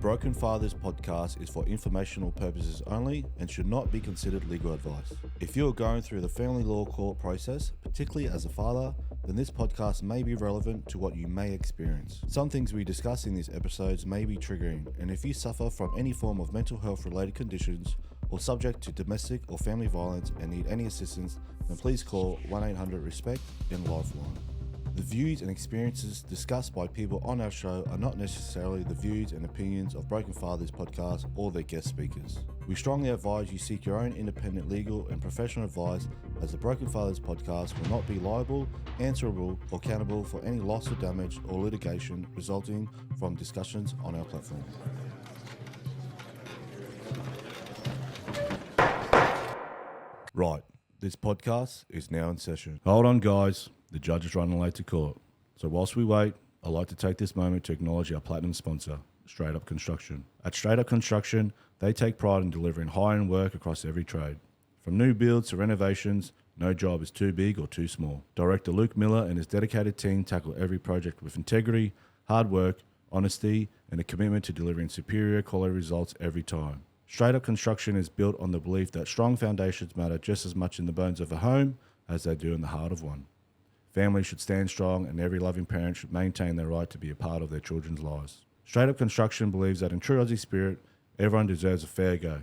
Broken Fathers podcast is for informational purposes only and should not be considered legal advice. If you are going through the family law court process, particularly as a father, then this podcast may be relevant to what you may experience. Some things we discuss in these episodes may be triggering, and if you suffer from any form of mental health related conditions or subject to domestic or family violence and need any assistance, then please call 1-800-RESPECT and Lifeline. The views and experiences discussed by people on our show are not necessarily the views and opinions of Broken Fathers podcast or their guest speakers. We strongly advise you seek your own independent legal and professional advice, as the Broken Fathers podcast will not be liable, answerable, or accountable for any loss or damage or litigation resulting from discussions on our platform. Right, this podcast is now in session. Hold on, guys. The judge is running late to court. So whilst we wait, I'd like to take this moment to acknowledge our platinum sponsor, Straight Up Construction. At Straight Up Construction, they take pride in delivering high-end work across every trade. From new builds to renovations, no job is too big or too small. Director Luke Miller and his dedicated team tackle every project with integrity, hard work, honesty, and a commitment to delivering superior quality results every time. Straight Up Construction is built on the belief that strong foundations matter just as much in the bones of a home as they do in the heart of one. Families should stand strong, and every loving parent should maintain their right to be a part of their children's lives. Straight Up Construction believes that in true Aussie spirit, everyone deserves a fair go.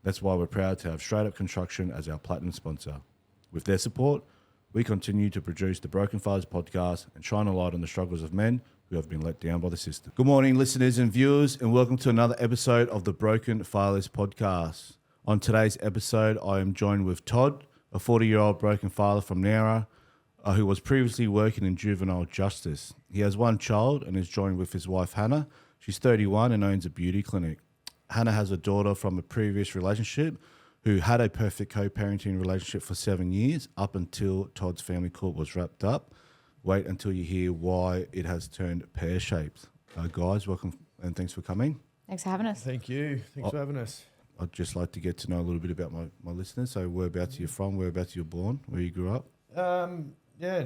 That's why we're proud to have Straight Up Construction as our platinum sponsor. With their support, we continue to produce the Broken Fathers podcast and shine a light on the struggles of men who have been let down by the system. Good morning, listeners and viewers, and welcome to another episode of the Broken Fathers podcast. On today's episode, I am joined with Todd, a 40-year-old broken father from Nowra, who was previously working in juvenile justice. He has one child and is joined with his wife, Hannah. She's 31 and owns a beauty clinic. Hannah has a daughter from a previous relationship who had a perfect co-parenting relationship for 7 years up until Todd's family court was wrapped up. Wait until you hear why it has turned pear-shaped. Guys, welcome and thanks for coming. Thanks for having us. Thank you. Thanks for having us. I'd just like to get to know a little bit about my listeners. So whereabouts you're from, whereabouts you're born, where you grew up?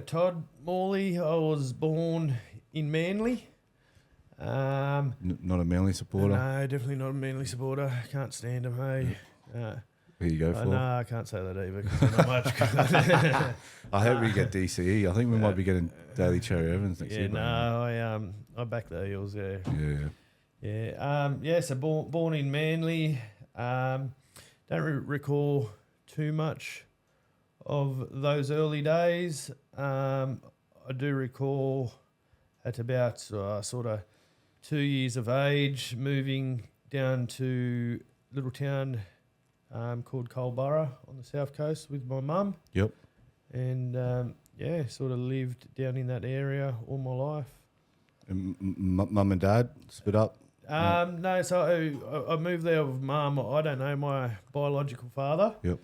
Todd, Morley. I was born in Manly. Not a Manly supporter? No, definitely not a Manly supporter. Can't stand them, hey. Who you go for? No, I can't say that either, 'cause they're not much. I hope we get DCE. I think we might be getting Daily Cherry Evans next year. No, I back the Eels, So born in Manly. Don't recall too much of those early days. I do recall at about sort of 2 years of age moving down to a little town called Culburra on the south coast with my mum. Yep. And sort of lived down in that area all my life. And mum and dad split up? No, so I moved there with mum. I don't know my biological father. Yep.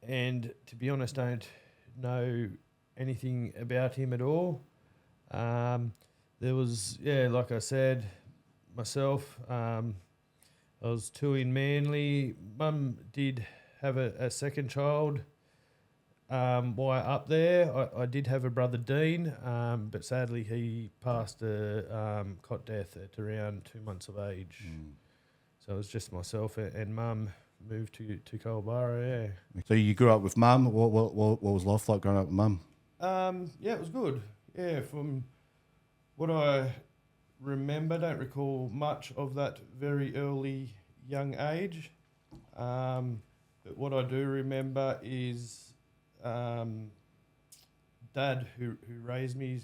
And to be honest, don't know anything about him at all. There was, like I said, myself, I was 2 in Manly. Mum did have a second child while up there. I did have a brother, Dean, but sadly he passed a cot death at around 2 months of age. So it was just myself and mum moved to Culburra, So you grew up with mum. What was life like growing up with mum? It was good. Yeah, from what I remember, don't recall much of that very early young age. But what I do remember is Dad, who raised me,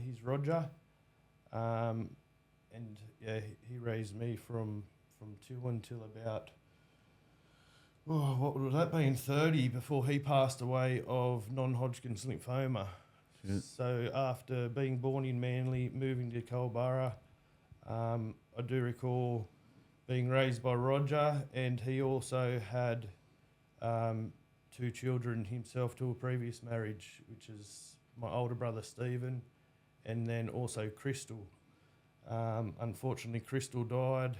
he's Roger. He raised me from 2 until about, what would that be, 30, before he passed away of non-Hodgkin's lymphoma. Shit. So after being born in Manly, moving to Culburra, I do recall being raised by Roger, and he also had 2 children himself to a previous marriage, which is my older brother Stephen, and then also Crystal. Unfortunately, Crystal died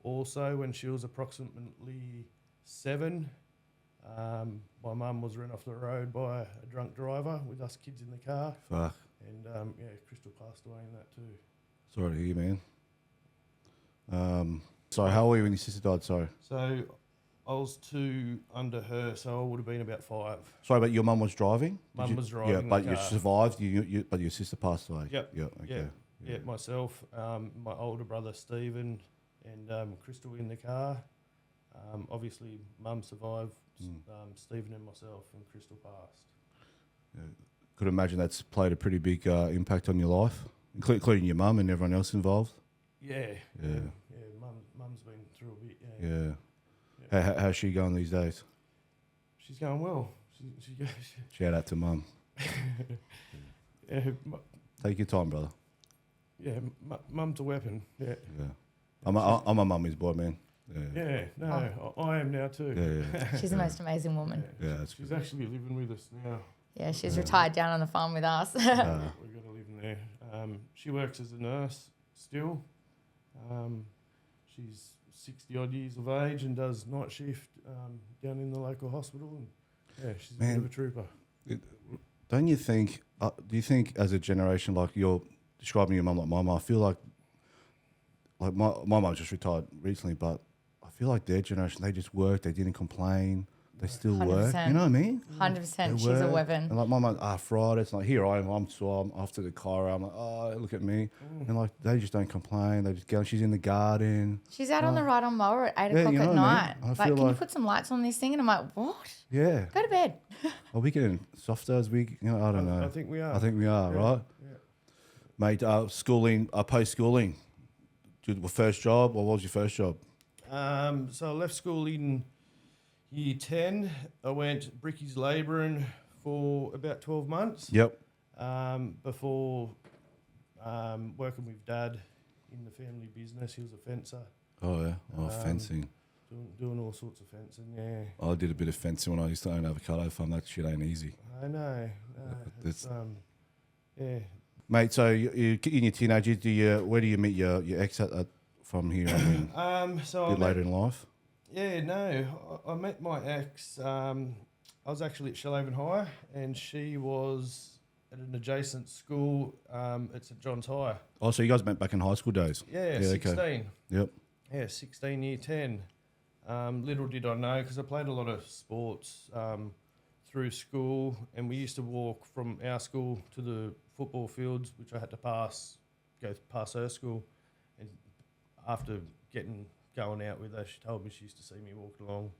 also when she was approximately 7. My mum was run off the road by a drunk driver with us kids in the car. Fuck. And Crystal passed away in that too. Sorry to hear, man. So how old were you when your sister died? Sorry. So I was 2 under her, so I would have been about 5. Sorry, but your mum was driving? Mum was driving Yeah, the but you car. survived, but your sister passed away? Yep. Yeah, okay. Yeah, myself, my older brother Stephen, and Crystal in the car. Obviously, Mum survived. Stephen and myself, and Crystal passed. Yeah. Could imagine that's played a pretty big impact on your life, including your mum and everyone else involved. Yeah. Mum's been through a bit. Yeah. How's she going these days? She's going well. She goes. Shout out to mum. Yeah. Take your time, brother. Yeah. Mum's a weapon. Yeah. I'm a mummy's boy, man. Yeah. No, I am now too. Yeah. She's the most amazing woman. Yeah, that's She's good. actually living with us now. Yeah, she's retired down on the farm with us. We've got to live in there. She works as a nurse still. She's 60 odd years of age and does night shift down in the local hospital. And she's a bit of a trooper. Don't you think? Do you think as a generation, like you're describing your mum like my mum? I feel like my mum just retired recently, but I feel like their generation, they just worked, they didn't complain, they still work. 100%. You know what I mean? 100%. She's a work. weapon. And like my mum, arthritis, like here I am, I'm sore, I'm after the car, I'm like, oh, look at me. And like they just don't complain, they just go, she's in the garden. She's out on the ride on mower at 8 Yeah, o'clock you know at what I night. mean? I Like, feel can you like- put some lights on this thing? And I'm like, what? Yeah. Go to bed. Are we getting softer as we, I don't know. I think we are. I think we are, right? Yeah. Mate, schooling, post-schooling, first job, what was your first job? So I left school in year 10. I went brickies labouring for about 12 months. Yep. Before working with Dad in the family business. He was a fencer, Oh, yeah. Fencing. doing all sorts of fencing, yeah. I did a bit of fencing when I used to own avocado farm. That shit ain't easy. I know. It's, yeah. Mate, so you in your teenage years, where do you meet your ex at from here? I mean, So a bit later in life? Yeah, no. I met my ex. I was actually at Shellhaven High, and she was at an adjacent school. It's at Johns High. Oh, so you guys met back in high school days? Yeah, Yeah, 16. okay. Yep. Yeah, 16, year 10. Little did I know, because I played a lot of sports through school, and we used to walk from our school to the football fields, which I had to go past her school. And after going out with her, she told me she used to see me walking along.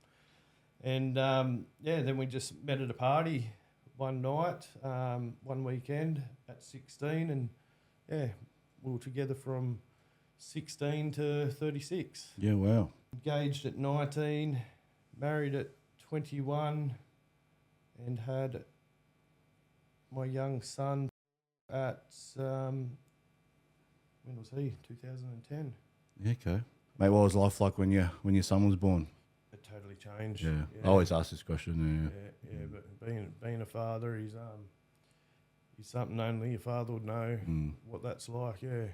And then we just met at a party one night, one weekend at 16, and we were together from 16 to 36. Yeah, wow. Engaged at 19, married at 21, and had my young son at, when was he? 2010. Yeah, okay. Mate, what was life like when your son was born? It totally changed. Yeah. I always ask this question. Yeah, but being a father is something only a father would know what that's like. Yeah.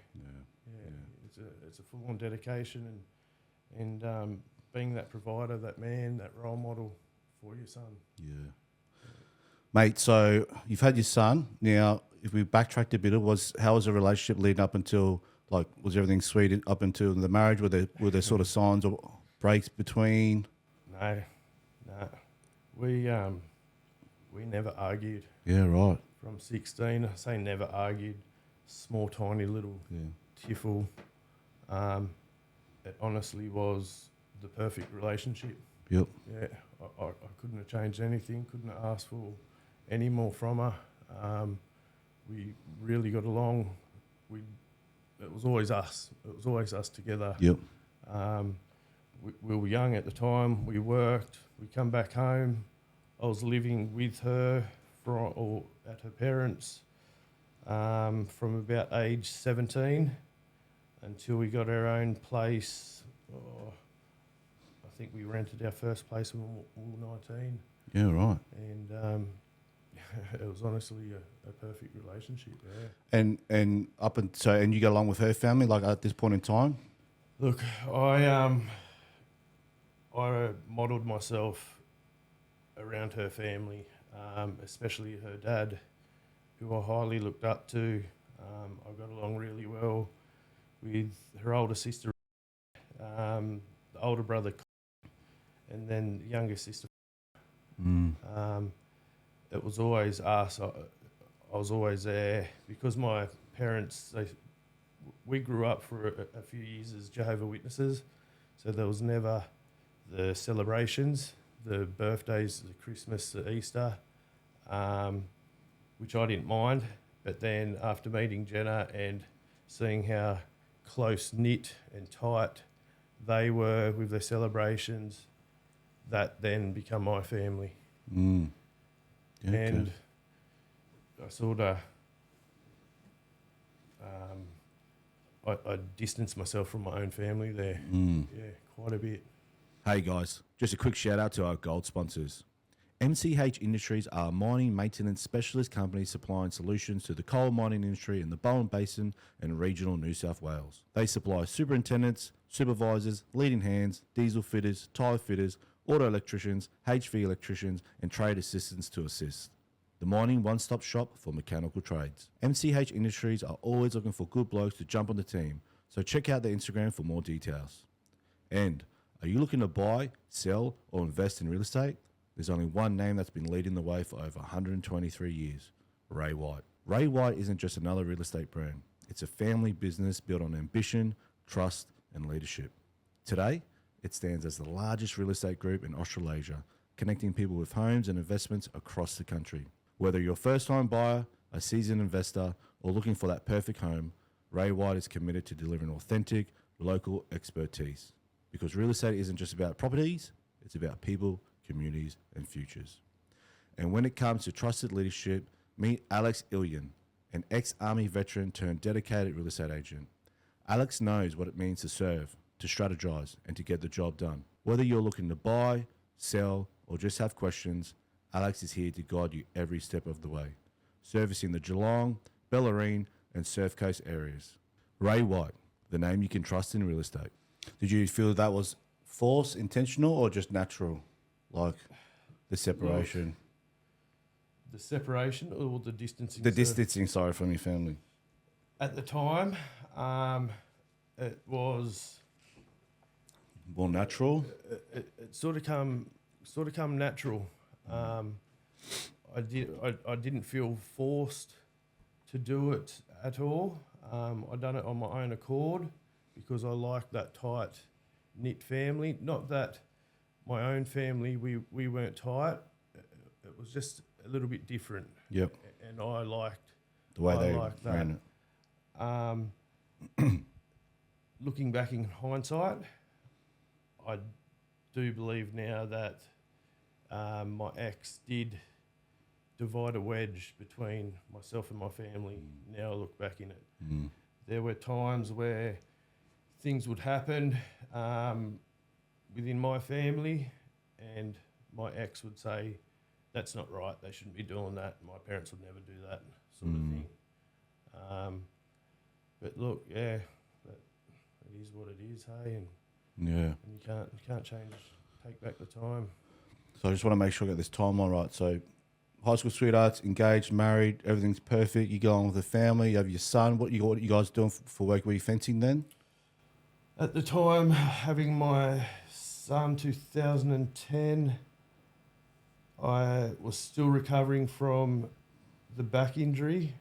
It's a full on dedication and being that provider, that man, that role model for your son. Yeah. Mate, so you've had your son. Now, if we backtracked a bit, how was the relationship leading up until, like, was everything sweet up until the marriage? Were there sort of signs or breaks between? No. We never argued. Yeah, right. From 16, I say never argued. Small, tiny little tiffle. It honestly was the perfect relationship. Yep. Yeah, I couldn't have changed anything. Couldn't have asked for any more from her. We really got along. It was always us. It was always us together. Yep. We were young at the time. We worked. We come back home. I was living with her at her parents from about age 17 until we got our own place. I think we rented our first place when we were 19. Yeah, right. And it was honestly a perfect relationship. Yeah. And you get along with her family, like at this point in time? Look, I modelled myself around her family, especially her dad, who I highly looked up to. I got along really well with her older sister, the older brother, and then the younger sister. It was always us. I was always there because my parents, we grew up for a few years as Jehovah's Witnesses, so there was never the celebrations, the birthdays, the Christmas, the Easter, which I didn't mind. But then after meeting Jenna and seeing how close-knit and tight they were with their celebrations, that then became my family. Okay. And I sort of, I distanced myself from my own family there. Yeah, quite a bit. Hey guys, just a quick shout out to our gold sponsors. MCH Industries are a mining maintenance specialist company supplying solutions to the coal mining industry in the Bowen Basin and regional New South Wales. They supply superintendents, supervisors, leading hands, diesel fitters, tyre fitters, auto electricians, HV electricians, and trade assistants to assist. The mining one-stop shop for mechanical trades. MCH Industries are always looking for good blokes to jump on the team, so check out their Instagram for more details. And are you looking to buy, sell, or invest in real estate? There's only one name that's been leading the way for over 123 years, Ray White. Ray White isn't just another real estate brand. It's a family business built on ambition, trust, and leadership. Today, it stands as the largest real estate group in Australasia, connecting people with homes and investments across the country. Whether you're a first-time buyer, a seasoned investor, or looking for that perfect home, Ray White is committed to delivering authentic, local expertise. Because real estate isn't just about properties, it's about people, communities, and futures. And when it comes to trusted leadership, meet Alex Ilyan, an ex-Army veteran turned dedicated real estate agent. Alex knows what it means to serve, to strategize, and to get the job done. Whether you're looking to buy, sell, or just have questions, Alex is here to guide you every step of the way, servicing the Geelong, Bellarine, and Surf Coast areas. Ray White, the name you can trust in real estate. Did you feel that was forced, intentional, or just natural? Like the separation? The separation or the distancing? The distancing, sorry, from your family. At the time, it was More natural? it sort of come natural. I didn't feel forced to do it at all. I done it on my own accord because I like that tight knit family. Not that my own family we weren't tight. It was just a little bit different. Yep. And I liked The way I they like that. ran it. Looking back in hindsight, I do believe now that my ex did divide a wedge between myself and my family. Now I look back in it. There were times where things would happen within my family and my ex would say, that's not right, they shouldn't be doing that. My parents would never do that sort of thing. But look, yeah, it is what it is, hey, and you can't change, take back the time. So I just want to make sure I get this timeline right. So high school sweethearts, engaged, married, everything's perfect. You go on with the family, you have your son. What you guys doing for work? Were you fencing then? At the time, having my son, 2010, I was still recovering from the back injury.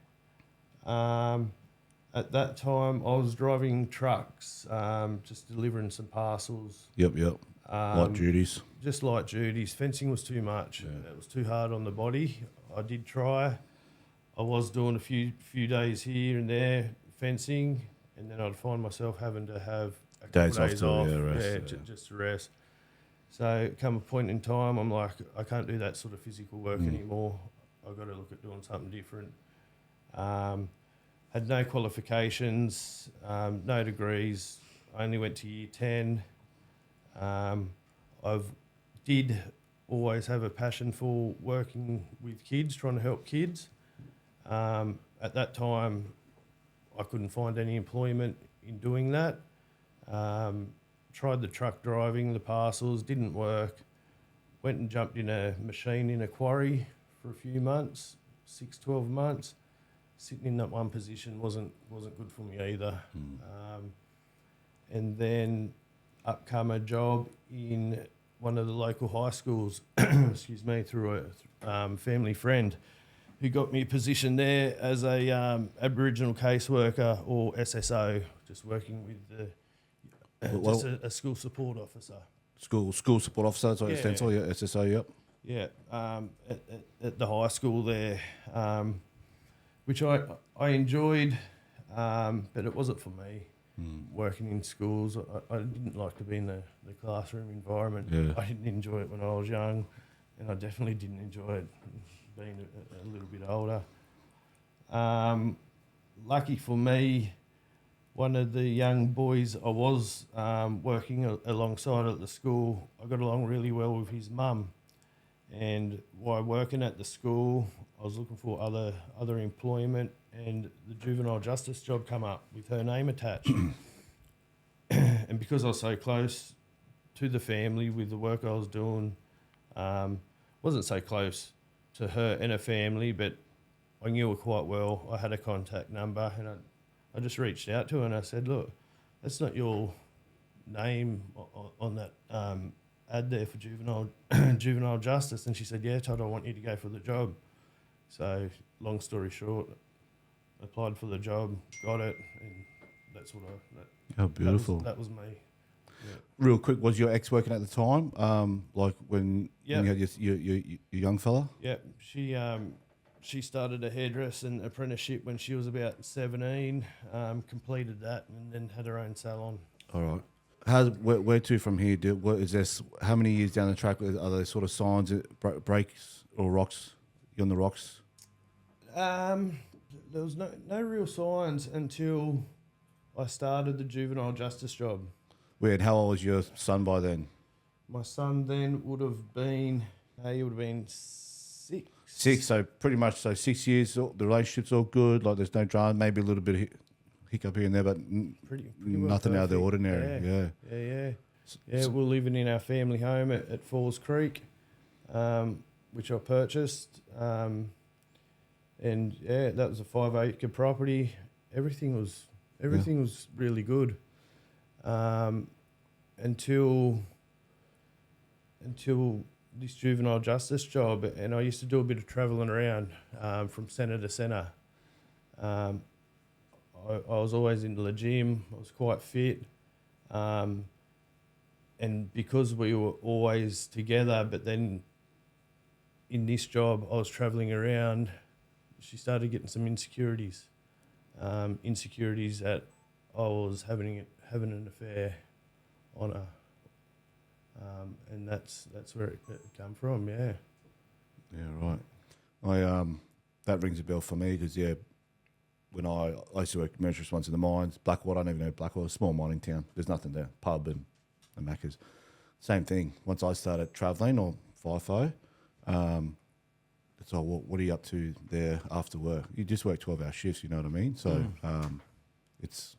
At that time, I was driving trucks, just delivering some parcels. Yep. Light duties. Just light duties. Fencing was too much. Yeah. It was too hard on the body. I did try. I was doing a few days here and there fencing, and then I'd find myself having to have a couple days off. Just to rest. So come a point in time, I'm like, I can't do that sort of physical work anymore. I've got to look at doing something different. Had no qualifications, no degrees. I only went to year 10. I've did always have a passion for working with kids, trying to help kids. At that time, I couldn't find any employment in doing that. Tried the truck driving, the parcels, didn't work. Went and jumped in a machine in a quarry for a few months, 6-12 months. Sitting in that one position wasn't good for me either. And then upcomer job in one of the local high schools, excuse me, through a family friend who got me a position there as a Aboriginal caseworker or SSO, just working with just a school support officer. School support officer, that's what it stands for, yeah, SSO, yep. Yeah, at the high school there, which I enjoyed, but it wasn't for me. Working in schools, I didn't like to be in the classroom environment. Yeah. I didn't enjoy it when I was young, and I definitely didn't enjoy it being a little bit older. Lucky for me, one of the young boys I was working alongside at the school, I got along really well with his mum. And while working at the school, I was looking for other employment, and the juvenile justice job come up with her name attached. And because I was so close to the family with the work I was doing, wasn't so close to her and her family, but I knew her quite well. I had a contact number, and I just reached out to her and I said, look, that's not your name on that ad there for juvenile justice. And she said, yeah, Todd, I want you to go for the job. So long story short, applied for the job, got it, and that's what How beautiful. That was me. Yeah. Real quick, was your ex working at the time? Like when you had your young fella? Yeah, she started a hairdressing apprenticeship when she was about 17, completed that, and then had her own salon. All right. Where to from here? What is this? How many years down the track are there sort of signs, breaks or rocks? You on the rocks? There was no real signs until I started the juvenile justice job. Weird. How old was your son by then? My son then would have been 6. 6, so pretty much 6 years. The relationship's all good. Like there's no drama. Maybe a little bit of hiccup here and there, but pretty well nothing out of the perfect. ordinary. Yeah. We're living in our family home at Falls Creek, which I purchased, and that was a 5-acre property. Everything was really good, until this juvenile justice job, and I used to do a bit of travelling around from centre to centre. I was always into the gym. I was quite fit, and because we were always together, but then in this job I was travelling around, she started getting some insecurities. Insecurities that I was having an affair on her. And that's where it come from, yeah. Yeah, right. That rings a bell for me because when I used to work commercial once in the mines, Blackwater, I don't even know Blackwater, small mining town. There's nothing there, pub and Macca's. Same thing. Once I started travelling or FIFO, it's all what are you up to there after work? You just work 12-hour shifts, you know what I mean? So it's.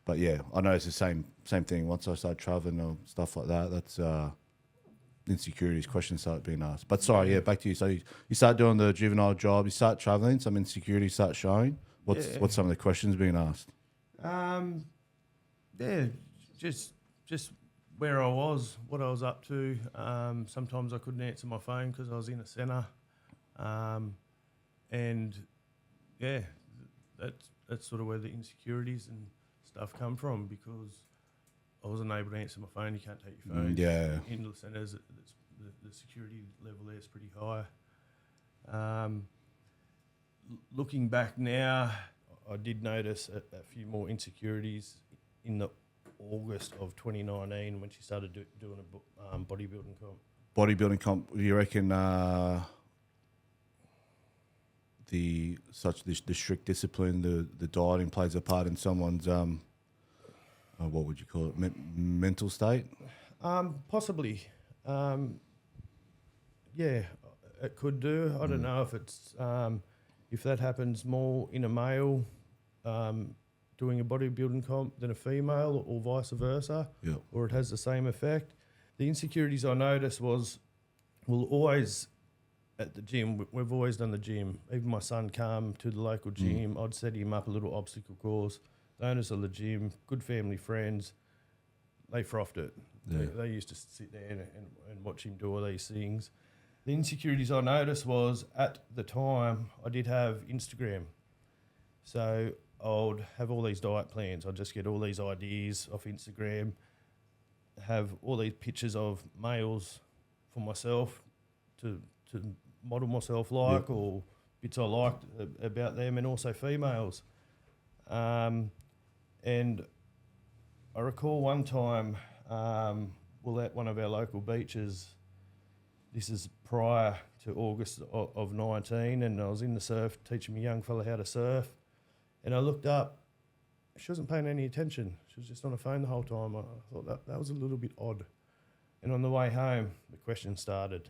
But yeah, I know it's the same thing. Once I started travelling or stuff like that, that's insecurities, questions start being asked. But sorry, back to you. So you start doing the juvenile job, you start travelling, some insecurities start showing. What's some of the questions being asked? Just where I was, what I was up to. Sometimes I couldn't answer my phone because I was in a centre, and that's sort of where the insecurities and stuff come from, because I wasn't able to answer my phone. You can't take your phone. In the centres, the security level there is pretty high. Looking back now, I did notice a few more insecurities in the August of 2019 when she started doing a bodybuilding comp. Bodybuilding comp, do you reckon the strict discipline, the dieting plays a part in someone's what would you call it, mental state? Possibly. It could do. I don't know if it's if that happens more in a male doing a bodybuilding comp than a female, or vice versa, or it has the same effect. The insecurities I noticed was, we'll always at the gym, we've always done the gym. Even my son come to the local gym, I'd set him up a little obstacle course. The owners of the gym, good family friends, they frothed it. Yeah. They used to sit there and watch him do all these things. The insecurities I noticed was at the time I did have Instagram. So I'd have all these diet plans. I'd just get all these ideas off Instagram, have all these pictures of males for myself to model myself like, or bits I liked about them, and also females. And I recall one time, we're at one of our local beaches. This is prior to August of 19, and I was in the surf teaching a young fella how to surf. And I looked up. She wasn't paying any attention. She was just on her phone the whole time. I thought that was a little bit odd. And on the way home, the question started,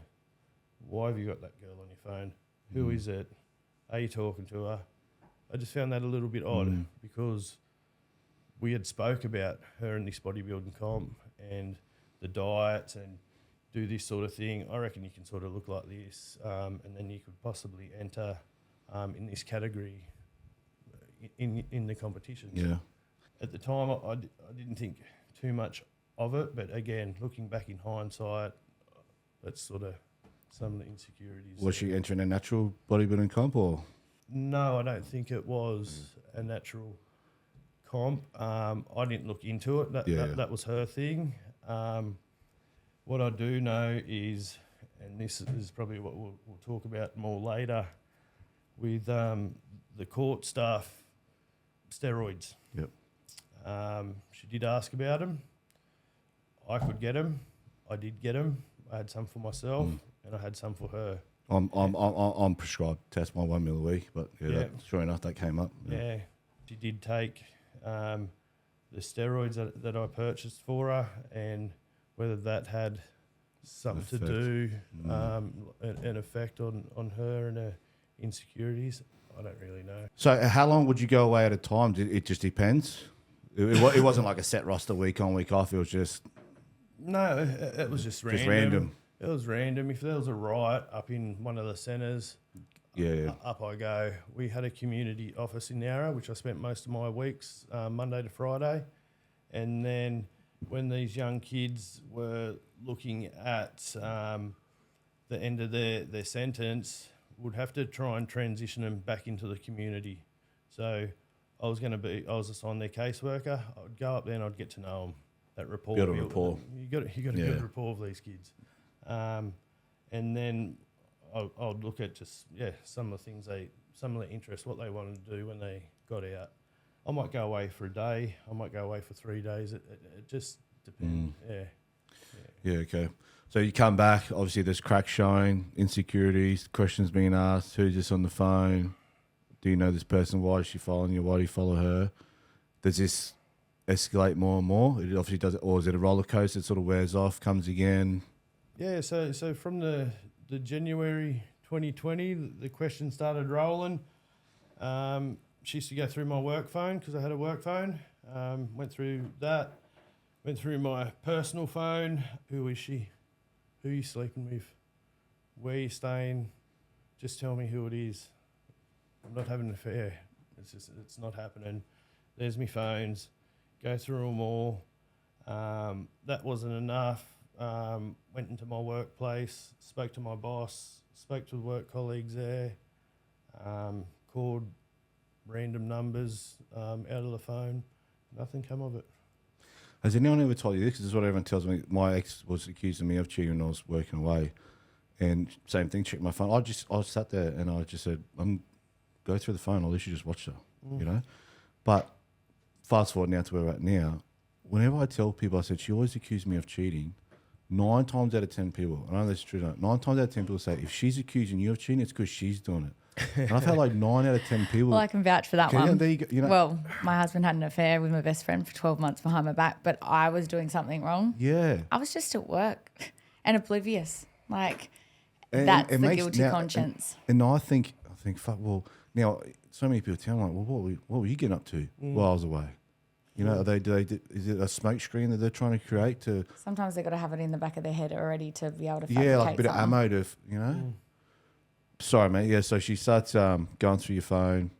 why have you got that girl on your phone? Who is it? Are you talking to her? I just found that a little bit odd because we had spoke about her in this bodybuilding comp and the diets and do this sort of thing. I reckon you can sort of look like this, and then you could possibly enter in this category in the competitions. Yeah. At the time, I didn't think too much of it, but again, looking back in hindsight, that's sort of some of the insecurities. Was she entering a natural bodybuilding comp or? No, I don't think it was a natural comp. I didn't look into it. That was her thing. What I do know is, and this is probably what we'll talk about more later, with the court stuff, steroids. Yep. She did ask about them. I could get them. I did get them. I had some for myself, and I had some for her. I'm prescribed test my 1 mil a week, but sure enough, that came up. Yeah, she did take the steroids that I purchased for her, and whether that had something to do, an effect on her and her insecurities, I don't really know. So how long would you go away at a time? It just depends? It wasn't like a set roster week on, week off. It was just... No, it was just random. Just random. It was random. If there was a riot up in one of the centres, up I go. We had a community office in Nowra, which I spent most of my weeks, Monday to Friday. And then when these young kids were looking at the end of their sentence, would have to try and transition them back into the community. So I was assigned their caseworker. I would go up there and I'd get to know them. That rapport. Build a rapport. You got a good rapport with these kids. And then I'd look at some of the things some of the interests, what they wanted to do when they got out. I might go away for a day. I might go away for 3 days. It just depends. Yeah, okay. So you come back, obviously there's cracks showing, insecurities, questions being asked, who's this on the phone? Do you know this person? Why is she following you? Why do you follow her? Does this escalate more and more? It obviously does, or is it a roller coaster that sort of wears off, comes again? Yeah, so from the January 2020, the questions started rolling. She used to go through my work phone because I had a work phone. Went through that. Went through my personal phone. Who is she? Who are you sleeping with? Where are you staying? Just tell me who it is. I'm not having an affair. It's not happening. There's my phones. Go through them all. That wasn't enough. Went into my workplace, spoke to my boss, spoke to the work colleagues there, called random numbers out of the phone. Nothing came of it. Has anyone ever told you this? Because this is what everyone tells me. My ex was accusing me of cheating when I was working away. And same thing, checked my phone. I sat there and I just said, go through the phone. I'll literally just watch her, you know? But fast forward now to where we're at now. Whenever I tell people, I said, she always accused me of cheating. 9 times out of 10 people, I know that's true, 9 times out of 10 people say, if she's accusing you of cheating, it's because she's doing it. And I've had like 9 out of 10 people. Well, I can vouch for that one. There you go, you know? Well, my husband had an affair with my best friend for 12 months behind my back, but I was doing something wrong. Yeah. I was just at work and oblivious. Like, that's the guilty conscience. And I think, fuck, well, now, so many people tell me, like, well, what were you getting up to while I was away? You know, is it a smoke screen that they're trying to create to... Sometimes they've got to have it in the back of their head already to be able to fabricate like a bit something. of ammo to, you know? Sorry, mate. Yeah, so she starts going through your phone.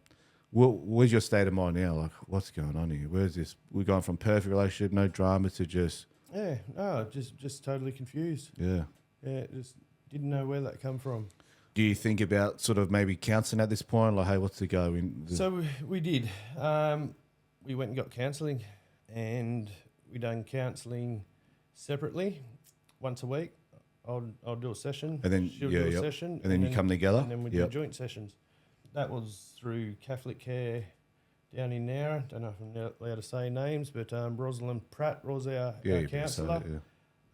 Where's your state of mind now? Like, what's going on here? Where's this? We're going from perfect relationship, no drama, to just... Yeah, no, just totally confused. Yeah. Yeah, just didn't know where that come from. Do you think about sort of maybe counselling at this point? Like, hey, what's the go? So we did. We went and got counselling, and we done counselling separately once a week. I'll do a session, and then she'll do a session. And then you come together? And then we do joint sessions. That was through Catholic Care down in Nowra. Don't know if I'm allowed to say names, but Rosalind Pratt was our counsellor.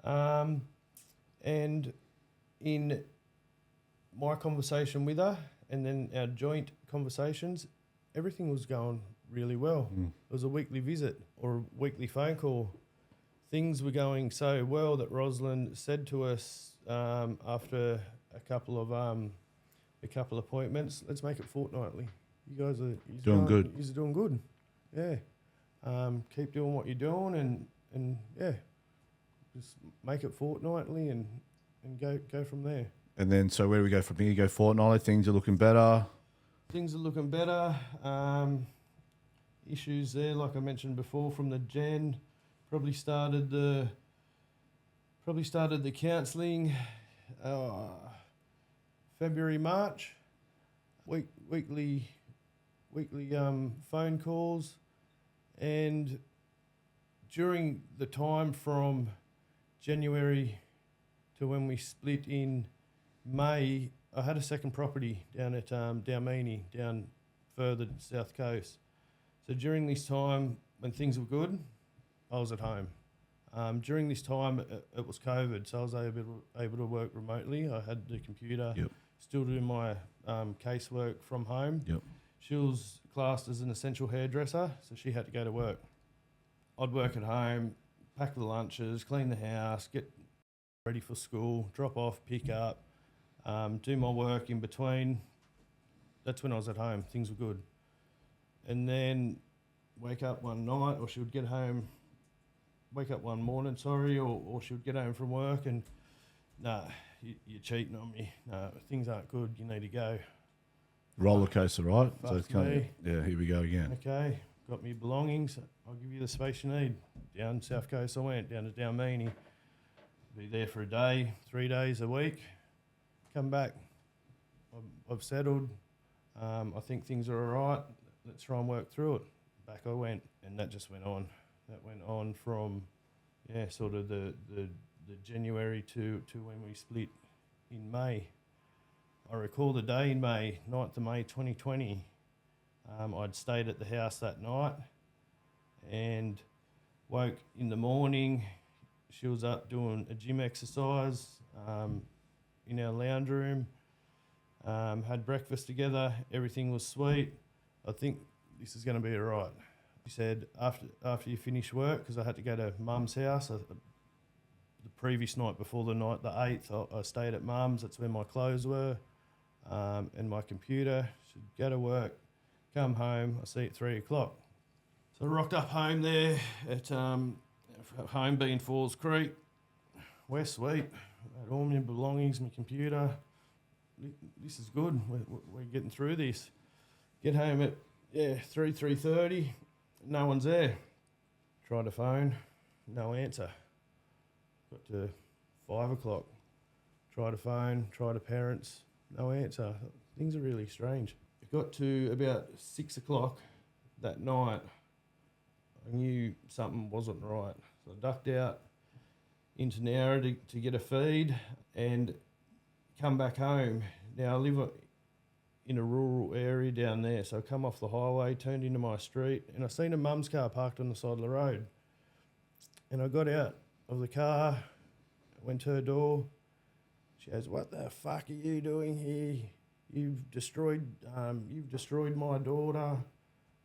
And in my conversation with her and then our joint conversations, everything was going really well. It was a weekly visit or a weekly phone call. Things were going so well that Rosalind said to us after a couple of appointments, let's make it fortnightly. You guys are doing good. You're doing good. Yeah. Keep doing what you're doing and yeah, just make it fortnightly and go from there. And then, so where do we go from here? You go fortnightly, things are looking better. Things are looking better. Issues there, like I mentioned before, from the gen, probably started the counselling February, March. Weekly phone calls, and during the time from January to when we split in May, I had a second property down at Dalmeny, down further south coast. So during this time, when things were good, I was at home. During this time, it was COVID, so I was able to work remotely. I had the computer, still doing my casework from home. She was classed as an essential hairdresser, so she had to go to work. I'd work at home, pack the lunches, clean the house, get ready for school, drop off, pick up, do my work in between. That's when I was at home. Things were good. And then wake up one night, or she would get home, wake up one morning, or she would get home from work and, you're cheating on me. No, things aren't good. You need to go. Roller coaster, right? So it's kind of, here we go again. Okay, got me belongings. I'll give you the space you need. Down South Coast I went, down to Dalmeny. Be there for a day, 3 days a week. Come back. I've settled. I think things are all right. Let's try and work through it. Back I went, and that just went on. That went on from, sort of the January to when we split in May. I recall the day in May, 9th of May 2020. I'd stayed at the house that night and woke in the morning. She was up doing a gym exercise in our lounge room. Had breakfast together. Everything was sweet. I think this is going to be all right. She said, after you finish work, because I had to go to Mum's house. The previous night before the night, the 8th, I stayed at Mum's. That's where my clothes were and my computer. She'd go to work, come home. I see at 3 o'clock. So I rocked up home there at home being Falls Creek. We're sweet. I had all my belongings, my computer. This is good. We're getting through this. Get home at 3:30. No one's there. Tried the phone, no answer. Got to 5 o'clock. Tried a phone, tried a parents, no answer. Things are really strange. It got to about 6 o'clock that night. I knew something wasn't right. So I ducked out into Nowra to get a feed and come back home. Now I live in a rural area down there, so I come off the highway, turned into my street, and I seen a mum's car parked on the side of the road. And I got out of the car, went to her door. She goes, "What the fuck are you doing here? You've destroyed my daughter,"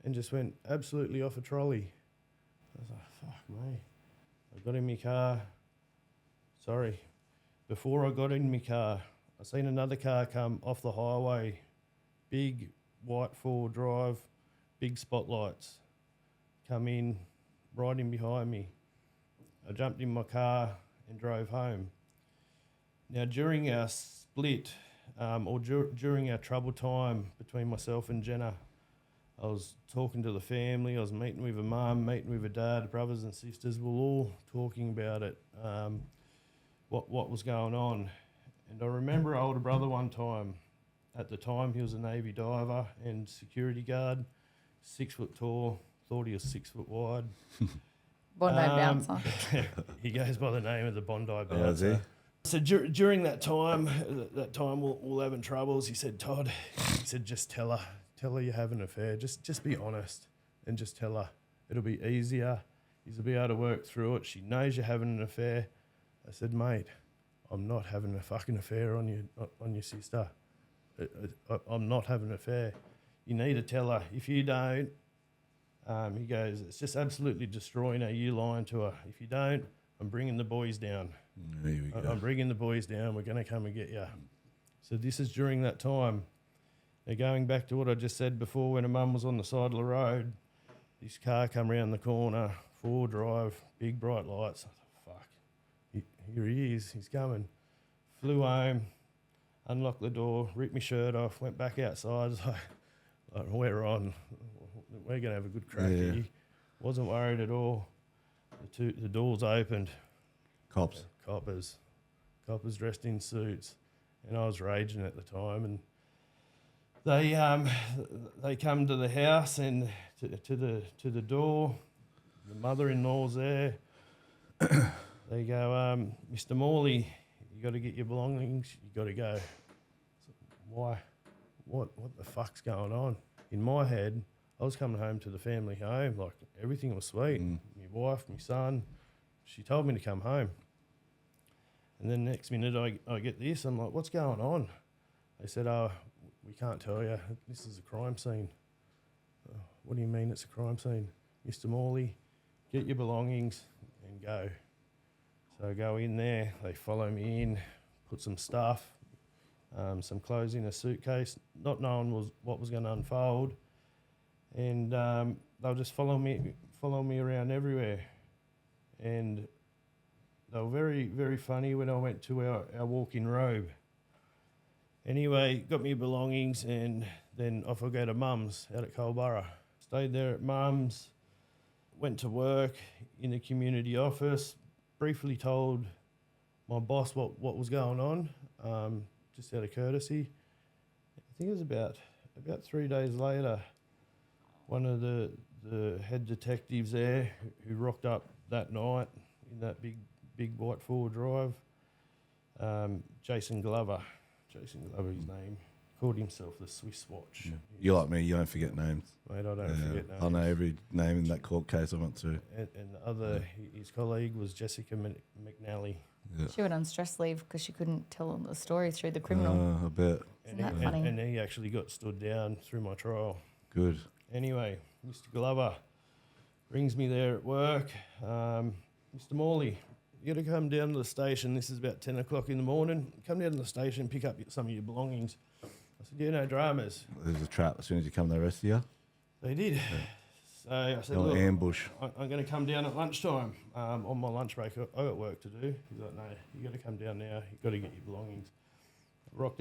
and just went absolutely off a trolley. I was like, "Fuck me." I got in my car. Sorry. Before I got in my car, I seen another car come off the highway. Big white 4 drive, big spotlights. Come in, right in behind me. I jumped in my car and drove home. Now, during our split, during our trouble time between myself and Jenna, I was talking to the family. I was meeting with a mum, meeting with a dad, brothers and sisters. We were all talking about it, what was going on. And I remember an older brother one time. At the time, he was a Navy diver and security guard, 6 foot tall. Thought he was 6 foot wide. Bondi bouncer. He goes by the name of the Bondi Oh, bouncer. So during that time we're having troubles. He said, Todd, he said, just tell her you have an affair. Just be honest and just tell her. It'll be easier. You'll be able to work through it. She knows you're having an affair. I said, mate, I'm not having a fucking affair on your sister. I'm not having an affair. You need to tell her. If you don't, he goes, it's just absolutely destroying her. You lying to her. If you don't, I'm bringing the boys down. There we go. I'm bringing the boys down. We're going to come and get you. So this is during that time. Now going back to what I just said before, when a mum was on the side of the road, this car come round the corner, 4-drive, big bright lights. I thought, fuck, here he is. He's coming. Flew home, unlocked the door, ripped my shirt off, went back outside. Like, we're on. We're going to have a good crack here. Wasn't worried at all. The doors opened. Cops. Coppers dressed in suits. And I was raging at the time. And they come to the house and to the door. The mother-in-law's there. They go, Mr. Morley, you got to get your belongings. You got to go. So, why? What the fuck's going on? In my head, I was coming home to the family home. Like, everything was sweet. My wife, my son. She told me to come home. And then next minute I get this. I'm like, what's going on? They said, oh, we can't tell you. This is a crime scene. What do you mean it's a crime scene? Mr. Morley, get your belongings and go. So I go in there. They follow me in, put some stuff, some clothes in a suitcase, not knowing what was going to unfold. And they'll just follow me around everywhere. And they were very, very funny when I went to our walk-in robe. Anyway, got me belongings and then off I go to Mum's out at Culburra. Stayed there at Mum's, went to work in the community office, briefly told my boss what was going on, just out of courtesy. I think it was about 3 days later, one of the head detectives there who rocked up that night in that big white 4-drive, Jason Glover, his name, called himself the Swiss Watch. Yeah. You're like me, you don't forget names. Mate, I don't forget names. I know every name in that court case I went to. And the other, his colleague was Jessica McNally. Yeah. She went on stress leave because she couldn't tell the story through the criminal. I bet. Isn't that funny? And he actually got stood down through my trial. Good. Anyway, Mr. Glover brings me there at work. Mr. Morley, you got to come down to the station. This is about 10 o'clock in the morning. Come down to the station and pick up some of your belongings. I said, yeah, no dramas. There's a trap. As soon as you come, they arrest you. They did. Yeah. So I said, look, ambush. I'm going to come down at lunchtime. On my lunch break, I got work to do. He's like, no, you got to come down now. You got to get your belongings. Rock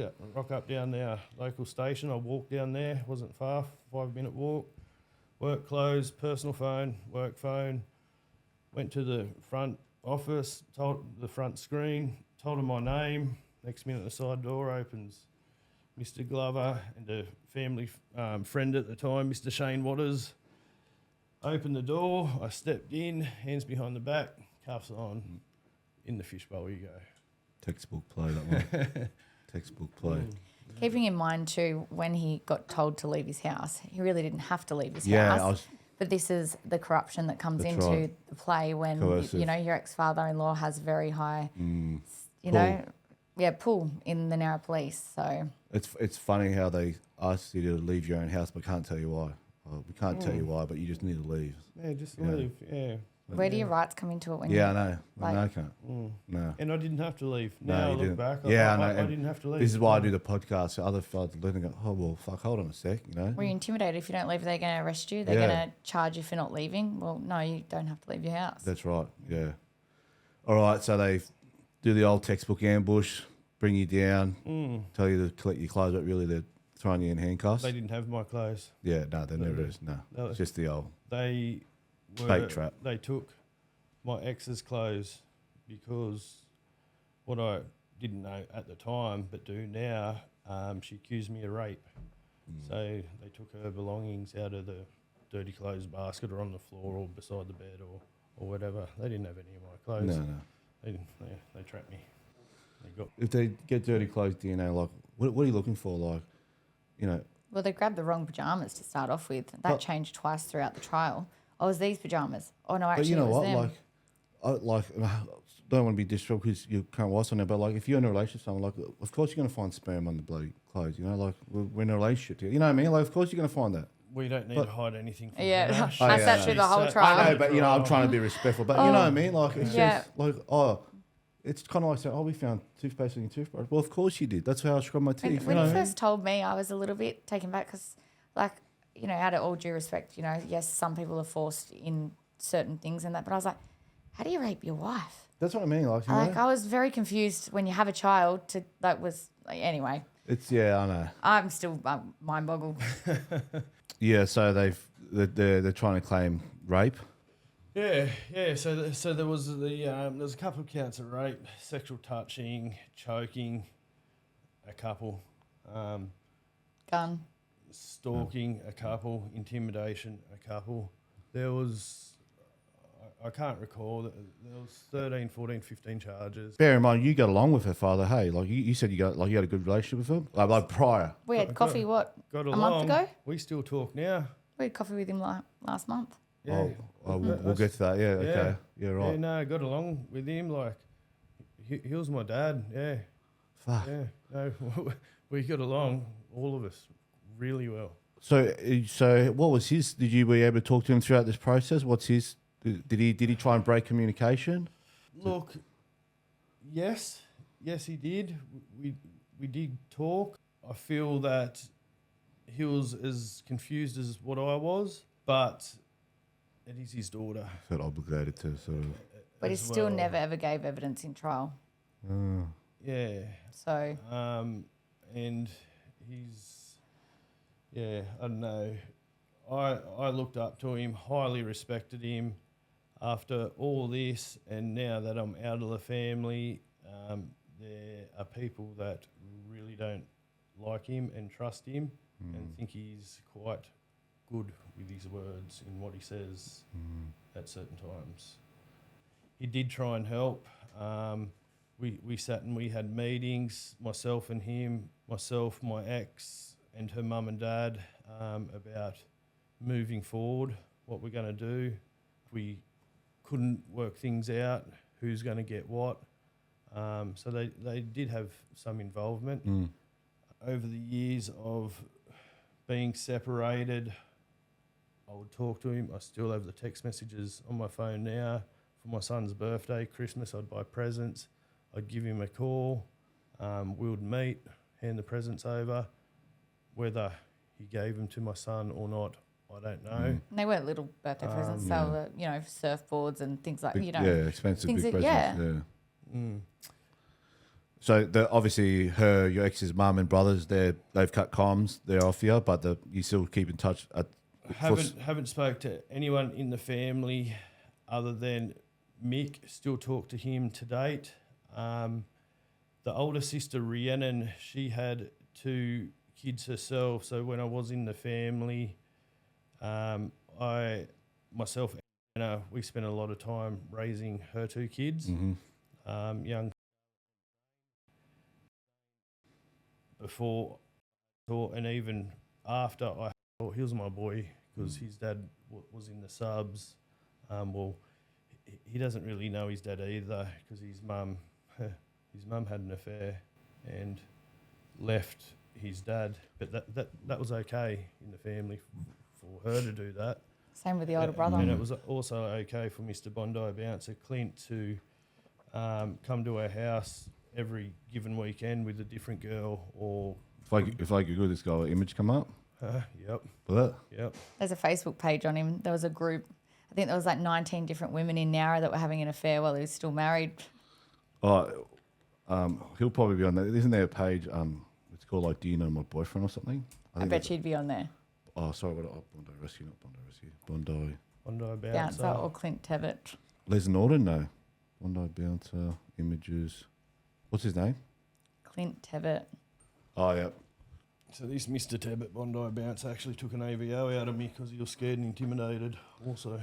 up down our local station. I walked down there. Wasn't far. 5-minute walk. Work clothes, personal phone, work phone. Went to the front office, told the front screen, told him my name. Next minute, the side door opens. Mr. Glover and a family friend at the time, Mr. Shane Waters, opened the door. I stepped in, hands behind the back, cuffs on. In the fishbowl you go. Textbook play, that one. Textbook play. Keeping in mind too, when he got told to leave his house, he really didn't have to leave his house. But this is the corruption that comes into the play when your ex-father-in-law has very high, pull in the Nowra police. So it's funny how they ask you to leave your own house, but can't tell you why. We can't tell you why, but you just need to leave. Yeah, just leave. Yeah. Where do your rights come into it when I know. I can't. No. And I didn't have to leave. Now I look back. I didn't have to leave. This is why I do the podcast. So other fellas looking go, oh, well, fuck, hold on a sec, Were you intimidated? If you don't leave, they're going to arrest you? They're going to charge you for not leaving? Well, no, you don't have to leave your house. That's right, yeah. All right, so they do the old textbook ambush, bring you down, tell you to collect your clothes, but really they're throwing you in handcuffs? They didn't have my clothes. Yeah, no, there never is. No, it's just the old bait trap. They took my ex's clothes because what I didn't know at the time but do now, she accused me of rape. So they took her belongings out of the dirty clothes basket or on the floor or beside the bed or whatever. They didn't have any of my clothes. No. They trapped me. If they get dirty clothes DNA, like, what are you looking for? Like, you know. Well, they grabbed the wrong pajamas to start off with. That changed twice throughout the trial. Oh, it was these pajamas. Oh, no, actually, but you know it was what? them. I don't want to be disrespectful because you can't watch on it, but like, if you're in a relationship with someone, like, of course you're going to find sperm on the bloody clothes, you know? Like, we're in a relationship here. You know what I mean? Like, of course you're going to find that. We don't need to hide anything from I sat through the whole trial. I know, but, you know, I'm trying to be respectful. But, you know what I mean? Like, it's just, like, it's kind of like saying, we found toothpaste in your toothbrush. Well, of course you did. That's how I scrubbed my teeth. When he first told me, I was a little bit taken back because, like, you know, out of all due respect, you know, yes, some people are forced in certain things and that, but I was like, how do you rape your wife? That's what I mean. Like, I was very confused when you have a child anyway. I know. I'm still mind boggled. Yeah, so they're trying to claim rape. Yeah. So there was there's a couple of counts of rape, sexual touching, choking, a couple, gun, stalking, a couple, intimidation, a couple. There was, I can't recall, there was 13, 14, 15 charges. Bear in mind, you got along with her father. Hey, like you said, you had a good relationship with him, like prior. We had coffee. Got a along. month ago? We still talk now. We had coffee with him last month. Yeah. We'll get to that. Yeah, okay. Yeah, right. Yeah, no, got along with him. Like, he was my dad. Yeah. Fuck. Yeah. No, we got along, all of us, really well. So what was his? Were you able to talk to him throughout this process? What's his? Did he try and break communication? Look, yes, he did. We did talk. I feel that he was as confused as what I was, but it is his daughter. Felt obligated to sort of. But he still never ever gave evidence in trial. Yeah. So. And he's, I don't know. I looked up to him, highly respected him. After all this, and now that I'm out of the family, there are people that really don't like him and trust him and think he's quite good with his words in what he says at certain times. He did try and help. We sat and we had meetings, myself and him, myself, my ex and her mum and dad, about moving forward, what we're going to do. We couldn't work things out, who's going to get what. So they did have some involvement. Over the years of being separated, I would talk to him. I still have the text messages on my phone now. For my son's birthday, Christmas, I'd buy presents. I'd give him a call. We would meet, hand the presents over. Whether he gave them to my son or not, I don't know. And they weren't little birthday presents. They were, surfboards and things like, Yeah, expensive big presents. Yeah. Mm. So obviously your ex's mum and brothers, they've cut comms. They're off you, but you still keep in touch. Haven't spoke to anyone in the family other than Mick. Still talk to him to date. The older sister Rhiannon, she had 2 kids herself. So when I was in the family, myself and Anna, we spent a lot of time raising her 2 kids. Young. Before and even after, I thought he was my boy because his dad was in the subs. He doesn't really know his dad either because his mum had an affair and left his dad. But that was okay in the family for her to do that. Same with the older brother. And it was also okay for Mr. Bondi Bouncer Clint to come to our house every given weekend with a different girl. Or if I Google this guy, image come up? Yep. What? Yep. There's a Facebook page on him. There was a group. I think there was like 19 different women in Nowra that were having an affair while he was still married. Oh, he'll probably be on that. Isn't there a page? It's called like "Do You Know My Boyfriend" or something. I bet she'd be on there. Oh, sorry, Bondi Rescue, not Bondi Rescue. Bondi Bouncer or Clint Tevitt. Les Norton, no. Bondi Bouncer, Images. What's his name? Clint Tevitt. Oh, yeah. So this Mr. Tevitt Bondi Bouncer actually took an AVO out of me because he was scared and intimidated also.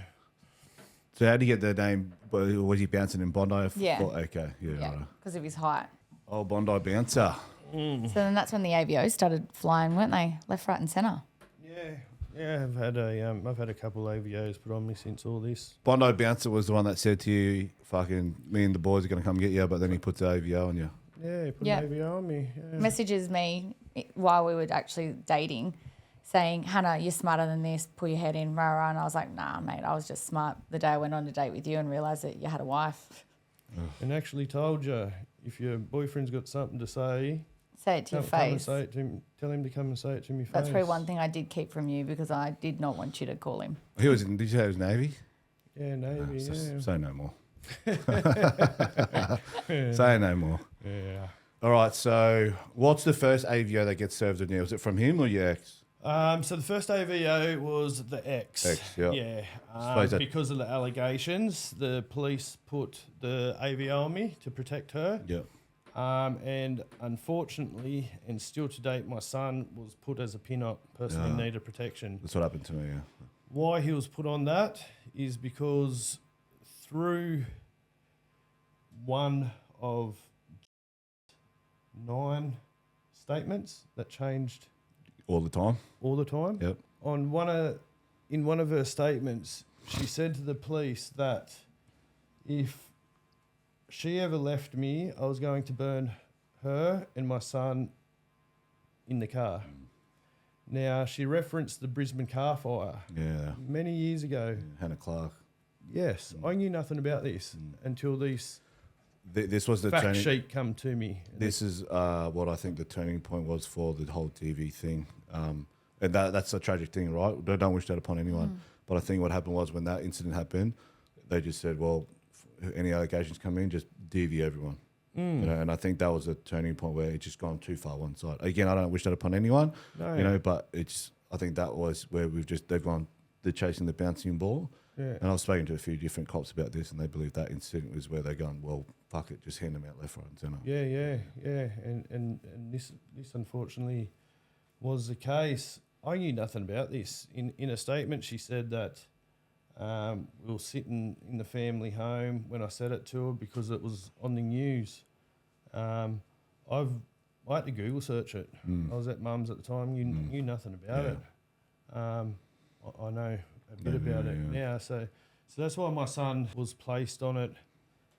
So how did you get the name? Was he bouncing in Bondi? Yeah. Okay, yeah. Because of his height. Oh, Bondi Bouncer. So then that's when the AVOs started flying, weren't they? Left, right and centre. Yeah, I've had a couple AVOs put on me since all this. Bondi Bouncer was the one that said to you, fucking, me and the boys are going to come get you, but then he puts the AVO on you. Yeah, he put an AVO on me. Yeah. Messages me while we were actually dating saying, Hannah, you're smarter than this, pull your head in, rah, rah. And I was like, nah, mate, I was just smart the day I went on a date with you and realised that you had a wife. And actually told you, if your boyfriend's got something to say... Say it to your face. Say it to him, tell him to come and say it to me face. That's probably one thing I did keep from you because I did not want you to call him. He was in, did you say he was Navy? Yeah, Navy, Say no more. Say no more. Yeah. All right, so what's the first AVO that gets served on you? Was it from him or your ex? So the first AVO was the ex. Yeah. Because of the allegations, the police put the AVO on me to protect her. Yeah. And unfortunately, and still to date, my son was put as a pin-up, person in need of protection. That's what happened to me, yeah. Why he was put on that is because through one of 9 statements that changed all the time. Yep. In one of her statements, she said to the police that if she ever left me, I was going to burn her and my son in the car. Now, she referenced the Brisbane car fire. Yeah. Many years ago. Yeah, Hannah Clark. Yes. I knew nothing about this until this was the fact sheet come to me. This is what I think the turning point was for the whole TV thing. And that's a tragic thing, right? I don't wish that upon anyone. But I think what happened was when that incident happened, they just said, well, any allegations come in, just DV everyone. You know, and I think that was a turning point where it's just gone too far one side. Again, I don't wish that upon anyone, but I think that was where they're chasing the bouncing ball. Yeah. And I was speaking to a few different cops about this, and they believe that incident was where they're going, well, fuck it, just hand them out left, right, and centre. Yeah. And this unfortunately was the case. I knew nothing about this. In a statement, she said that we were sitting in the family home when I said it to her because it was on the news. I had to Google search it. I was at Mum's at the time. Knew nothing about it. I know a bit about it now. So that's why my son was placed on it.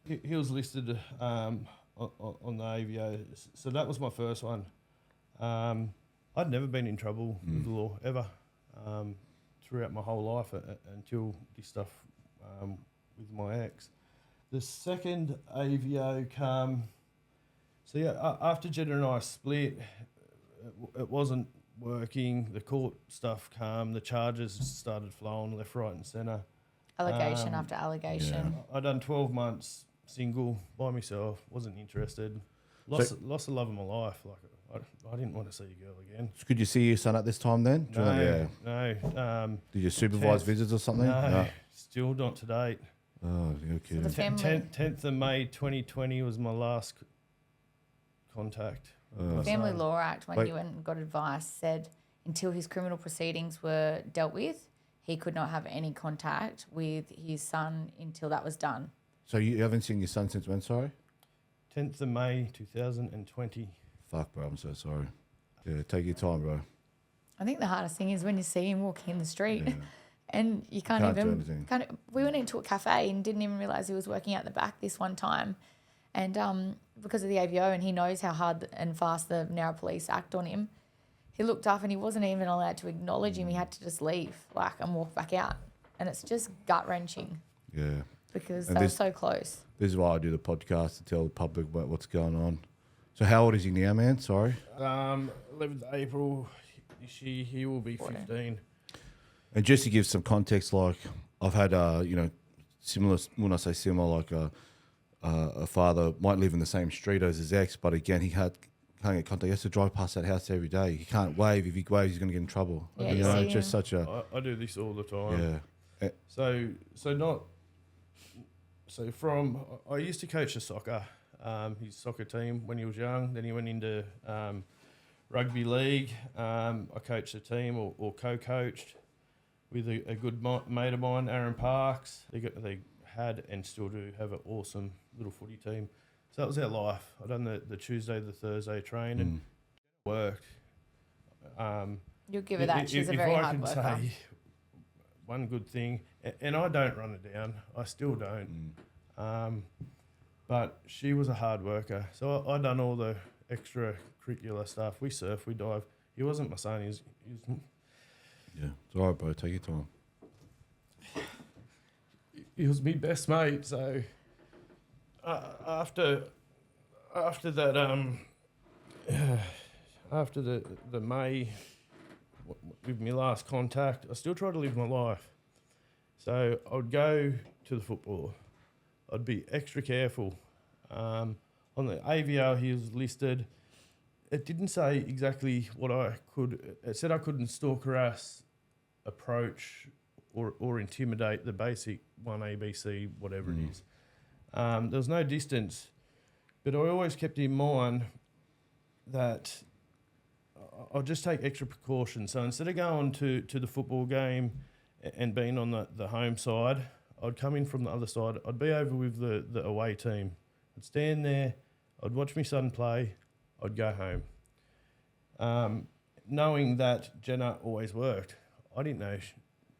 He was listed on the AVO. So that was my first one. I'd never been in trouble with the law ever. Throughout my whole life until this stuff with my ex. The second AVO come, after Jeddah and I split, it wasn't working, the court stuff come, the charges started flowing left, right and centre. Allegation after allegation. I'd done 12 months single by myself, wasn't interested, lost the love of my life, I didn't want to see a girl again. Could you see your son at this time then? No. Did you supervise visits or something? No, still not to date. Oh, you're kidding. So the family, 10th of May 2020 was my last contact. The Family Law Act, when you went and got advice, said until his criminal proceedings were dealt with, he could not have any contact with his son until that was done. So you haven't seen your son since when, sorry? 10th of May 2020. Fuck, bro, I'm so sorry. Yeah, take your time, bro. I think the hardest thing is when you see him walking in the street and you can't even do anything. We went into a cafe and didn't even realise he was working out the back this one time. And because of the AVO, and he knows how hard and fast the Nowra police act on him, he looked up and he wasn't even allowed to acknowledge him. He had to just leave and walk back out. And it's just gut-wrenching. Yeah. Because they were so close. This is why I do the podcast, to tell the public about what's going on. So how old is he now, man? Sorry. 11th April this year, he will be 15. And just to give some context, like I've had, similar, when I say similar, like a father might live in the same street as his ex, but again, he can't can't get contact. He has to drive past that house every day. He can't wave. If he waves, he's going to get in trouble. Yeah, you know, it's just such a... I do this all the time. Yeah. I used to coach the soccer, his soccer team when he was young. Then he went into rugby league. I coached the team or co-coached with a good mate of mine, Aaron Parks. They had and still do have an awesome little footy team. So that was our life. I done the Tuesday, the Thursday train and worked. You'll give her that. She's a very hard worker. If I can say one good thing, and I don't run it down. I still don't. But she was a hard worker. So I done all the extracurricular stuff. We surf, we dive. He wasn't my son. He was yeah, it's all right, bro. Take your time. He was my best mate. So after that, after the May, with my last contact, I still try to live my life. So I would go to the football. I'd be extra careful. On the AVO, he was listed. It didn't say exactly what I could. It said I couldn't stalk, harass, approach, or intimidate the basic 1 ABC, whatever it is. There was no distance, but I always kept in mind that I'll just take extra precautions. So instead of going to the football game and being on the home side, I'd come in from the other side. I'd be over with the away team. I'd stand there. I'd watch my son play. I'd go home. Knowing that Jenna always worked, I didn't know if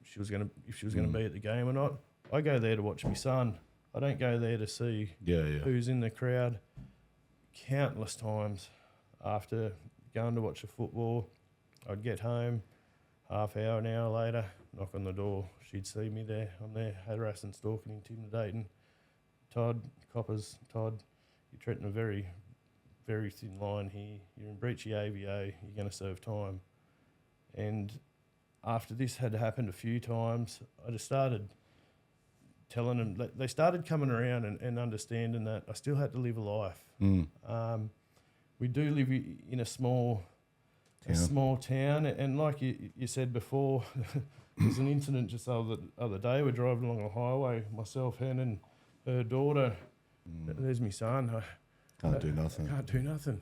she was gonna be at the game or not. I go there to watch my son. I don't go there to see who's in the crowd. Countless times after going to watch the football, I'd get home, half hour, an hour later, knock on the door. She'd see me there. I'm there, harassing, stalking, intimidating. Todd, Todd, you're treading a very, very thin line here. You're in breach of the AVO. You're going to serve time. And after this had happened a few times, I just started telling them. They started coming around and understanding that I still had to live a life. We do live in a small town, and like you said before, there's an incident just the other day. We're driving along a highway, myself, Hen, and her daughter. There's my son. Can't do nothing. Can't do nothing.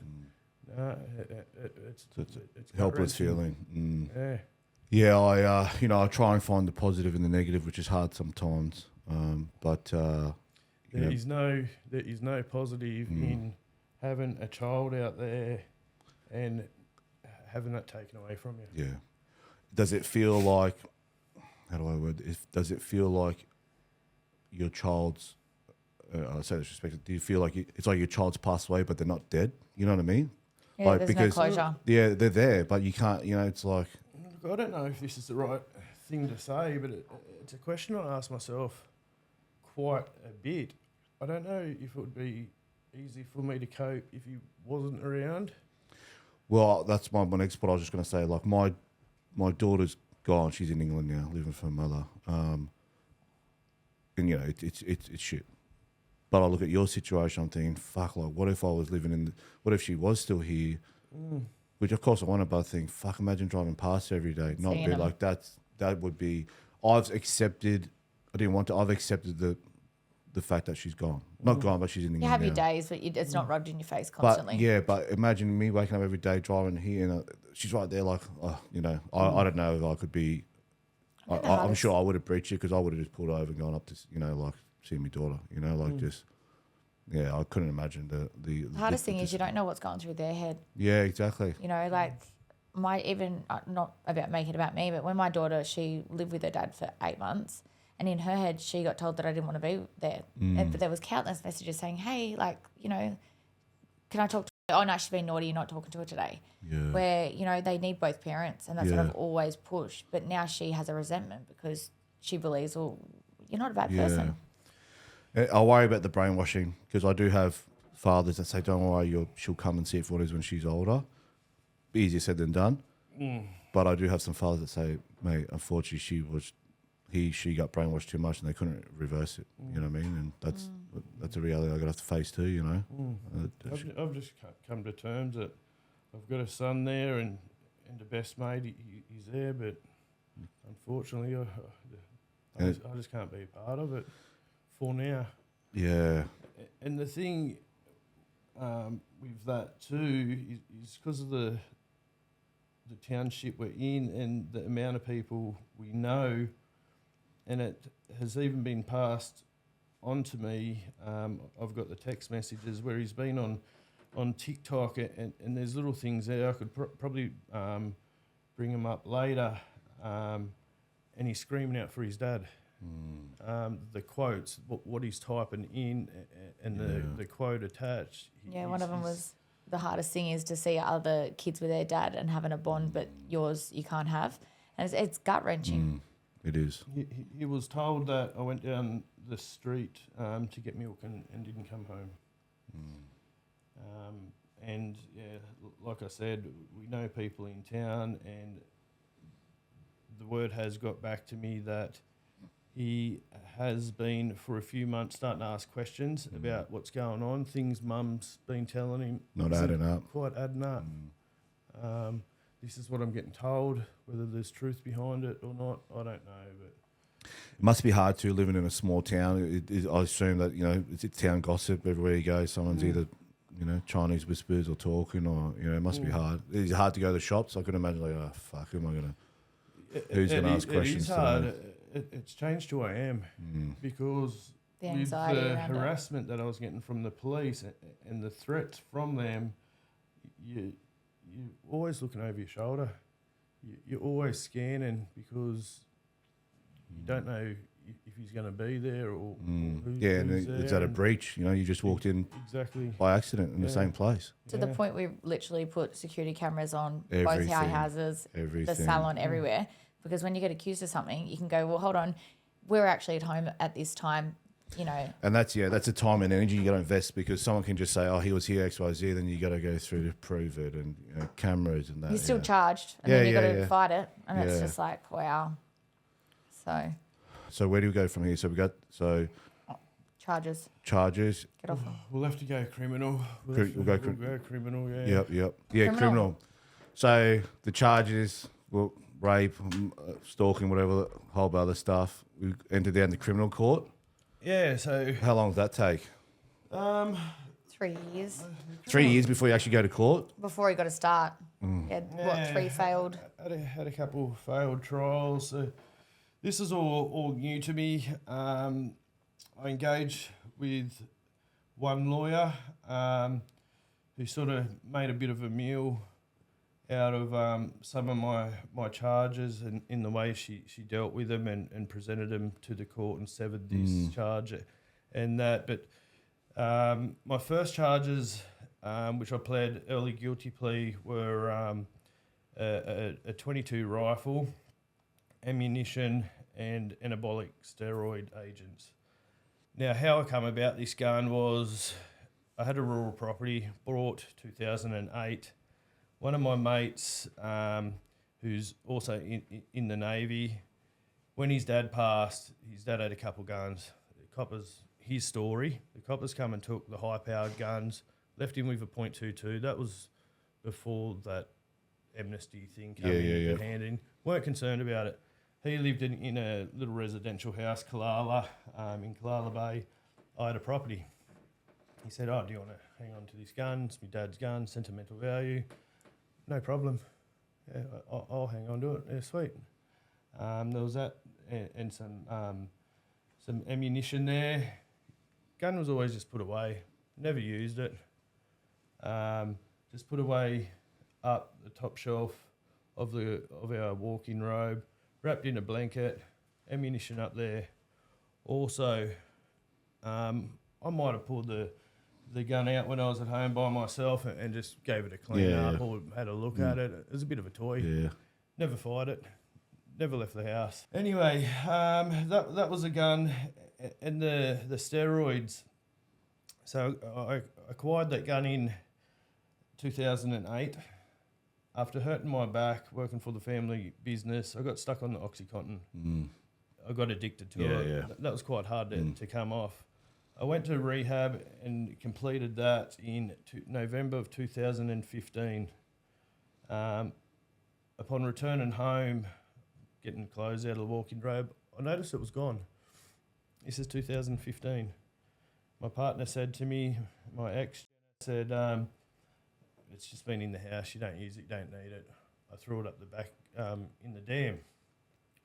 It's helpless feeling. Yeah. Yeah, I try and find the positive in the negative, which is hard sometimes. But there is no positive in having a child out there and having that taken away from you. Yeah. Does it feel like, how do I word it? Does it feel like your child's, I say this respectfully, do you feel like it's like your child's passed away but they're not dead? You know what I mean? Yeah, like, there's no closure. Yeah, they're there, but you can't, it's like... I don't know if this is the right thing to say, but it's a question I ask myself quite a bit. I don't know if it would be easy for me to cope if he wasn't around. Well, that's my next point. I was just going to say, like, my daughter's gone. She's in England now, living with her mother. And, it's shit. But I look at your situation, I'm thinking, fuck, like, what if I was what if she was still here? Which, of course, I want to both think, fuck, imagine driving past her every day. Not be like, that would be, I've accepted the fact that she's gone. Not gone, but she's in England You have now. your days, but it's not rubbed in your face constantly. But imagine me waking up every day driving here and she's right there like, I don't know if I could be, I'm sure I would have breached it because I would have just pulled over and gone up to, like, see my daughter, just, I couldn't imagine the hardest thing is you don't know what's going through their head. Yeah, exactly. Like not about making it about me, but when my daughter, she lived with her dad for 8 months, and in her head, she got told that I didn't want to be there. But there was countless messages saying, hey, like, can I talk to her? Oh, no, she's been naughty. You're not talking to her today. Yeah. Where, they need both parents, and that's what I've always pushed. But now she has a resentment because she believes, well, you're not a bad person. I worry about the brainwashing because I do have fathers that say, don't worry, she'll come and see it for what it is when she's older. Easier said than done. But I do have some fathers that say, mate, unfortunately, she got brainwashed too much and they couldn't reverse it. You know what I mean? And that's a reality I got to have to face too. I've just come to terms that I've got a son there and the best mate, he's there, but unfortunately, I just can't be a part of it for now. Yeah. And the thing with that too is because of the township we're in and the amount of people we know, and it has even been passed on to me. I've got the text messages where he's been on TikTok, and there's little things there. I could probably bring him up later, and he's screaming out for his dad. The quotes, what he's typing in, and the quote attached. Yeah, one of them was, the hardest thing is to see other kids with their dad and having a bond, but yours you can't have. And it's gut-wrenching. It is. He was told that I went down the street to get milk and didn't come home. And, yeah, like I said, we know people in town, and the word has got back to me that he has been, for a few months, starting to ask questions about what's going on, things Mum's been telling him. Not adding up. Quite adding up. This is what I'm getting told. Whether there's truth behind it or not, I don't know. But it must be hard too, living in a small town. I assume that, it's town gossip everywhere you go. Someone's either, Chinese whispers or talking, or, it must be hard. It's hard to go to the shops. I could imagine, like, oh, fuck, who am I going to... Who's going to ask questions? It is hard. It's changed who I am because The with anxiety the around harassment that I was getting from the police and the threats from them, you're always looking over your shoulder. You're always scanning because you don't know if he's going to be there or who's there. Is that a breach? You just walked in exactly by accident in the same place. To the point we literally put security cameras on both Everything. our houses, the salon, everywhere. Because when you get accused of something, you can go, well, hold on, we're actually at home at this time, And that's a time and energy you got to invest, because someone can just say, oh, he was here, X, Y, Z, then you got to go through to prove it, and cameras and that. You're still charged, and then you got to fight it, and it's just like, wow. So where do we go from here? So we got charges. Charges. Get off. We'll have to go criminal. We'll go criminal. Yeah. Yep. Yeah, criminal. So the charges, well, rape, stalking, whatever, a whole bunch of other stuff. We entered down the criminal court. Yeah. So how long does that take? 3 years. 3 years before you actually go to court? Before he got to start. Had, 3 failed? Had a couple failed trials. So this is all new to me. I engaged with one lawyer who sort of made a bit of a meal out of some of my charges and in the way she dealt with them and presented them to the court and severed this charge and that. But my first charges, which I pled early guilty plea, were a 22 rifle, ammunition, and anabolic steroid agents. Now, how I come about this gun was I had a rural property, bought 2008. One of my mates, who's also in the Navy, when his dad passed, his dad had a couple guns. The coppers, his story, the coppers come and took the high-powered guns, left him with a .22. That was before that amnesty thing came in handing. Weren't concerned about it. He lived in a little residential house, Kalala, in Kalala Bay. I had a property. He said, oh, do you want to hang on to this gun? It's my dad's gun, sentimental value. No problem. Yeah, I'll hang on to it. Yeah, sweet. There was that and some ammunition there. Gun was always just put away. Never used it. Just put away up the top shelf of our walk-in robe, wrapped in a blanket, ammunition up there. Also, I might have pulled the gun out when I was at home by myself and just gave it a clean up or had a look at it. It was a bit of a toy. Yeah. Never fired it. Never left the house. Anyway, that was a gun and the steroids. So I acquired that gun in 2008. After hurting my back, working for the family business, I got stuck on the OxyContin. I got addicted to it. Yeah. That was quite hard to come off. I went to rehab and completed that in November of 2015. Upon returning home, getting clothes out of the walk-in robe, I noticed it was gone. This is 2015. My partner said to me, my ex said, it's just been in the house, you don't use it, you don't need it. I threw it up the back in the dam.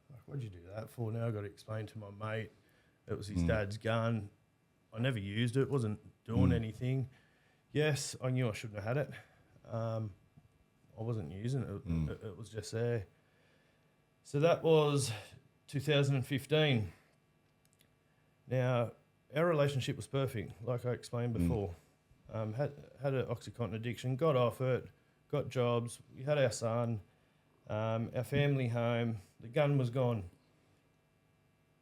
Like, what'd you do that for? Now I've got to explain to my mate it was his dad's gun. I never used it, wasn't doing anything. Yes, I knew I shouldn't have had it. I wasn't using it. It was just there. So that was 2015. Now, our relationship was perfect, like I explained before. Had an Oxycontin addiction, got off it, got jobs, we had our son, our family home, the gun was gone.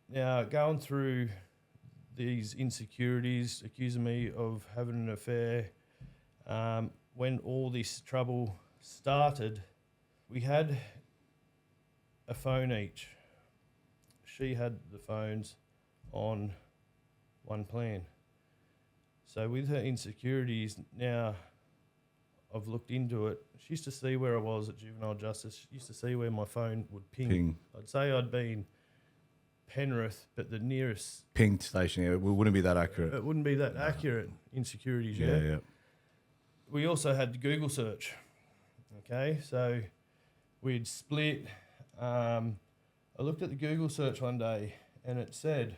Now, going through these insecurities, accusing me of having an affair, when all this trouble started, we had a phone each. She had the phones on one plan. So with her insecurities, now I've looked into it. She used to see where I was at Juvenile Justice. She used to see where my phone would ping. I'd say I'd been Penrith, but the nearest ping station, it wouldn't be that accurate. It wouldn't be that accurate. Insecurities, yeah. We also had Google search. Okay, so we'd split. I looked at the Google search one day, and it said,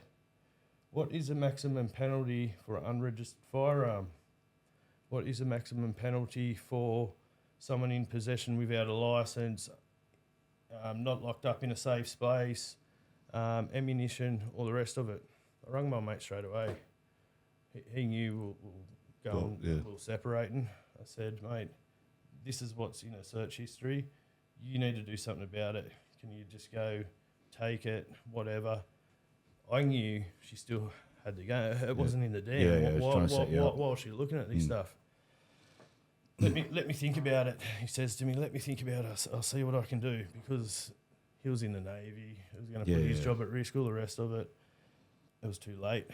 "What is the maximum penalty for an unregistered firearm? What is the maximum penalty for someone in possession without a licence, not locked up in a safe space, ammunition, all the rest of it?" I rang my mate straight away. He knew we're separating. I said, "Mate, this is what's in a search history. You need to do something about it. Can you just go take it, whatever?" I knew she still had to go. It wasn't in the dam. Why was she looking at this stuff? Let me think about it. He says to me, "Let me think about it. I'll see what I can do," because he was in the Navy. He was going to put his job at risk, all the rest of it. It was too late.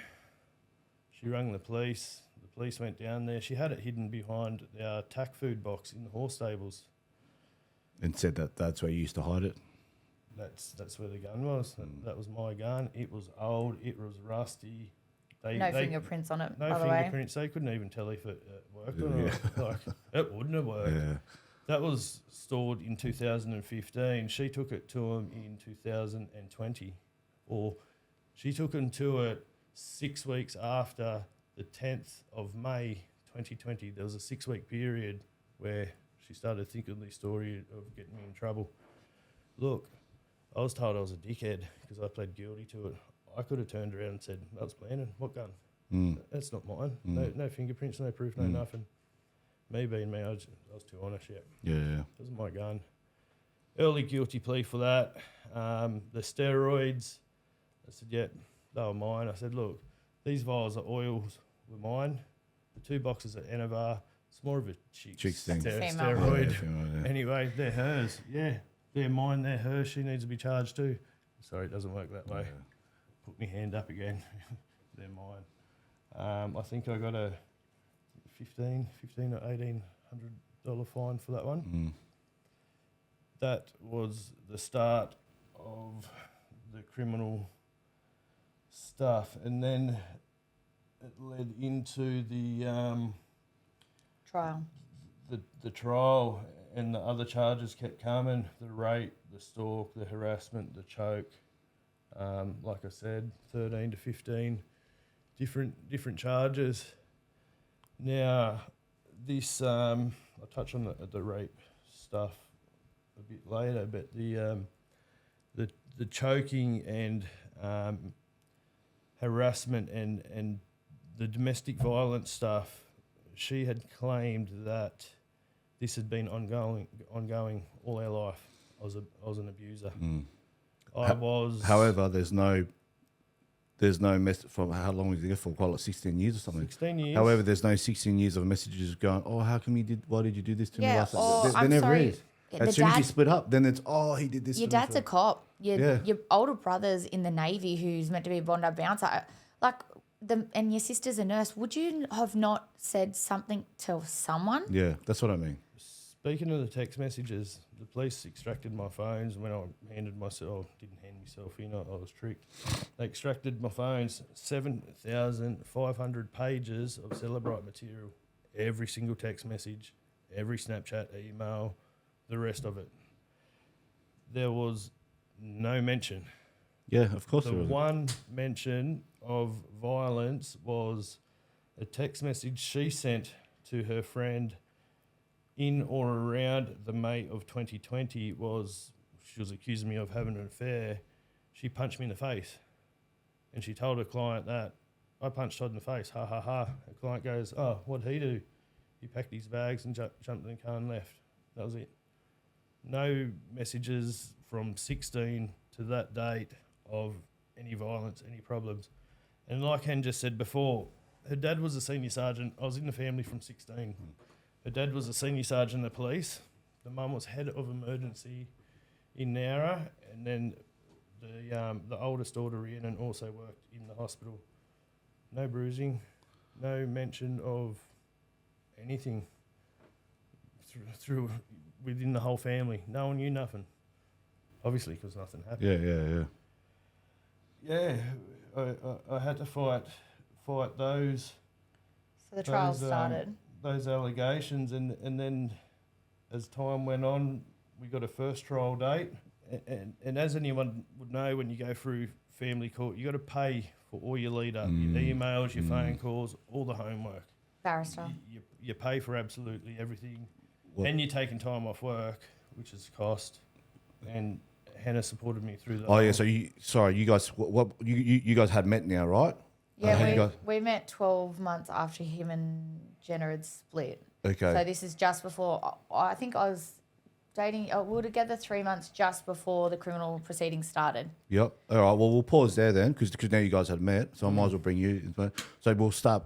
She rang the police. The police went down there. She had it hidden behind our tack food box in the horse stables. And said that's where you used to hide it? That's where the gun was. That was my gun. It was old. It was rusty. No fingerprints on it, no by the way. fingerprints. They couldn't even tell if it worked or not. Like, it wouldn't have worked. Yeah. That was stored in 2015. She took it to him in 2020. Or she took him to it 6 weeks after the 10th of May 2020. There was a 6-week period where she started thinking the story of getting me in trouble. Look, I was told I was a dickhead because I pled guilty to it. I could have turned around and said, "That was Brandon. What gun? That's not mine. No fingerprints, no proof, no nothing." Me being me, I was too honest, Yeah. It was my gun. Early guilty plea for that. The steroids, I said, "Yeah, they were mine." I said, "Look, these vials of oils were mine. The 2 boxes at Enovar, it's more of a chick's thing. Steroid. Yeah. Anyway, they're hers. Yeah, they're mine, they're hers. She needs to be charged too." Sorry, it doesn't work that way. Yeah. Put my hand up again. They're mine. I think I got a $1,500 or $1,800 fine for that one. That was the start of the criminal stuff, and then it led into the trial. The trial, and the other charges kept coming: the rape, the stalk, the harassment, the choke. Like I said, 13 to 15 different charges. Now, this I'll touch on the rape stuff a bit later, but the choking and harassment and the domestic violence stuff, she had claimed that this had been ongoing all our life. I was an abuser. I was. However, there's no message from how long was it for? Quite like 16 years or something. 16 years. However, there's no 16 years of messages going, "Oh, how come why did you do this to me last time?" There never is. As soon as you split up, then it's, he did this. Your dad's a cop. Your older brother's in the Navy, who's meant to be a Bondi bouncer. And your sister's a nurse. Would you have not said something to someone? Yeah, that's what I mean. Speaking of the text messages, the police extracted my phones, and when I didn't hand myself in, I was tricked. They extracted my phones, 7,500 pages of Celebrate material, every single text message, every Snapchat, email, the rest of it. There was no mention. Yeah, of course. The one mention of violence was a text message she sent to her friend in or around the May of 2020 was, she was accusing me of having an affair. She punched me in the face. And she told her client that, I punched Todd in the face, ha, ha, ha. The client goes, oh, what'd he do? He packed his bags and jumped in the car and left. That was it. No messages from 16 to that date of any violence, any problems. And like Hen just said before, her dad was a senior sergeant. I was in the family from 16. Her dad was a senior sergeant of police. The mum was head of emergency in Nowra, and then the oldest daughter, Rhiannon, also worked in the hospital. No bruising, no mention of anything through within the whole family. No one knew nothing, obviously, because nothing happened. Yeah, I had to fight those. So the trial started. Those allegations, and then as time went on, we got a first trial date. And as anyone would know, when you go through family court, you got to pay for all your lead up, your emails, your phone calls, all the homework. Barrister. You pay for absolutely everything. And you're taking time off work, which is cost. And Hannah supported me through that. Oh yeah, so you guys, you guys had met now, right? Yeah, we met 12 months after him and Jenna had split. Okay. So this is just before, I think I was dating, we were together 3 months just before the criminal proceedings started. Yep. All right, well, we'll pause there then, because now you guys had met, so I might as well bring you. So we'll start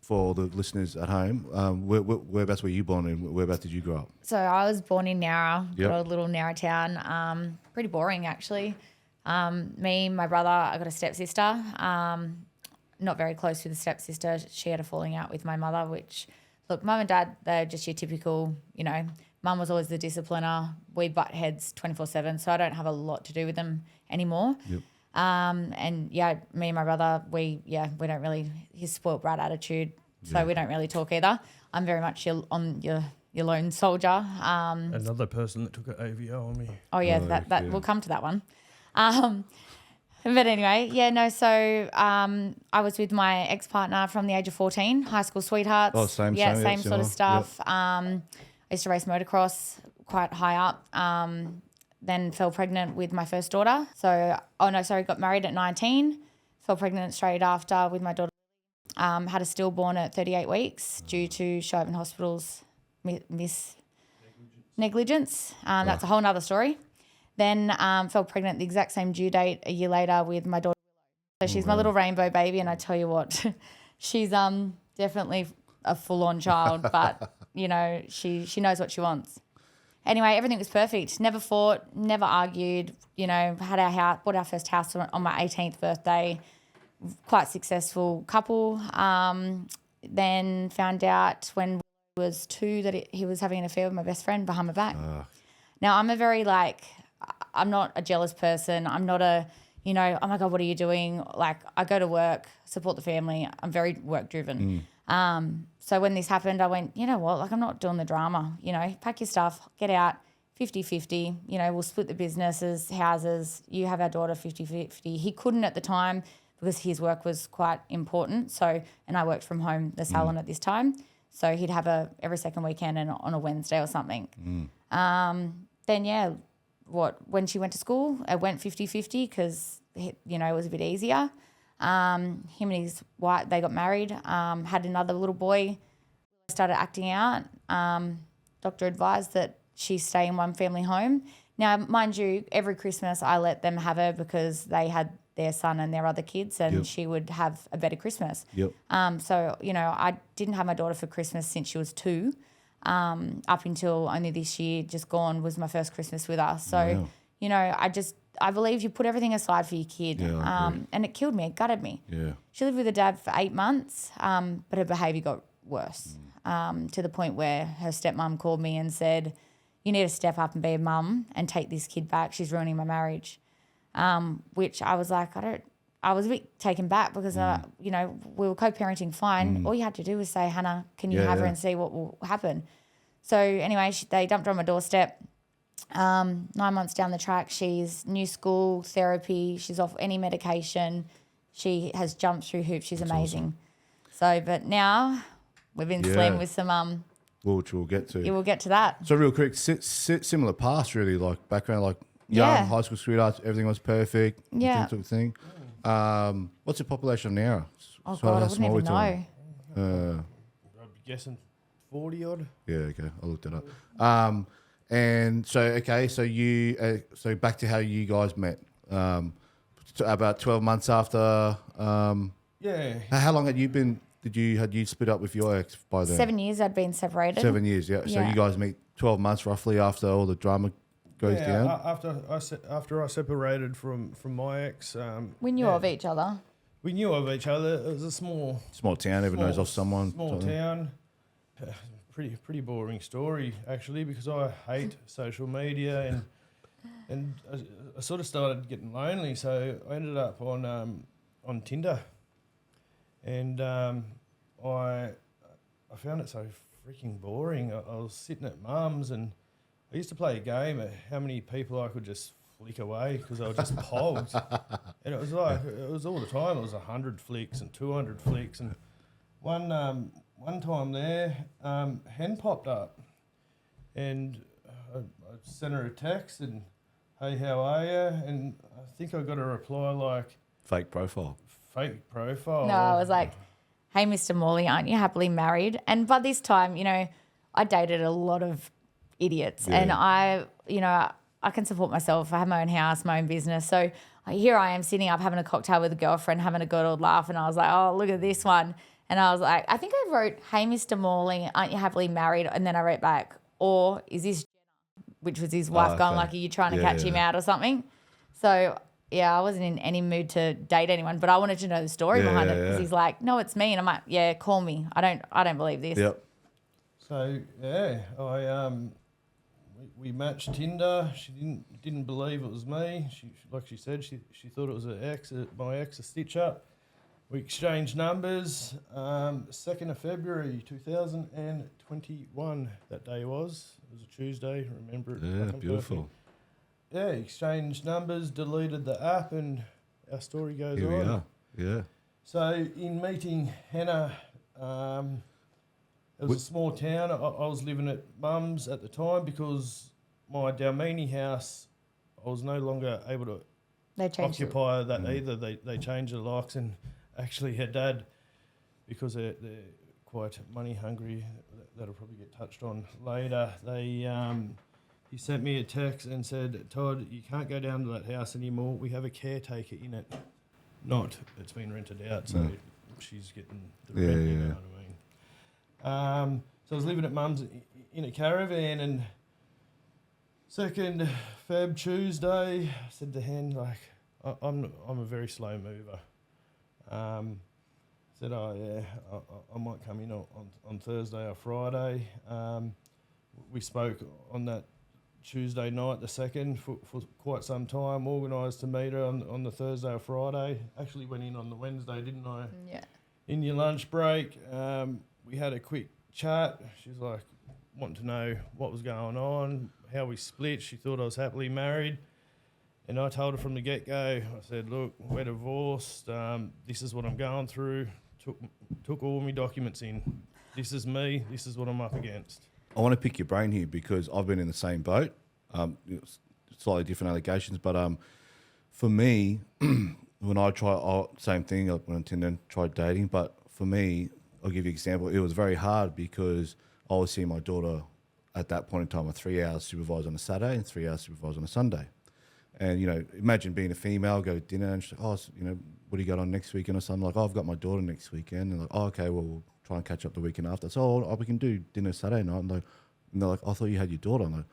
for the listeners at home. Whereabouts were you born and whereabouts did you grow up? So I was born in Nowra, Yep. got a little Nowra town. Pretty boring, actually. Me, my brother, I got a stepsister. Not very close with the stepsister. She had a falling out with my mother, which, look, mum and dad, they're just your typical, mum was always the discipliner. We butt heads 24/7, so I don't have a lot to do with them anymore. Yep. And yeah, me and my brother, we don't really, his spoiled brat attitude, so we don't really talk either. I'm very much your lone soldier. Another person that took an OVO on me. Oh yeah, that we'll come to that one. But anyway, so I was with my ex-partner from the age of 14, high school sweethearts. Oh, same sort of stuff. Yep. I used to race motocross quite high up. Then fell pregnant with my first daughter. Got married at 19, fell pregnant straight after with my daughter. Had a stillborn at 38 weeks due to Chauvin Hospital's negligence. That's a whole nother story. Then fell pregnant the exact same due date a year later with my daughter. So she's my little rainbow baby, and I tell you what, she's definitely a full-on child, but, she knows what she wants. Anyway, everything was perfect. Never fought, never argued, had our house, bought our first house on my 18th birthday. Quite successful couple. Then found out when he was 2 that he was having an affair with my best friend behind my back. Now, I'm a very, I'm not a jealous person. I'm not a, oh my God, what are you doing? I go to work, support the family. I'm very work driven. So when this happened, I went, you know what, I'm not doing the drama. Pack your stuff, get out, 50-50. We'll split the businesses, houses. You have our daughter 50-50. He couldn't at the time because his work was quite important. So, and I worked from home, the salon at this time. So he'd have every second weekend and on a Wednesday or something. Then, when she went to school, it went 50-50 because, it was a bit easier. Him and his wife, they got married, had another little boy, started acting out. Doctor advised that she stay in one family home. Now, mind you, every Christmas I let them have her because they had their son and their other kids, and she would have a better Christmas. Yep. So, I didn't have my daughter for Christmas since she was 2. Up until only this year, just gone, was my first Christmas with her. So, I believe you put everything aside for your kid. Yeah, and it killed me, it gutted me. Yeah. She lived with her dad for 8 months, but her behaviour got worse. to the point where her stepmom called me and said, you need to step up and be a mum and take this kid back. She's ruining my marriage. Which I was like, I was a bit taken back because, we were co-parenting fine. All you had to do was say, Hannah, can you have her and see what will happen? So anyway, they dumped her on my doorstep. 9 months down the track, she's new school, therapy. She's off any medication. She has jumped through hoops. She's amazing. Awesome. So, but now we've been slim with some which we'll get to. Yeah, we'll get to that. So real quick, similar past really, like background, like young high school sweethearts, everything was perfect. Yeah. Sort of thing. What's the population of Nowra? Oh God, I wouldn't even know. I'm guessing 40 odd. Yeah, okay, I looked it up. And so you so back to how you guys met. About 12 months after. Yeah. How long had you been? Had you split up with your ex by then? 7 years I'd been separated. 7 years, yeah. So you guys meet 12 months roughly after all the drama goes down. After I separated from my ex. We knew of each other. We knew of each other. It was a small town. Everyone knows of someone. Small town. Pretty boring story actually, because I hate social media and I sort of started getting lonely, so I ended up on Tinder, and I found it so freaking boring. I was sitting at mum's and I used to play a game at how many people I could just flick away because I was just pogged, and it was all the time. It was 100 flicks and 200 flicks, and one time there, Hen popped up, and I sent her a text and, hey, how are you? And I think I got a reply like... Fake profile. No, I was like, hey, Mr. Morley, aren't you happily married? And by this time, I dated a lot of idiots, and I can support myself. I have my own house, my own business. So here I am sitting up having a cocktail with a girlfriend, having a good old laugh, and I was like, oh, look at this one. And I was like, I think I wrote, hey, Mr. Morley, aren't you happily married? And then I wrote back, or is this Jenna? Which was his wife going like, are you trying to catch him out or something? So, I wasn't in any mood to date anyone, but I wanted to know the story behind it because he's like, no, it's me. And I'm like, yeah, call me. I don't believe this. Yep. So, we matched Tinder. She didn't believe it was me. She said, she thought it was my ex, a stitch up. We exchanged numbers, 2nd of February 2021, that day was. It was a Tuesday, remember it. Yeah, beautiful. Yeah, exchanged numbers, deleted the app, and our story goes on. Here we are, yeah. So in meeting Hannah, it was a small town. I was living at mum's at the time because my Dalmini house, I was no longer able to occupy that either. They changed the locks, and actually her dad, because they're quite money hungry, that'll probably get touched on later, he sent me a text and said, Todd, you can't go down to that house anymore. We have a caretaker in it. It's been rented out, so she's getting the rent, you know what I mean. So I was living at mum's in a caravan, and 2nd Feb Tuesday, I said to Hen, like, I'm a very slow mover. Said, I might come in on Thursday or Friday. We spoke on that Tuesday night, the 2nd, for quite some time, organised to meet her on the Thursday or Friday. Actually went in on the Wednesday, didn't I? Yeah. In your lunch break, we had a quick chat. She was like, wanting to know what was going on, how we split. She thought I was happily married. And I told her from the get-go, I said, look, we're divorced. This is what I'm going through. Took all my documents in. This is me. This is what I'm up against. I want to pick your brain here because I've been in the same boat. Slightly different allegations, but for me, when I same thing, I went on Tinder and tried dating, but for me, I'll give you an example. It was very hard because I was seeing my daughter at that point in time, a 3 hours supervised on a Saturday and 3 hours supervised on a Sunday. And, imagine being a female, go to dinner and she's like, what do you got on next weekend or something? Like, I've got my daughter next weekend. And like, okay, well, we'll try and catch up the weekend after. So, we can do dinner Saturday night. And they're like, I thought you had your daughter. I'm like,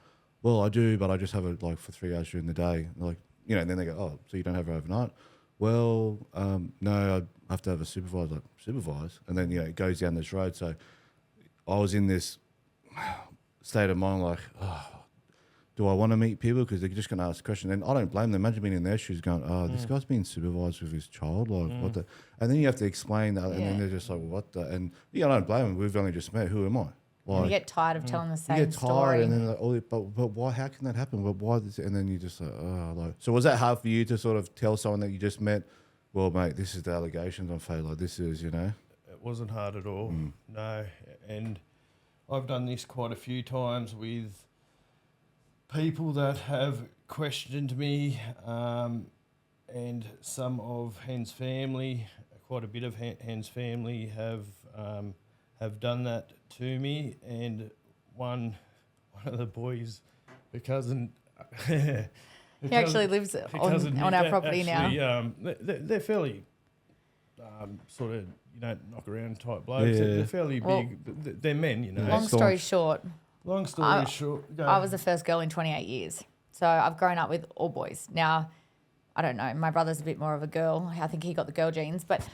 well, I do, but I just have her like for 3 hours during the day. And they're like, and then they go, oh, so you don't have her overnight? Well, no, I have to have a supervisor. Like, supervise? And then, it goes down this road. So I was in this state of mind like, do I want to meet people because they're just going to ask a question? And I don't blame them. Imagine being in their shoes going, this guy's being supervised with his child. Like, what the? And then you have to explain that. And then they're just like, what the? And I don't blame them. We've only just met. Who am I? Like, you get tired of telling the same you get tired story. and then like, but why? How can that happen? But why? And then you just like. So was that hard for you to sort of tell someone that you just met? Well, mate, this is the allegations on Faye. Like, this is, It wasn't hard at all. No, and I've done this quite a few times with people that have questioned me, and some of Hen's family, quite a bit of Hen's family have done that to me. And one of the boys, the cousin, he actually lives on our property now. They're fairly sort of knock around type blokes. They're fairly big. They're men, Long story short. Long story short, I was the first girl in 28 years. So I've grown up with all boys. Now, I don't know, my brother's a bit more of a girl. I think he got the girl genes. But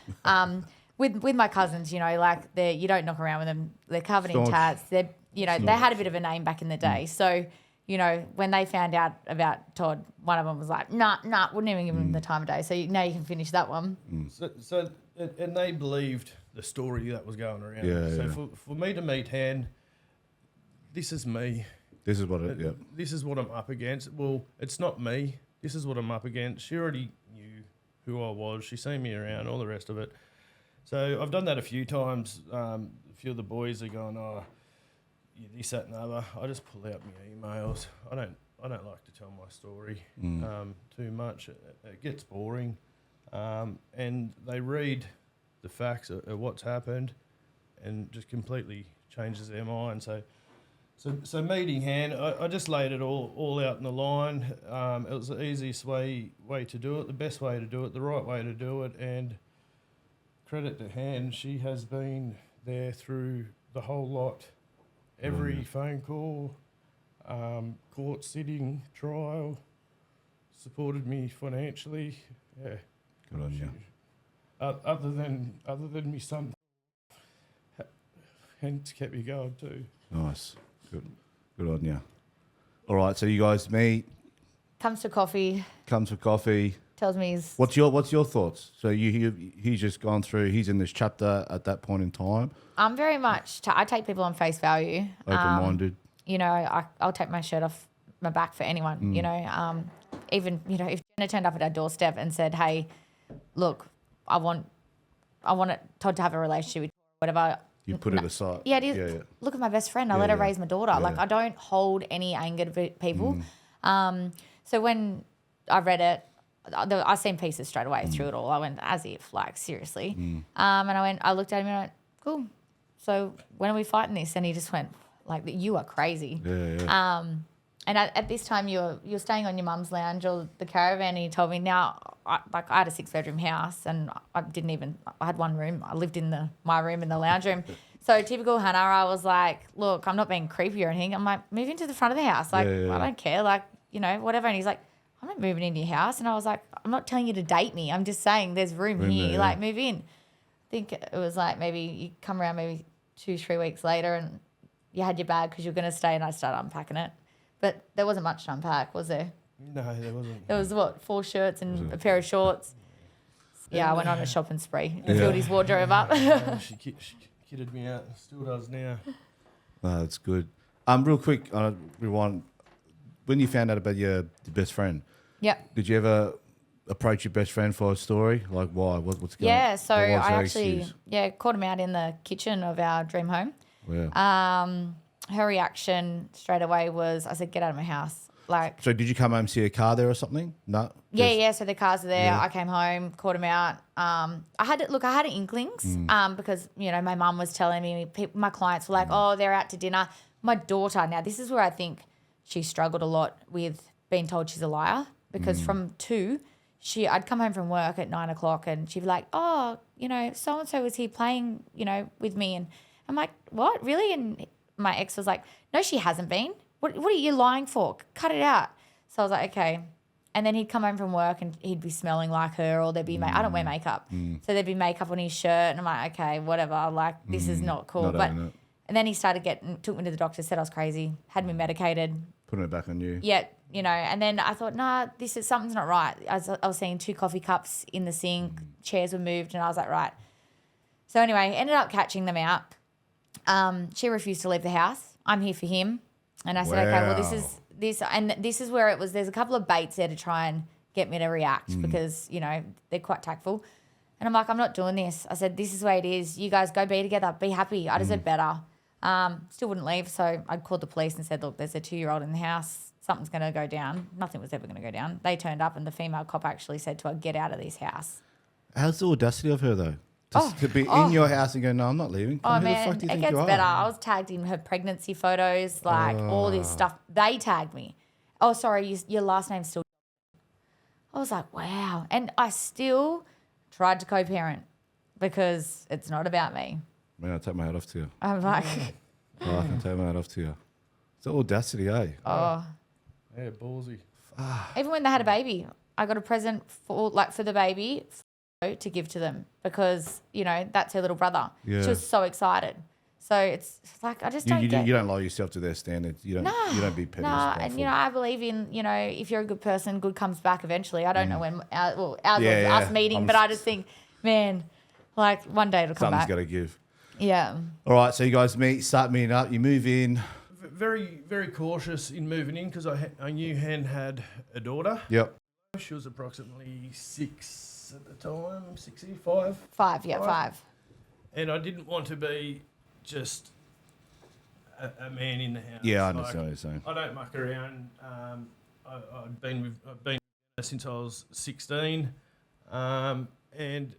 with my cousins, like you don't knock around with them. They're covered in tats. They had a bit of a name back in the day. So, when they found out about Todd, one of them was like, nah, wouldn't even give him the time of day. So now you can finish that one. So and they believed the story that was going around. For me to meet Han, this is me. This is what it. This is what I'm up against. Well, it's not me. This is what I'm up against. She already knew who I was. She seen me around, all the rest of it. So I've done that a few times. A few of the boys are going, this, that, and the other. I just pull out my emails. I don't like to tell my story too much. It gets boring, and they read the facts of what's happened, and just completely changes their mind. So meeting Han, I just laid it all out in the line. It was the easiest way to do it, the best way to do it, the right way to do it, and credit to Han, she has been there through the whole lot. Every phone call, court sitting, trial, supported me financially. Yeah. Good on you. Other than my son, Han's kept me going too. Nice. Good on you. All right, so you guys meet. Comes for coffee. Tells me he's... What's your thoughts? So he's just gone through, he's in this chapter at that point in time. I'm very much, I take people on face value. Open-minded. I'll take my shirt off my back for anyone, even, if Jenna turned up at our doorstep and said, hey, look, I want Todd to have a relationship with you, whatever. You put it aside. Yeah, it is. Yeah. Look at my best friend. I let her raise my daughter. Yeah. Like, I don't hold any anger to people. So when I read it, I seen pieces straight away through it all. I went, as if, like, seriously. And I looked at him and I went, cool. So when are we fighting this? And he just went, like, you are crazy. Yeah. And at this time, you're staying on your mum's lounge or the caravan, and he told me, now, I had a 6-bedroom house, and I had one room. I lived in my room in the lounge room. So typical Hannah, I was like, look, I'm not being creepy or anything. I'm like, move into the front of the house. Like, I don't care. Like, whatever. And he's like, I'm not moving into your house. And I was like, I'm not telling you to date me. I'm just saying there's room here. There, like, move in. I think it was like maybe you come around maybe 2-3 weeks later and you had your bag because you were going to stay, and I started unpacking it. But there wasn't much to unpack, was there? No, there wasn't. There was, 4 shirts and a pair of shorts. Yeah, I went on a shopping spree and filled his wardrobe up. She kidded me out. Still does now. No, that's good. Real quick, rewind. When you found out about your best friend, did you ever approach your best friend for a story? Like, why? What's going on? Yeah, so I actually caught him out in the kitchen of our dream home. Yeah. Her reaction straight away was, I said, get out of my house. Like, so did you come home and see a car there or something? No. Yeah. So the cars are there. Yeah. I came home, caught him out. I had inklings because my mum was telling me, my clients were like, oh, they're out to dinner. My daughter, now this is where I think she struggled a lot with being told she's a liar, because from 2, I'd come home from work at 9 o'clock and she'd be like, oh, so and so was here playing, with me, and I'm like, what, really? And my ex was like, no, she hasn't been. What are you lying for? Cut it out. So I was like, okay. And then he'd come home from work and he'd be smelling like her, or there'd be I don't wear makeup. So there'd be makeup on his shirt, and I'm like, okay, whatever. Like, this is not cool. And then he took me to the doctor, said I was crazy, had me medicated. Putting it back on you. Yeah, and then I thought, nah, something's not right. I was seeing 2 coffee cups in the sink, chairs were moved, and I was like, right. So anyway, ended up catching them out. She refused to leave the house. I'm here for him. And I said, okay, well, this is where it was. There's a couple of baits there to try and get me to react because, they're quite tactful. And I'm like, I'm not doing this. I said, this is the way it is. You guys go be together. Be happy. I deserve better. Still wouldn't leave. So I called the police and said, look, there's a 2-year-old in the house. Something's going to go down. Nothing was ever going to go down. They turned up and the female cop actually said to her, get out of this house. How's the audacity of her, though? To be in your house and go, no, I'm not leaving. Who the fuck do you think you are? It gets better. I was tagged in her pregnancy photos, all this stuff. They tagged me. Oh, sorry, your last name's still... I was like, wow. And I still tried to co-parent because it's not about me. Man, I'll take my hat off to you. I'm like... I can take my hat off to you. It's the audacity, eh? Oh. Yeah, ballsy. Even when they had a baby, I got a present for the baby to give to them because, that's her little brother. Yeah. She was so excited. So it's like, I just don't get... You don't lower yourself to their standards. You don't be petty. No, and, I believe in, if you're a good person, good comes back eventually. I don't know when, us meeting, but I just think, man, one day it'll come back. Something's got to give. Yeah. All right, so you guys start meeting up, you move in. Very, very cautious in moving in because I knew Hen had a daughter. Yep. She was approximately 6 at the time, 5. 5. And I didn't want to be just a man in the house. Yeah, I understand what you're saying. I don't muck around. I've been with her since I was 16, and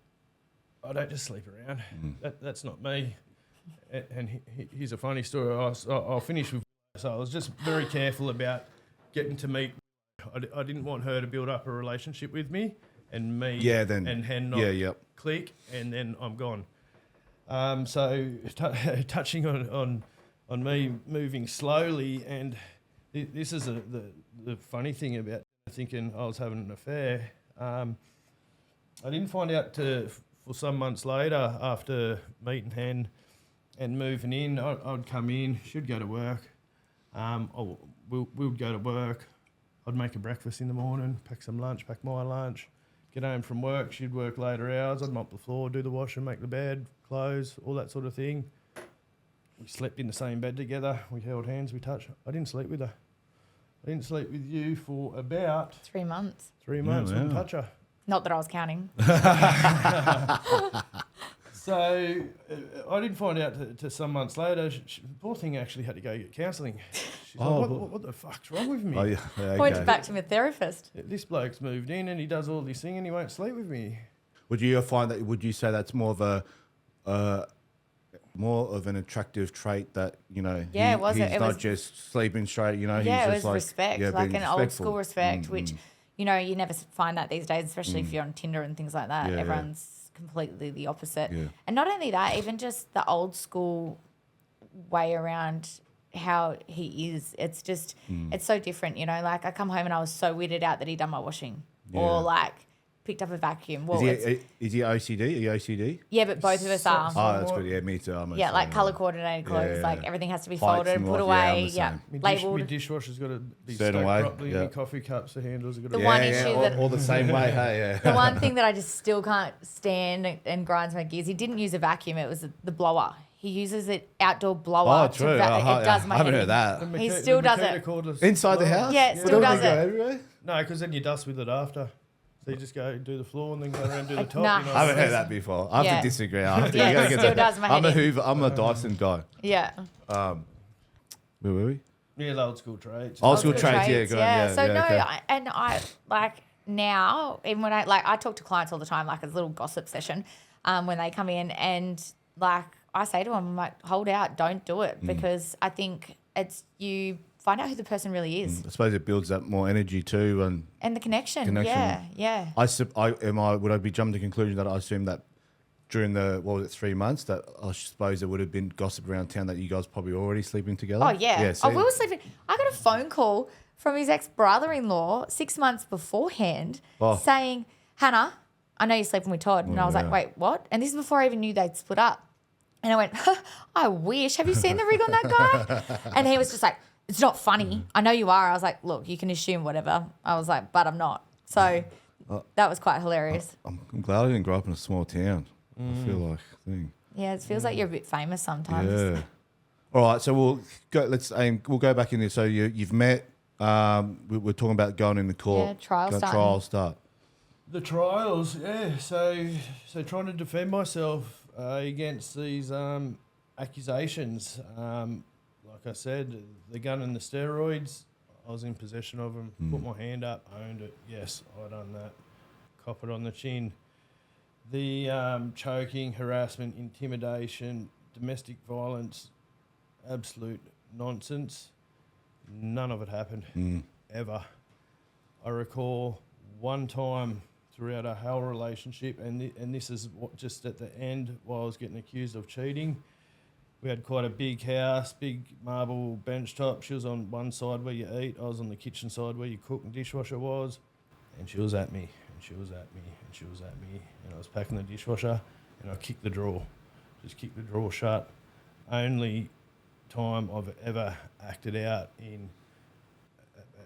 I don't just sleep around. That's not me. And here's a funny story. I'll finish with. So I was just very careful about getting to meet. I didn't want her to build up a relationship with me, and me and Hen not click, and then I'm gone. So touching on me moving slowly, and this is the funny thing about thinking I was having an affair. I didn't find out for some months later after meeting Hen and moving in. I'd come in, she'd go to work. We would go to work. I'd make her breakfast in the morning, pack some lunch, pack my lunch, get home from work. She'd work later hours. I'd mop the floor, do the washing, make the bed, clothes, all that sort of thing. We slept in the same bed together. We held hands, we touched. I didn't sleep with her. I didn't sleep with you for about 3 months. 3 months. Wouldn't touch her. Not that I was counting. So I didn't find out to some months later. Poor thing actually had to go get counselling. She's like, what the fuck's wrong with me? Oh, yeah. Okay. Pointed back to my therapist. This bloke's moved in and he does all this thing and he won't sleep with me. Would you say that's more of an attractive trait that, he's not just sleeping straight, Yeah, he's it just was respect, like an old school respect, which, you never find that these days, especially if you're on Tinder and things like that. Everyone's completely the opposite. Yeah. And not only that, even just the old school way around how he is. It's just, it's so different, I come home and I was so weirded out that he'd done my washing or picked up a vacuum. Well, is he OCD? Are you OCD? Yeah, but both of us are. Oh, that's good. Yeah, me too. Colour coordinated clothes. Everything has to be folded and put away. Labelled. My dishwasher's got to be certain stoked way. properly. My coffee cups, the handles have got to be... The one issue all the same way. Hey, yeah. The one thing that I just still can't stand and grinds my gears, he didn't use a vacuum. It was the blower. He uses an outdoor blower. Oh, true. It does my I haven't head heard that. He still does it. Inside the house? Yeah, it still does it. Everywhere? No, because then you dust with it after. So you just go do the floor and then go around and do the top. Nah. I haven't heard that before. I have to disagree. It still does my head. I'm a Hoover. I'm a Dyson guy. Yeah. Where were we? Yeah, the old school trades. Old school trades, yeah. Good yeah. So I now, even when I talk to clients all the time, as a little gossip session, when they come in and I say to them, I'm like, hold out, don't do it, because I think you find out who the person really is. I suppose it builds up more energy too, and the connection. Yeah. Would I be jumping to the conclusion that I assume that during the 3 months that I suppose there would have been gossip around town that you guys probably already sleeping together? Oh yeah. We were sleeping. I got a phone call from his ex-brother-in-law 6 months beforehand saying, Hannah, I know you're sleeping with Todd. And I was like, wait, what? And this is before I even knew they'd split up. And I went, I wish. Have you seen the rig on that guy? And he was just like, it's not funny. I know you are. I was like, look, you can assume whatever. I was like, but I'm not. So that was quite hilarious. I'm glad I didn't grow up in a small town. I feel like thing. Yeah, it feels like you're a bit famous sometimes. Yeah. All right, so we'll go. We'll go back in there. So you've met. We're talking about going in the court. Yeah, trial start. The trials, yeah. So trying to defend myself against these accusations. Like I said, the gun and the steroids, I was in possession of them. Put my hand up, owned it. Yes, I done that. Cop it on the chin. The choking, harassment, intimidation, domestic violence, absolute nonsense. None of it happened, ever. I recall one time throughout our whole relationship, and this is just at the end while I was getting accused of cheating. We had quite a big house, big marble bench top. She was on one side where you eat. I was on the kitchen side where you cook and dishwasher was. And she was at me, and she was at me, and she was at me. And I was packing the dishwasher, and I kicked the drawer. Just kicked the drawer shut. Only time I've ever acted out in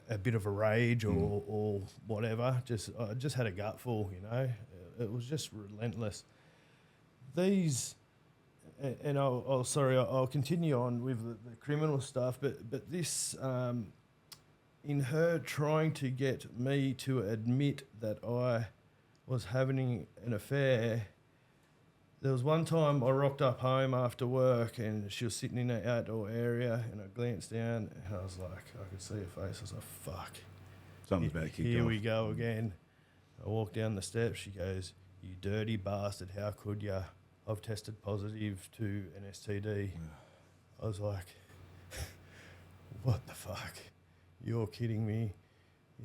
a bit of a rage or whatever. I just had a gutful, you know. It was just relentless. These, and I'll continue on with the criminal stuff, but this, in her trying to get me to admit that I was having an affair. There was one time I rocked up home after work and she was sitting in the outdoor area and I glanced down and I was like, I could see her face. I was like, fuck. Something's about to kick Here off. we go again. I walked down the steps. She goes, you dirty bastard. How could you? I've tested positive to an STD. I was like, what the fuck? You're kidding me.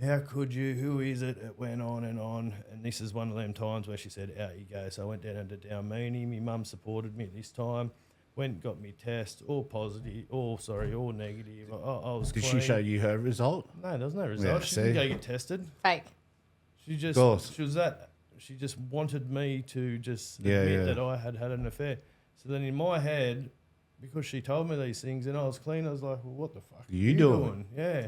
How could you? Who is it? It went on. And this is one of them times where she said, out you go. So I went down to Dalmini. My mum supported me this time. Went and got me test, all positive, all negative. I was Did clean. she show you her result? No, there was no result. Yeah, She didn't go get tested. Fake. She just, course. she just wanted me to just admit that I had an affair. So then in my head, because she told me these things and I was clean, I was like, well, what the fuck are you doing? Yeah.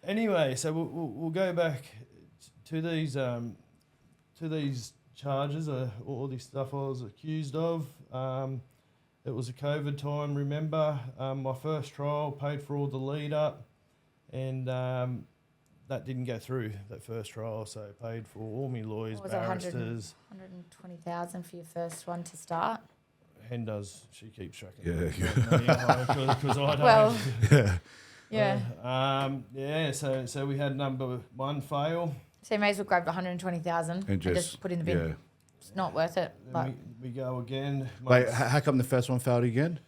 Anyway, so we'll go back to these charges, all this stuff I was accused of. It was a COVID time, remember? My first trial, paid for all the lead up, and that didn't go through, that first trial, so I paid for all my lawyers, barristers. 120,000 for your first one to start? Hen does, she keeps tracking. Yeah. Because I don't. Well, yeah. So we had number one fail. so you may as well grab 120,000 and just put in the bin. Yeah. It's not worth it. Then we go again. Wait, how come the first one failed again?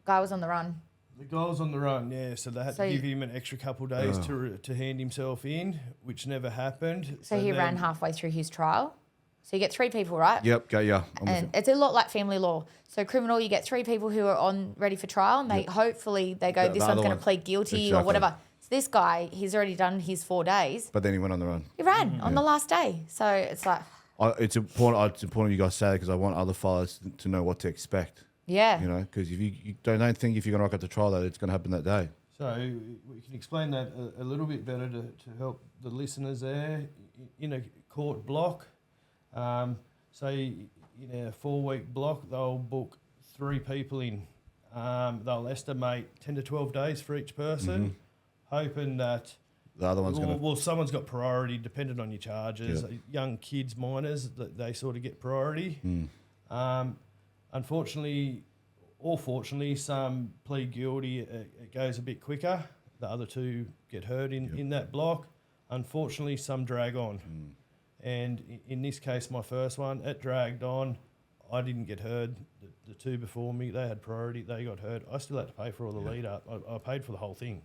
Guy was on the run. The guy was on the run, yeah. So they had to give him an extra couple of days to hand himself in, which never happened. So he ran halfway through his trial. So you get 3 people, right? Yep, I'm and it's a lot like family law. So criminal, you get 3 people who are ready for trial, and they hopefully they go, this one's going to plead guilty or whatever. So this guy, he's already done his 4 days. But then he went on the run. He ran on the last day. So it's like... It's important you guys say it because I want other files to know what to expect. Yeah. You know, because if you don't think if you're going to rock up the trial that it's going to happen that day. So we can explain that a little bit better to help the listeners there. In a court block, say in a 4-week block, they'll book 3 people in. They'll estimate 10 to 12 days for each person, hoping that the other one's going to... Well, someone's got priority depending on your charges. Yep. Young kids, minors, they sort of get priority. Unfortunately, or fortunately, some plead guilty. It goes a bit quicker. The other 2 get heard in that block. Unfortunately, some drag on. And in this case, my first one, it dragged on. I didn't get heard. The 2 before me, they had priority. They got heard. I still had to pay for all the lead up. I paid for the whole thing.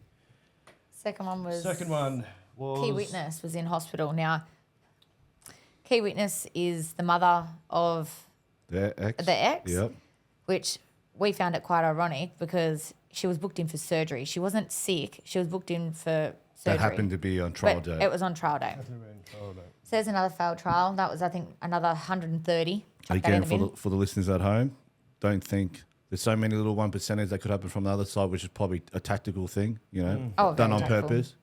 Second one was Key witness was in hospital. Now, key witness is the mother of the ex. Yep. Which we found it quite ironic because she was booked in for surgery. She wasn't sick. She was booked in for surgery. That happened to be on trial day. It was on trial day. So there's another failed trial. That was, I think, another 130. Again, for the listeners at home, don't think there's so many little 1%ers that could happen from the other side, which is probably a tactical thing, done on purpose.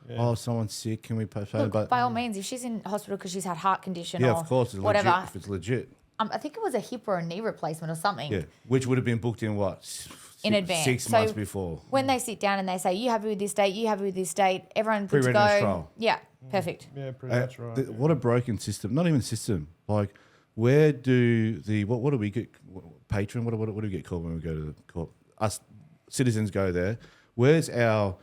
Yeah. Oh, someone's sick. Can we postpone? Look, but by all means, if she's in hospital because she's had heart condition or of course, it's whatever, legit, if it's legit. I think it was a hip or a knee replacement or something. Yeah, which would have been booked in what? In advance. 6 months before. When they sit down and they say, you happy with this date, you happy with this date, everyone puts go. Trial. Yeah, perfect. Yeah, pretty much right. What a broken system. Not even system. Like, where do what do we get? Patron? What do we get called when we go to the court? Us citizens go there. Where's our,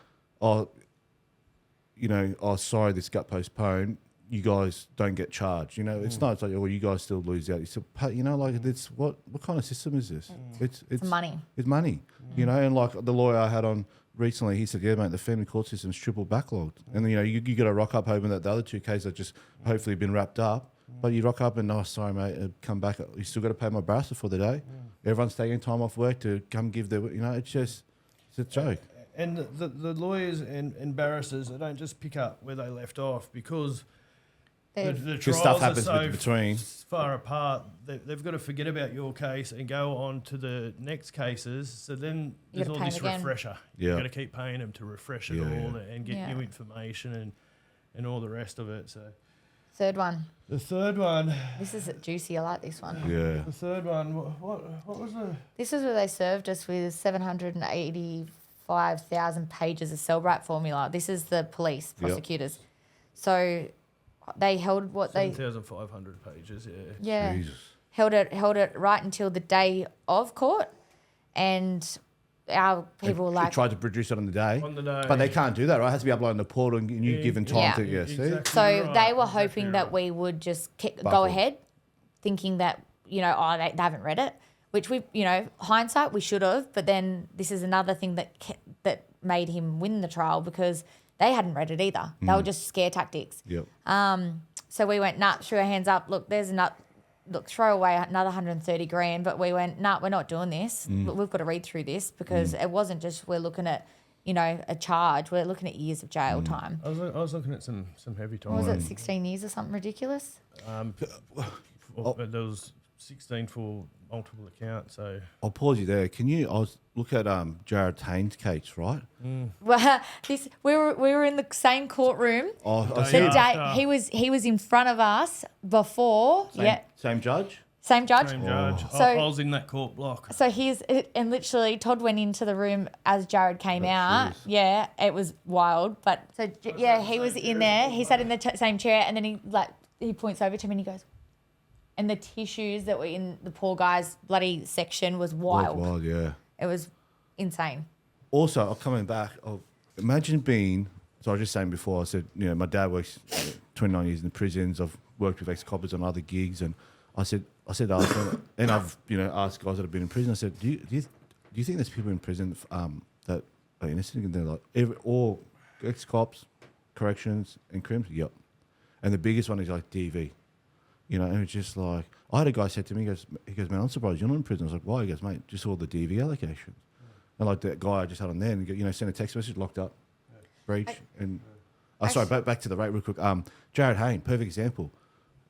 sorry, this got postponed. You guys don't get charged. It's not. It's like, you guys still lose out. You still pay, it's what kind of system is this? It's money. It's money. And like the lawyer I had on recently, he said, yeah, mate, the family court system's triple backlogged. And you got to rock up hoping that the other 2 cases have just hopefully been wrapped up. But you rock up and, sorry, mate, come back. You still got to pay my barrister for the day. Everyone's taking time off work to come give their, it's a joke. And the lawyers and barristers, they don't just pick up where they left off because the trials stuff happens are so between. far apart. They've got to forget about your case and go on to the next cases. So then there's all this refresher. Yeah. You've got to keep paying them to refresh it all and get new information and all the rest of it. So third one. The third one. This is juicy. I like this one. Yeah. The third one. What was it? This is where they served us with 785,000 pages of Cellbright formula. This is the police prosecutors. Yep. So they held 7,500 pages. Yeah. Jesus. Held it right until the day of court, and our people they tried to produce it on the day. But they can't do that, right? It has to be uploaded on the portal and you given time to exactly. So they were hoping that we would just go ahead, thinking that they haven't read it, which we hindsight we should have. But then this is another thing that made him win the trial because they hadn't read it either. They were just scare tactics. Yep. So we went, threw our hands up. Look, throw away another 130 grand. But we went, we're not doing this. Look, we've got to read through this because it wasn't just we're looking at, a charge. We're looking at years of jail time. I was looking at some heavy time. What was it, 16 years or something ridiculous? There was 16 for multiple accounts. So I'll pause you there. I was look at Jared Haynes' case, right? Well, we were in the same courtroom. The day he was in front of us before. Same judge. Same judge. So I was in that court block. So and literally Todd went into the room as Jared came out. Serious. Yeah, it was wild. But so he was in there. He sat in the same chair, and then he points over to me and he goes, and the tissues that were in the poor guy's bloody section was wild. Yeah. It was insane. Also, coming back, imagine being. So I was just saying before. I said, my dad works 29 years in the prisons. I've worked with ex-coppers on other gigs, and I said, and I've asked guys that have been in prison. I said, do you think there's people in prison that are innocent? And they're like, all ex-cops, corrections, and crims. Yep. And the biggest one is like DV. And it's just like, I had a guy said to me, he goes, man, I'm surprised you're not in prison. I was like, why? He goes, mate, just all the DV allegations. And like that guy I just had on there, and sent a text message, locked up, breach, back to the rate real quick. Jared Hayne, perfect example.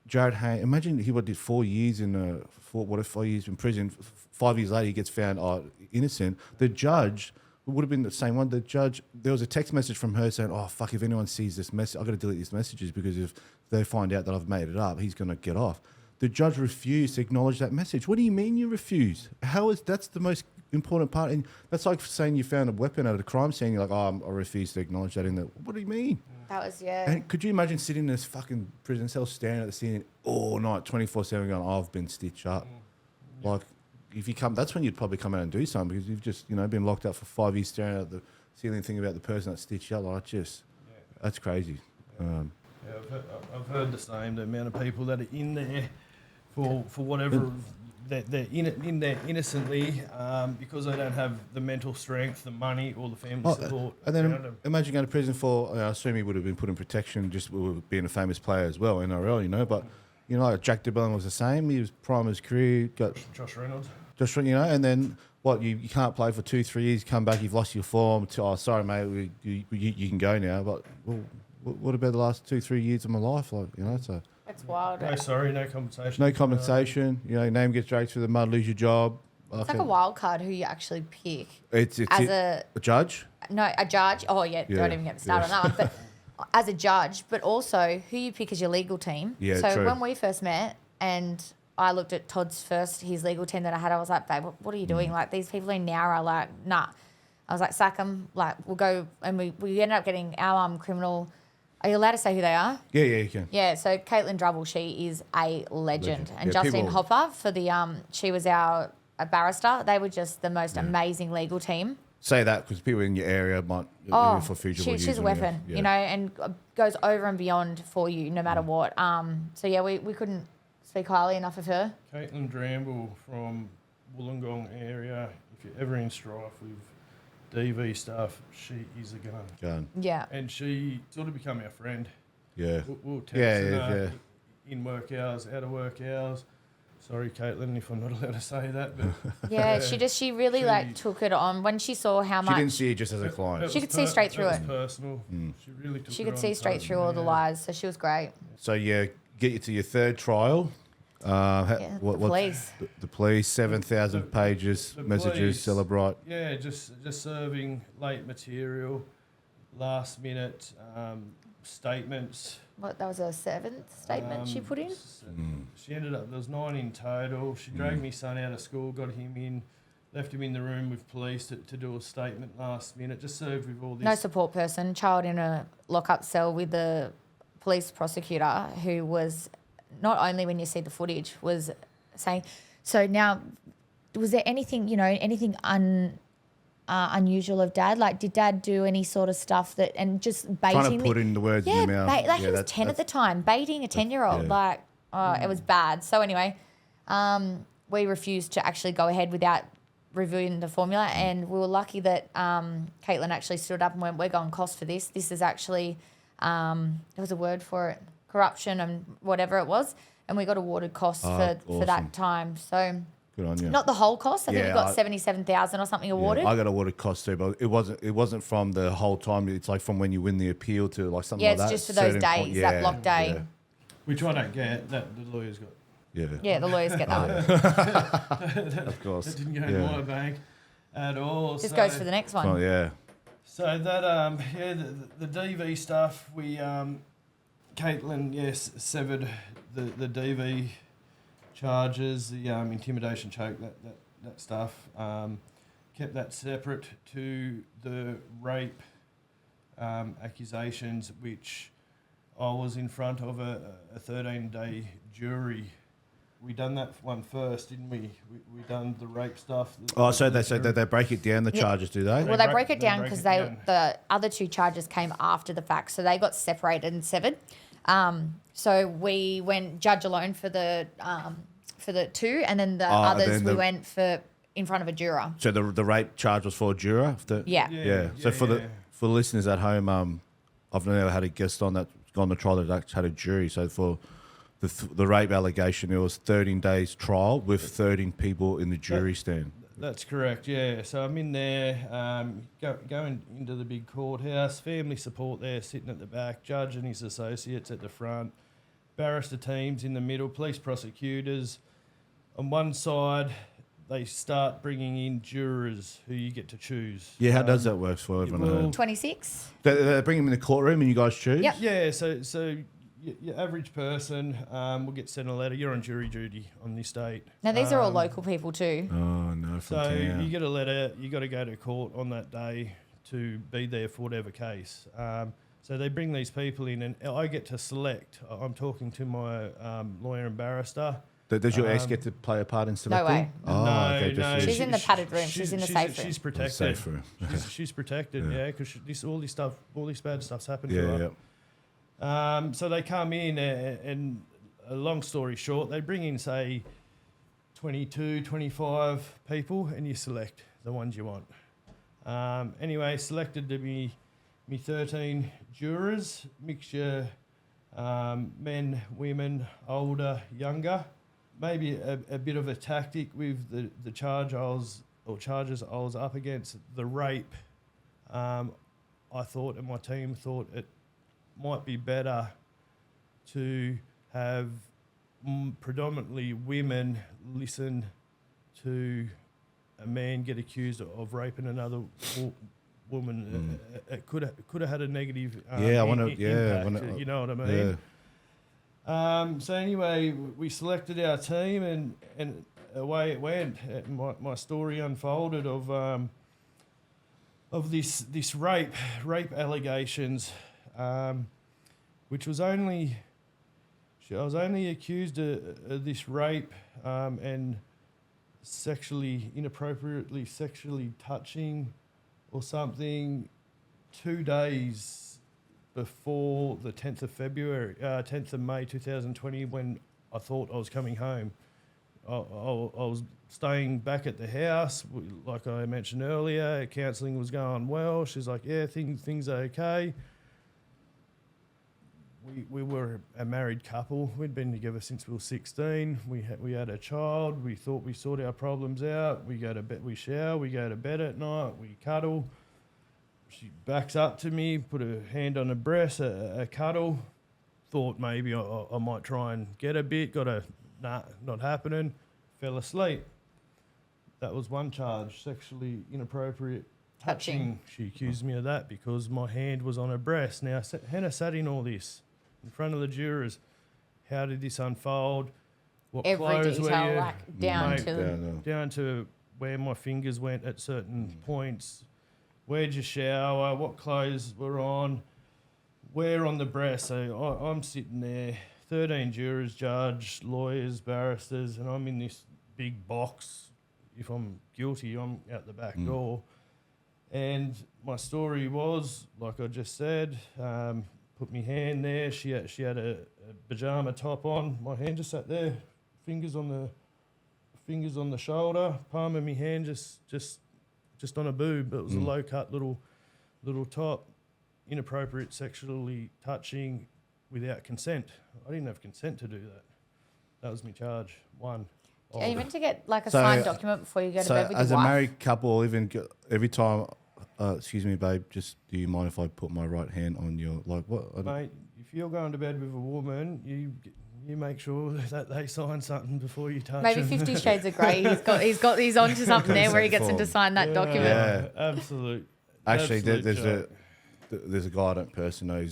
Jared Hayne, imagine he did 4 years in 4 years in prison. 5 years later, he gets found innocent. The judge would have been the same one. The judge, there was a text message from her saying, "Oh fuck, if anyone sees this message, I've got to delete these messages because if they find out that I've made it up, he's going to get off." The judge refused to acknowledge that message. What do you mean you refuse? That's the most important part? And that's like saying you found a weapon at a crime scene. You're like, I refuse to acknowledge that. What do you mean? That was And could you imagine sitting in this fucking prison cell, staring at the ceiling all night, 24/7, going, "I've been stitched up." Like, if you come, that's when you'd probably come out and do something because you've just been locked up for 5 years, staring at the ceiling, thinking about the person that stitched you up. That's crazy. I've heard the same. The amount of people that are in there for whatever they're in there innocently because they don't have the mental strength, the money, or the family support. And then imagine going to prison for. I assume he would have been put in protection just with being a famous player as well, NRL. But like Jack DeBellin was the same. He was prime his career. Got Josh Reynolds. And then you can't play for 2-3 years. Come back, you've lost your form. Sorry, mate, you can go now. But what about the last 2-3 years of my life? So. That's wild. No, sorry, no compensation. No compensation. Your name gets dragged through the mud, lose your job. It's like a wild card who you actually pick. It's as a judge? No, a judge. Oh, yeah, don't even get me started on that one. But as a judge, but also who you pick as your legal team. Yeah, so true. when we first met and I looked at Todd's his legal team that I had, I was like, babe, what are you doing? Like, these people in Nowra, like, nah. I was like, sack them. Like, we'll go. And we ended up getting our criminal. Are you allowed to say who they are? Yeah, you can. Yeah, so Caitlin Drubble, she is a legend. And Justine Hopper, for the she was a barrister. They were just the most amazing legal team. Say that because people in your area might, for future she's a weapon, you know, and goes over and beyond for you no matter what. So, yeah, we couldn't speak highly enough of her. Caitlin Dramble from Wollongong area. If you're ever in strife with DV stuff, she is a gun. Yeah. And she sort of become our friend. Yeah. We'll text her in work hours, out of work hours. Sorry, Caitlin, if I'm not allowed to say that. But yeah, she really took it on when she saw how much. She didn't see it just as a client. She could see straight through it. Personal. She really took it on. She could see straight through all the lies, so she was great. So, yeah, get you to your third trial. The police. The police, 7,000 pages, messages, police, celebrate. Yeah, just serving late material, last minute statements. What, that was her seventh statement she put in? She ended up, there was 9 in total. She dragged my son out of school, got him in, left him in the room with police to do a statement last minute, just served with all this. No support person, child in a lock-up cell with the police prosecutor who was, not only when you see the footage, was saying, so now, was there anything, anything unusual of Dad? Like, did Dad do any sort of stuff that, and just baiting? Trying to put in the words in your mouth. He was 10 at the time, baiting a 10-year-old. It was bad. So anyway, we refused to actually go ahead without reviewing the formula, and we were lucky that Caitlin actually stood up and went, we're going cost for this. This is actually, there was a word for it, corruption and whatever it was, and we got awarded costs for that time. So good on you. Not the whole cost. I think we got 77,000 or something awarded. I got awarded costs too, but it wasn't from the whole time. It's like from when you win the appeal to like something like that. Yeah, it's just for those days, that block day. Yeah. Which I don't get. That the lawyers got. Yeah, the lawyers get that. Of course. That didn't go in my bank at all. Just goes for the next one. Oh yeah. So that the DV stuff, we Caitlin severed the DV charges, the intimidation choke, that stuff. Kept that separate to the rape accusations, which I was in front of a 13-day jury. We done that one first, didn't we? We done the rape stuff. So they break it down, the charges, do they? Well, they break it down because the other two charges came after the fact, so they got separated and severed. So we went judge alone for the 2, and then the others we went for in front of a juror. So the rape charge was for a juror? Yeah. So for the listeners at home, I've never had a guest on that gone to trial that had a jury. So for the rape allegation, it was 13 days trial with 13 people in the jury stand. That's correct, yeah. So I'm in there, going into the big courthouse, family support there sitting at the back, judge and his associates at the front, barrister teams in the middle, police prosecutors. On one side, they start bringing in jurors who you get to choose. Yeah, how does that work for everyone? 26. They bring them in the courtroom and you guys choose? Yep. Yeah, so your average person will get sent a letter. You're on jury duty on this date. Now, these are all local people too. Oh, no. So you get a letter. You got to go to court on that day to be there for whatever case. So they bring these people in and I get to select. I'm talking to my lawyer and barrister. Does your ex get to play a part in selecting? No way. Oh, no, okay, no. She's in the padded room. She's in the safe room. She's protected. Safe room. She's protected, because all this bad stuff's happened to Yeah, her. yeah. So they come in and a long story short, they bring in, say, 22, 25 people and you select the ones you want. Anyway, selected to be me 13 jurors, mixture men, women, older, younger. Maybe a bit of a tactic with the charges I was up against, the rape. I thought and my team thought it might be better to have predominantly women listen to a man get accused of raping another woman. It could have had a negative impact. You know what I mean? Yeah. So anyway, we selected our team, and away it went. My story unfolded of this rape allegations, which was only. I was only accused of this rape and inappropriately sexually touching or something 2 days before the 10th of May 2020, when I thought I was coming home. I was staying back at the house, like I mentioned earlier. Counselling was going well. She's like, yeah, things are okay. We were a married couple. We'd been together since we were 16. We had a child. We thought we sort our problems out. We go to bed. We shower. We go to bed at night. We cuddle. She backs up to me, put her hand on her breast, a cuddle. Thought maybe I might try and get a bit. Not happening. Fell asleep. That was one charge, sexually inappropriate touching. She accused me of that because my hand was on her breast. Now, Hannah sat in all this in front of the jurors. How did this unfold? What every clothes detail, were you? like down to where my fingers went at certain points. Where'd you shower? What clothes were on? Where on the breast? So I'm sitting there, 13 jurors, judge, lawyers, barristers, and I'm in this big box. If I'm guilty, I'm out the back door. And my story was, like I just said, put my hand there. She had a pyjama top on. My hand just sat there, fingers on the shoulder, palm of my hand just on a boob. It was a low cut little top, inappropriate sexually touching without consent. I didn't have consent to do that. That was my charge. One. Are you meant to get like a signed document before you go to bed with your wife? As a married couple, even every time, excuse me, babe, just do you mind if I put my right hand on your, like what? Mate, if you're going to bed with a woman, you make sure that they sign something before you touch Maybe them. 50 Shades of Grey. He's onto something there where he gets them to sign that document. Yeah, absolute. Actually, there's a guy I don't personally know.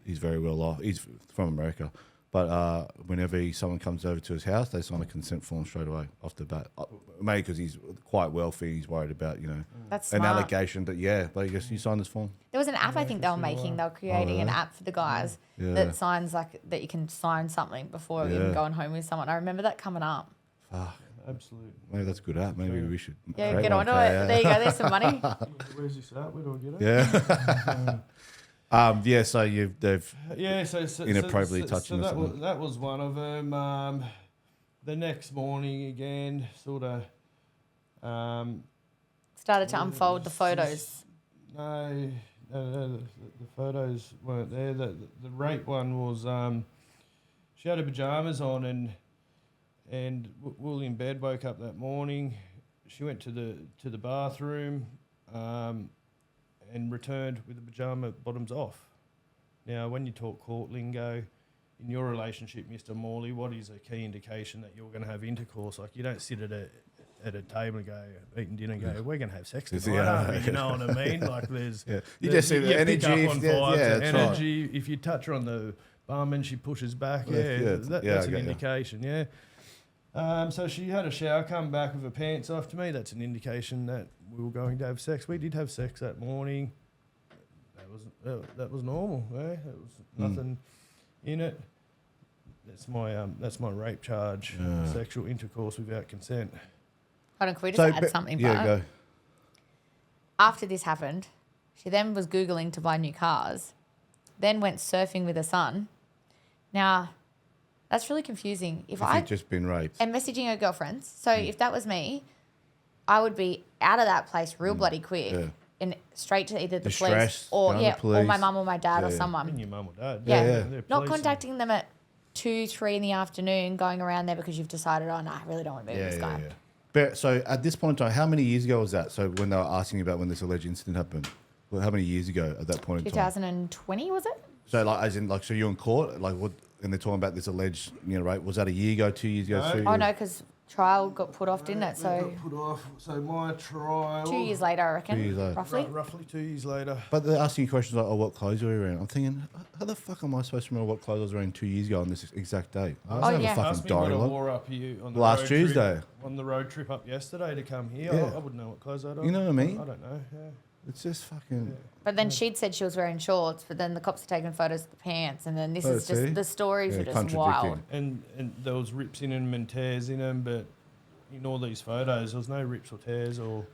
He's very well off. He's from America. But whenever someone comes over to his house, they sign a consent form straight away off the bat. Maybe because he's quite wealthy, he's worried about, That's an smart. allegation. But but you sign this form. There was an app I think they were making. They were creating an app for the guys that signs that you can sign something before even going home with someone. I remember that coming up. Absolutely. Maybe that's a good app. Maybe we should. Yeah, get onto it. There you go. There's some money. Where's this at? Where do I get it? Yeah. So they've inappropriately touching us. That was one of them. The next morning again, sort of started to unfold the photos. No, the photos weren't there. The rape one was she had her pajamas on and we were in bed. Woke up that morning. She went to the bathroom. And returned with the pyjama bottoms off. Now, when you talk court lingo, in your relationship, Mr. Morley, what is a key indication that you're going to have intercourse? Like, you don't sit at a table and go, eating dinner and go, we're going to have sex tonight, aren't we? You know what I mean? Like, you just see the energy. Energy. Right. If you touch her on the bum and she pushes back, that's an indication, so she had a shower, come back with her pants off. To me, that's an indication that we were going to have sex. We did have sex that morning. That was normal. There was nothing in it. That's my rape charge. Sexual intercourse without consent. Hold on, can we just add something? Yeah, go. After this happened, she then was Googling to buy new cars, then went surfing with her son. Now, that's really confusing. If I'd just been raped. And messaging her girlfriends. So if that was me, I would be out of that place real bloody quick and straight to either the police or my mum or my dad or someone. And your mum or dad. Yeah. Not contacting them at 2, 3 in the afternoon, going around there because you've decided, I really don't want to be with this guy. Yeah. But so at this point in time, how many years ago was that? So when they were asking about when this alleged incident happened, well, how many years ago at that point in time? 2020 was it? So so you're in court, like what? And they're talking about this alleged, rape. Was that a year ago, 2 years ago? Oh no, because trial got put off, didn't it? So got put off. So my trial... 2 years later, I reckon, 2 years later. roughly. Roughly 2 years later. But they're asking you questions like, oh, what clothes were you wearing? I'm thinking, how the fuck am I supposed to remember what clothes I was wearing 2 years ago on this exact date? I don't have a Asked fucking me diary what I log. wore up here on the Last road Tuesday. Trip, on the road trip up yesterday to come here. Yeah. I wouldn't know what clothes I'd on. You know what I mean? I don't know, yeah. It's just fucking... Yeah. But then she'd said she was wearing shorts, but then the cops are taking photos of the pants, and then this is just, the stories are just wild. And there was rips in them and tears in them, but in all these photos, there was no rips or tears or...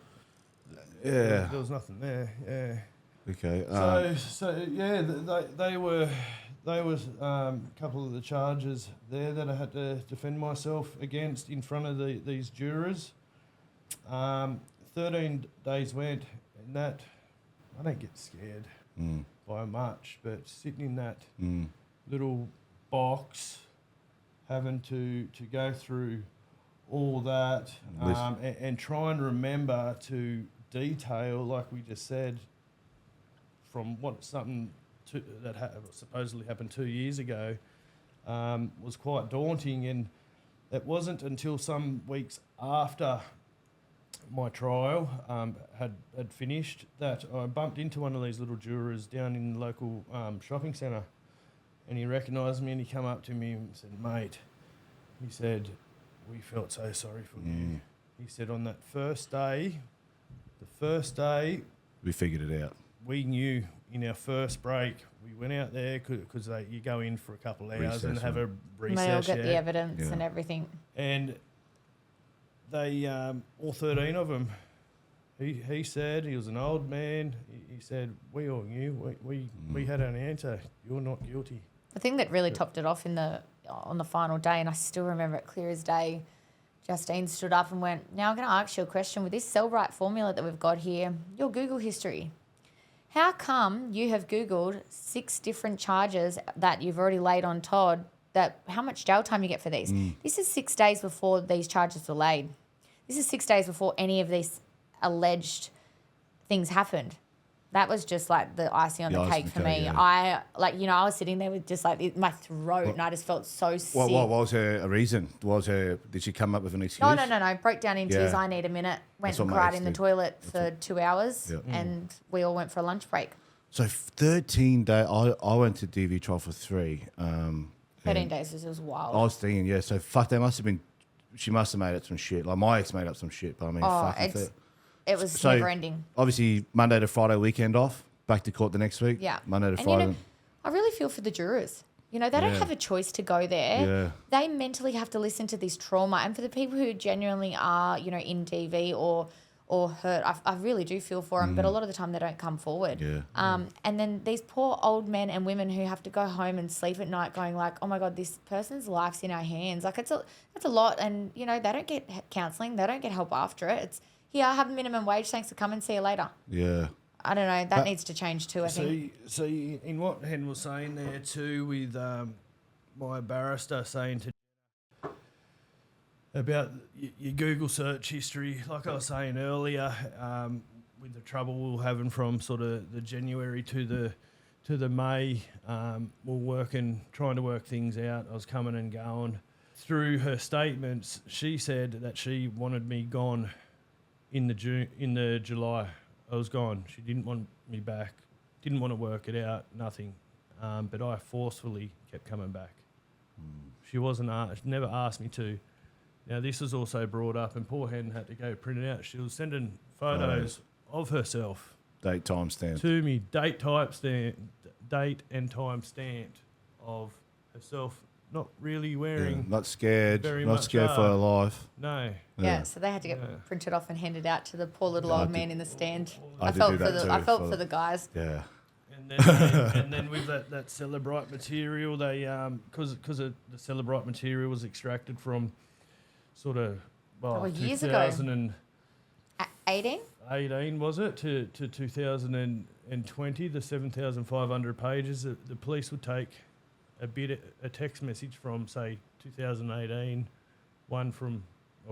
Yeah. There was nothing there, yeah. Okay. So yeah, they were a couple of the charges there that I had to defend myself against in front of these jurors. 13 days went, and that I don't get scared by much, but sitting in that little box, having to go through all that and try and remember to detail, like we just said, from something that supposedly happened 2 years ago, was quite daunting. And it wasn't until some weeks after my trial had finished that I bumped into one of these little jurors down in the local shopping centre, and he recognised me and he come up to me and said, "Mate," he said, "we felt so sorry for you." He said, "On that first day, we figured it out. We knew in our first break, we went out there because you go in for a couple of hours and have a recess. And they all get the evidence and everything. And they, all 13 of them, he said, he was an old man, he said, we all knew, we had an answer, you're not guilty." The thing that really topped it off on the final day, and I still remember it clear as day, Justine stood up and went, "Now I'm going to ask you a question. With this Cellbrite formula that we've got here, your Google history, how come you have Googled 6 different charges that you've already laid on Todd, how much jail time you get for these?" This is 6 days before these charges were laid. This is 6 days before any of these alleged things happened. That was just like the icing on the cake for me. Yeah. I was sitting there with just like my throat, and I just felt so sick. What was her reason? Did she come up with an excuse? No. Broke down in tears. I need a minute. Went and cried in the toilet for 2 hours, and we all went for a lunch break. So 13 days. I went to DV trial for 3. 13 days was wild. I was thinking, so fuck, she must have made up some shit. Like my ex made up some shit, but I mean, it was never ending. Obviously, Monday to Friday weekend off, back to court the next week. Yeah. Monday to Friday. I really feel for the jurors. They don't have a choice to go there. Yeah. They mentally have to listen to this trauma. And for the people who genuinely are, in DV or hurt, I really do feel for them. But a lot of the time they don't come forward. Yeah. And then these poor old men and women who have to go home and sleep at night going like, oh my God, this person's life's in our hands. Like that's a lot. And, they don't get counselling. They don't get help after it. It's, here, I have minimum wage. Thanks for coming. See you later. Yeah. I don't know. That needs to change too, I think. So in what Hen was saying there too with my barrister saying to about your Google search history, like I was saying earlier, with the trouble we were having from sort of the January to the May, we're trying to work things out. I was coming and going. Through her statements, she said that she wanted me gone in the July. I was gone. She didn't want me back, didn't want to work it out, nothing. But I forcefully kept coming back. She never asked me to. Now, this was also brought up, and poor Hen had to go print it out. She was sending photos of herself. Date, time stamped. To me, date and time stamped of herself. Not really wearing. Not scared. Not scared for her life. No. Yeah, so they had to get printed off and handed out to the poor little old man in the stand. I felt for the guys. Yeah. And then with that Celebrite material, they because the Celebrite material was extracted from sort of years ago. 2018 was it to 2020, the 7,500 pages. The police would take a text message from, say, 2018, a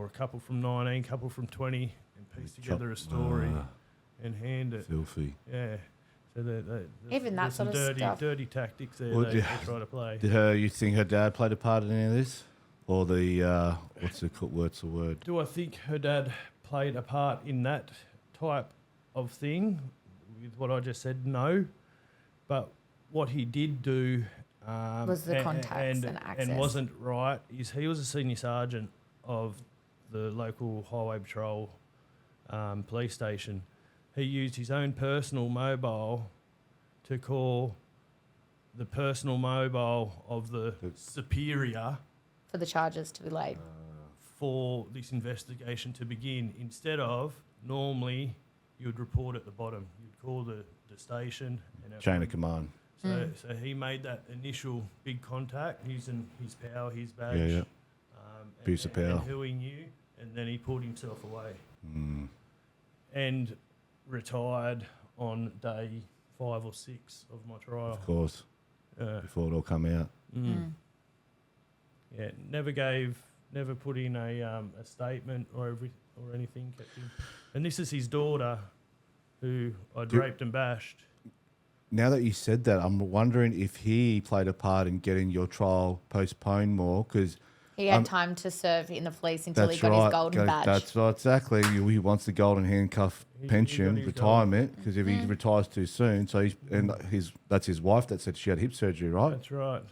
couple from 19, couple from 20, and piece together a story and hand it. Filthy. Yeah. So even that sort of stuff. Dirty tactics there they try to play. Did you think her dad played a part in any of this? or the what's the word? Do I think her dad played a part in that type of thing? With what I just said, no. But what he did do was the contacts and access. And wasn't right is he was a senior sergeant of the local highway patrol police station. He used his own personal mobile to call the personal mobile of the superior for the charges to be laid. For this investigation to begin, instead of normally you would report at the bottom. You'd call the station. And chain of command. So he made that initial big contact using his power, his badge. Abuse of power. And who he knew, and then he pulled himself away. And retired on day 5 or 6 of my trial. Of course. Before it all come out. Yeah, never put in a statement or anything. Kept him. And this is his daughter, who I'd raped and bashed. Now that you said that, I'm wondering if he played a part in getting your trial postponed more, because he had time to serve in the police until he got his golden badge. That's right, exactly. He wants the golden handcuff pension, retirement, because if he retires too soon, so that's his wife that said she had hip surgery, right? That's right.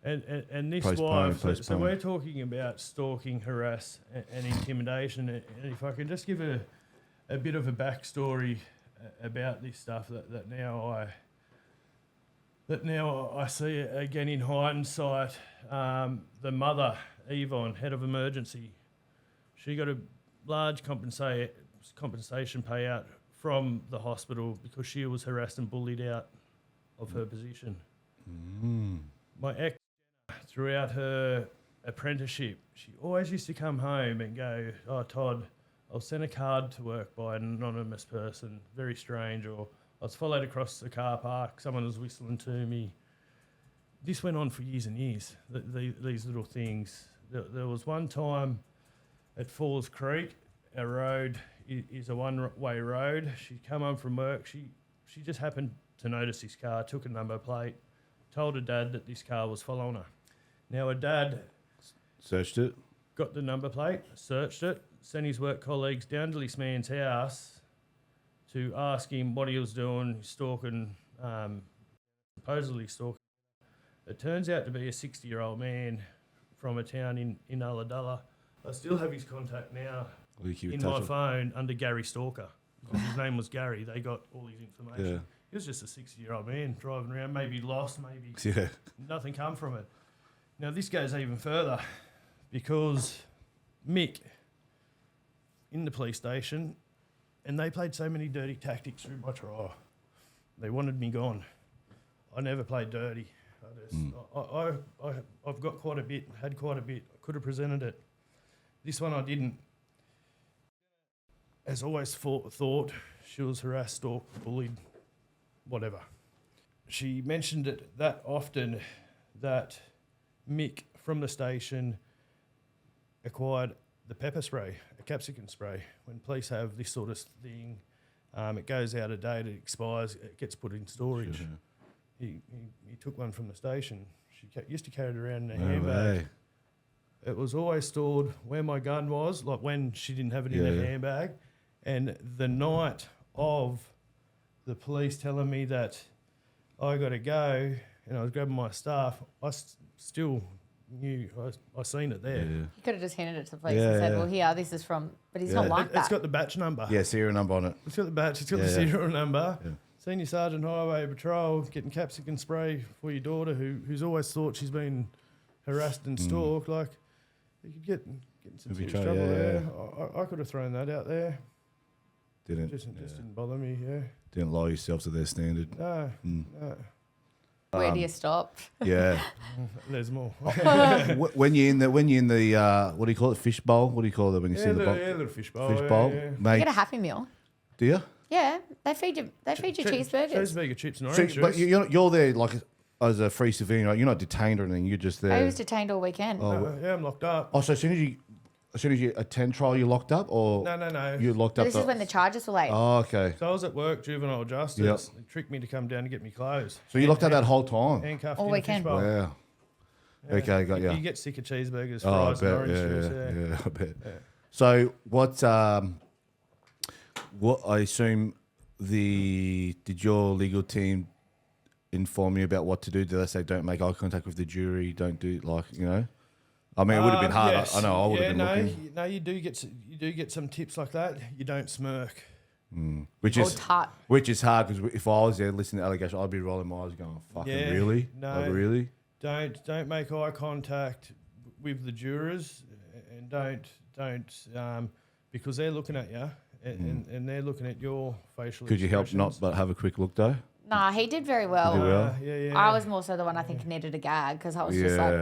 And this wife, so we're talking about stalking, harass, and intimidation. And if I can just give a bit of a backstory about this stuff that now I see again in hindsight. The mother, Yvonne, head of emergency, she got a large compensation payout from the hospital because she was harassed and bullied out of her position. My ex, throughout her apprenticeship, she always used to come home and go, "Oh, Todd, I'll send a card to work by an anonymous person, very strange," or I was followed across the car park, someone was whistling to me. This went on for years and years, these little things. There was one time at Falls Creek, our road is a one-way road. She'd come home from work. She just happened to notice this car, took a number plate, told her dad that this car was following her. Now her dad searched it, got the number plate, searched it, sent his work colleagues down to this man's house to ask him what he was doing, stalking, supposedly stalking. It turns out to be a 60-year-old man from a town in Ulladulla. I still have his contact now in my phone under Gary Stalker. His name was Gary. They got all his information. Yeah. He was just a 60-year-old man driving around, maybe lost, maybe nothing come from it. Now, this goes even further because Mick, in the police station, and they played so many dirty tactics through my trial. They wanted me gone. I never played dirty. I've got quite a bit, had quite a bit. I could have presented it. This one I didn't. As always thought, she was harassed, stalked, bullied, whatever. She mentioned it that often that Mick from the station acquired the pepper spray, a capsicum spray. When police have this sort of thing, it goes out of date, it expires, it gets put in storage. Sure. He took one from the station. She used to carry it around in a handbag. Way. It was always stored where my gun was, like when she didn't have it in her handbag. And the night of the police telling me that I got to go and I was grabbing my stuff, I still knew, I seen it there. Yeah. You could have just handed it to the police and said, well, here, this is from, but he's not like that. It's got the batch number. Yeah, serial number on it. It's got the batch, it's got the serial number. Yeah. Senior Sergeant Highway Patrol, getting capsicum spray for your daughter who's always thought she's been harassed and stalked. Like, you could get in some serious trouble there. I could have thrown that out there. Just didn't bother me, Didn't lower yourself to their standard. No. Where do you stop? Yeah. There's more. when you're in the what do you call it, fish bowl? What do you call it when you see the bowl? Yeah, little fish bowl. Fish bowl. Yeah. Mate, you get a Happy Meal. Do you? Yeah, they feed you cheeseburgers. Cheeseburger, chips and orange juice. But you're there like as a free civilian, right? You're not detained or anything. You're just there. I was detained all weekend. Yeah, I'm locked up. Oh, so as soon as you attend trial, you're locked up, or no, you're locked up. This is when the charges were laid. Oh, okay. So I was at work, juvenile justice. Yep. They tricked me to come down to get me clothes. So you locked up that whole time. Handcuffed all in weekend. Wow. Okay, got you. You get sick of cheeseburgers, fries, and orange juice. Yeah, I bet. Yeah. So what I assume did your legal team inform you about what to do? Did they say don't make eye contact with the jury? Don't do I mean, it would have been hard. Yes. I know I would have been looking. No, you do get some tips like that. You don't smirk. Which is hard because if I was there listening to allegations, I'd be rolling my eyes going, fucking really? No, like, really? Don't make eye contact with the jurors, and don't because they're looking at you and they're looking at your facial. Could you help not but have a quick look though? Nah, he did very well. Yeah. I was more so the one I think needed a gag because I was just like.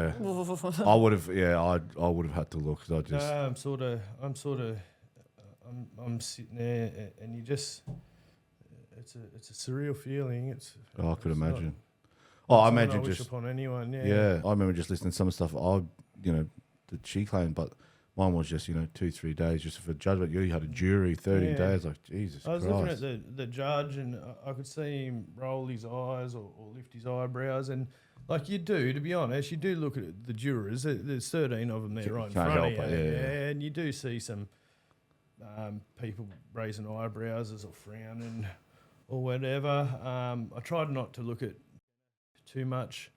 I would have. Yeah, I would have had to look. I just. No, I'm sitting there, and you just. It's a surreal feeling. I could imagine. I imagine wish just upon anyone. Yeah, I remember just listening to some of the stuff. That she claimed, but mine was just 2-3 days just for judgment. You had a jury 13 days. Like Jesus Christ. I was looking at the judge, and I could see him roll his eyes or lift his eyebrows, and like you do, to be honest, you do look at the jurors. There's 13 of them there right in front of you, and you do see some people raising eyebrows or frowning or whatever. I tried not to look at too much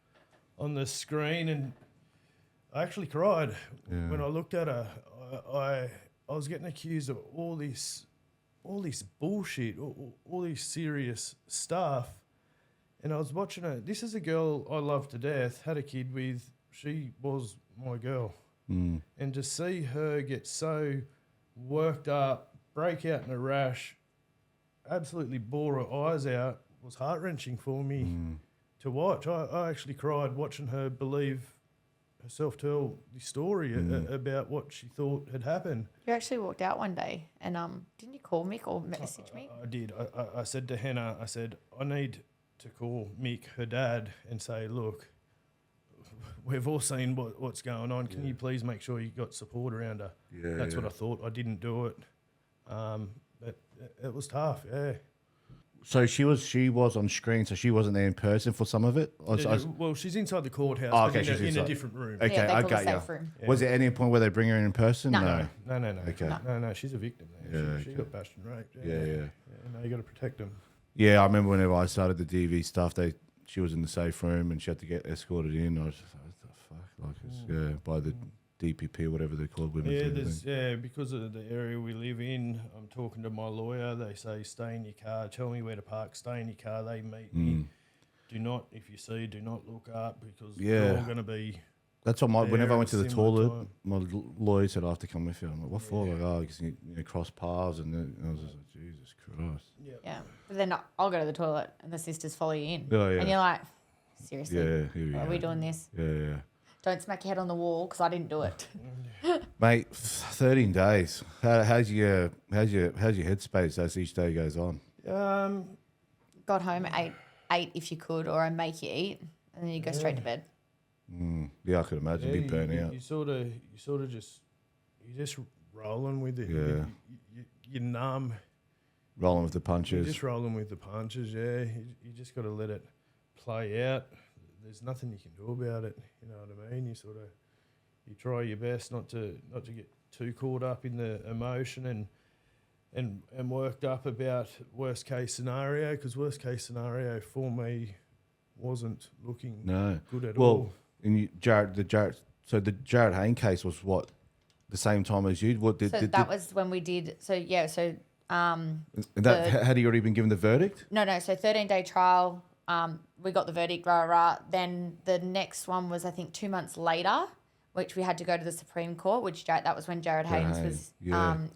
on the screen, and I actually cried when I looked at her. I was getting accused of all this bullshit, all this serious stuff, and I was watching her. This is a girl I love to death, had a kid with. She was my girl, and to see her get so worked up, break out in a rash, absolutely bore her eyes out, was heart-wrenching for me to watch. I actually cried watching her believe herself tell the story about what she thought had happened. You actually walked out one day and didn't you call Mick or message me? I did. I said to Hannah, I need to call Mick, her dad, and say, look, we've all seen what's going on. Can you please make sure you got support around her? Yeah, That's what I thought. I didn't do it. But it was tough, yeah. So she was on screen, so she wasn't there in person for some of it? Well, she's inside the courthouse, but in a different room. Okay, yeah, I got you. Yeah. Was there any point where they bring her in person? No. No. Okay. No, she's a victim there. She got bashed and raped. Yeah. No, you got to protect them. Yeah, I remember whenever I started the DV stuff, she was in the safe room and she had to get escorted in. I was just like, what the fuck? Like, by the DPP, whatever they're called, women's. Because of the area we live in, I'm talking to my lawyer. They say, stay in your car. Tell me where to park. Stay in your car. They meet me. Do not look up because we're all going to be. That's what whenever I went to the toilet, my lawyer said I have to come with you. I'm like, what for? Like, because you cross paths, and then I was just like, Jesus Christ. Yeah, but then I'll go to the toilet and the sisters follow you in. Oh, yeah. And you're like, seriously? Yeah. Are we doing this? Yeah. Don't smack your head on the wall because I didn't do it. Mate, 13 days. How's your headspace as each day goes on? Got home at 8 if you could, or I make you eat, and then you go straight to bed. Yeah, I could imagine be burning out. You sort of just rolling with it. Yeah. You're numb. Rolling with the punches. You're just rolling with the punches. Yeah, you just got to let it play out. There's nothing you can do about it. You know what I mean? You try your best not to get too caught up in the emotion and worked up about worst case scenario, because worst case scenario for me wasn't looking good at all. In the Jared Hayne case was what, the same time as you? That was when we did. Had he already been given the verdict? No. So 13-day trial. We got the verdict. Then the next one was, I think, 2 months later, which we had to go to the Supreme Court. That was when Jared Haynes was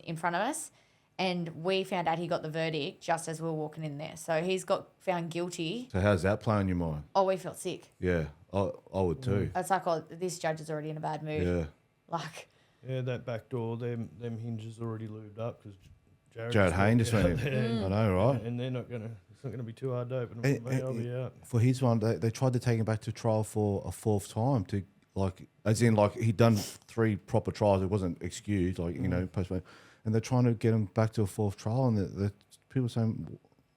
in front of us, and we found out he got the verdict just as we were walking in there. So he's got found guilty. So how's that play on your mind? Oh, we felt sick. Yeah, I would too. It's like, this judge is already in a bad mood. Yeah. Like. Yeah, that back door, them hinges already lubed up because Jared Hayne just went in. I know, right? And they're not gonna. It's not going to be too hard to open them for me. I'll be out. For his one, they tried to take him back to trial for a fourth time he'd done 3 proper trials. It wasn't excused, postponed. And they're trying to get him back to a fourth trial, and the people saying,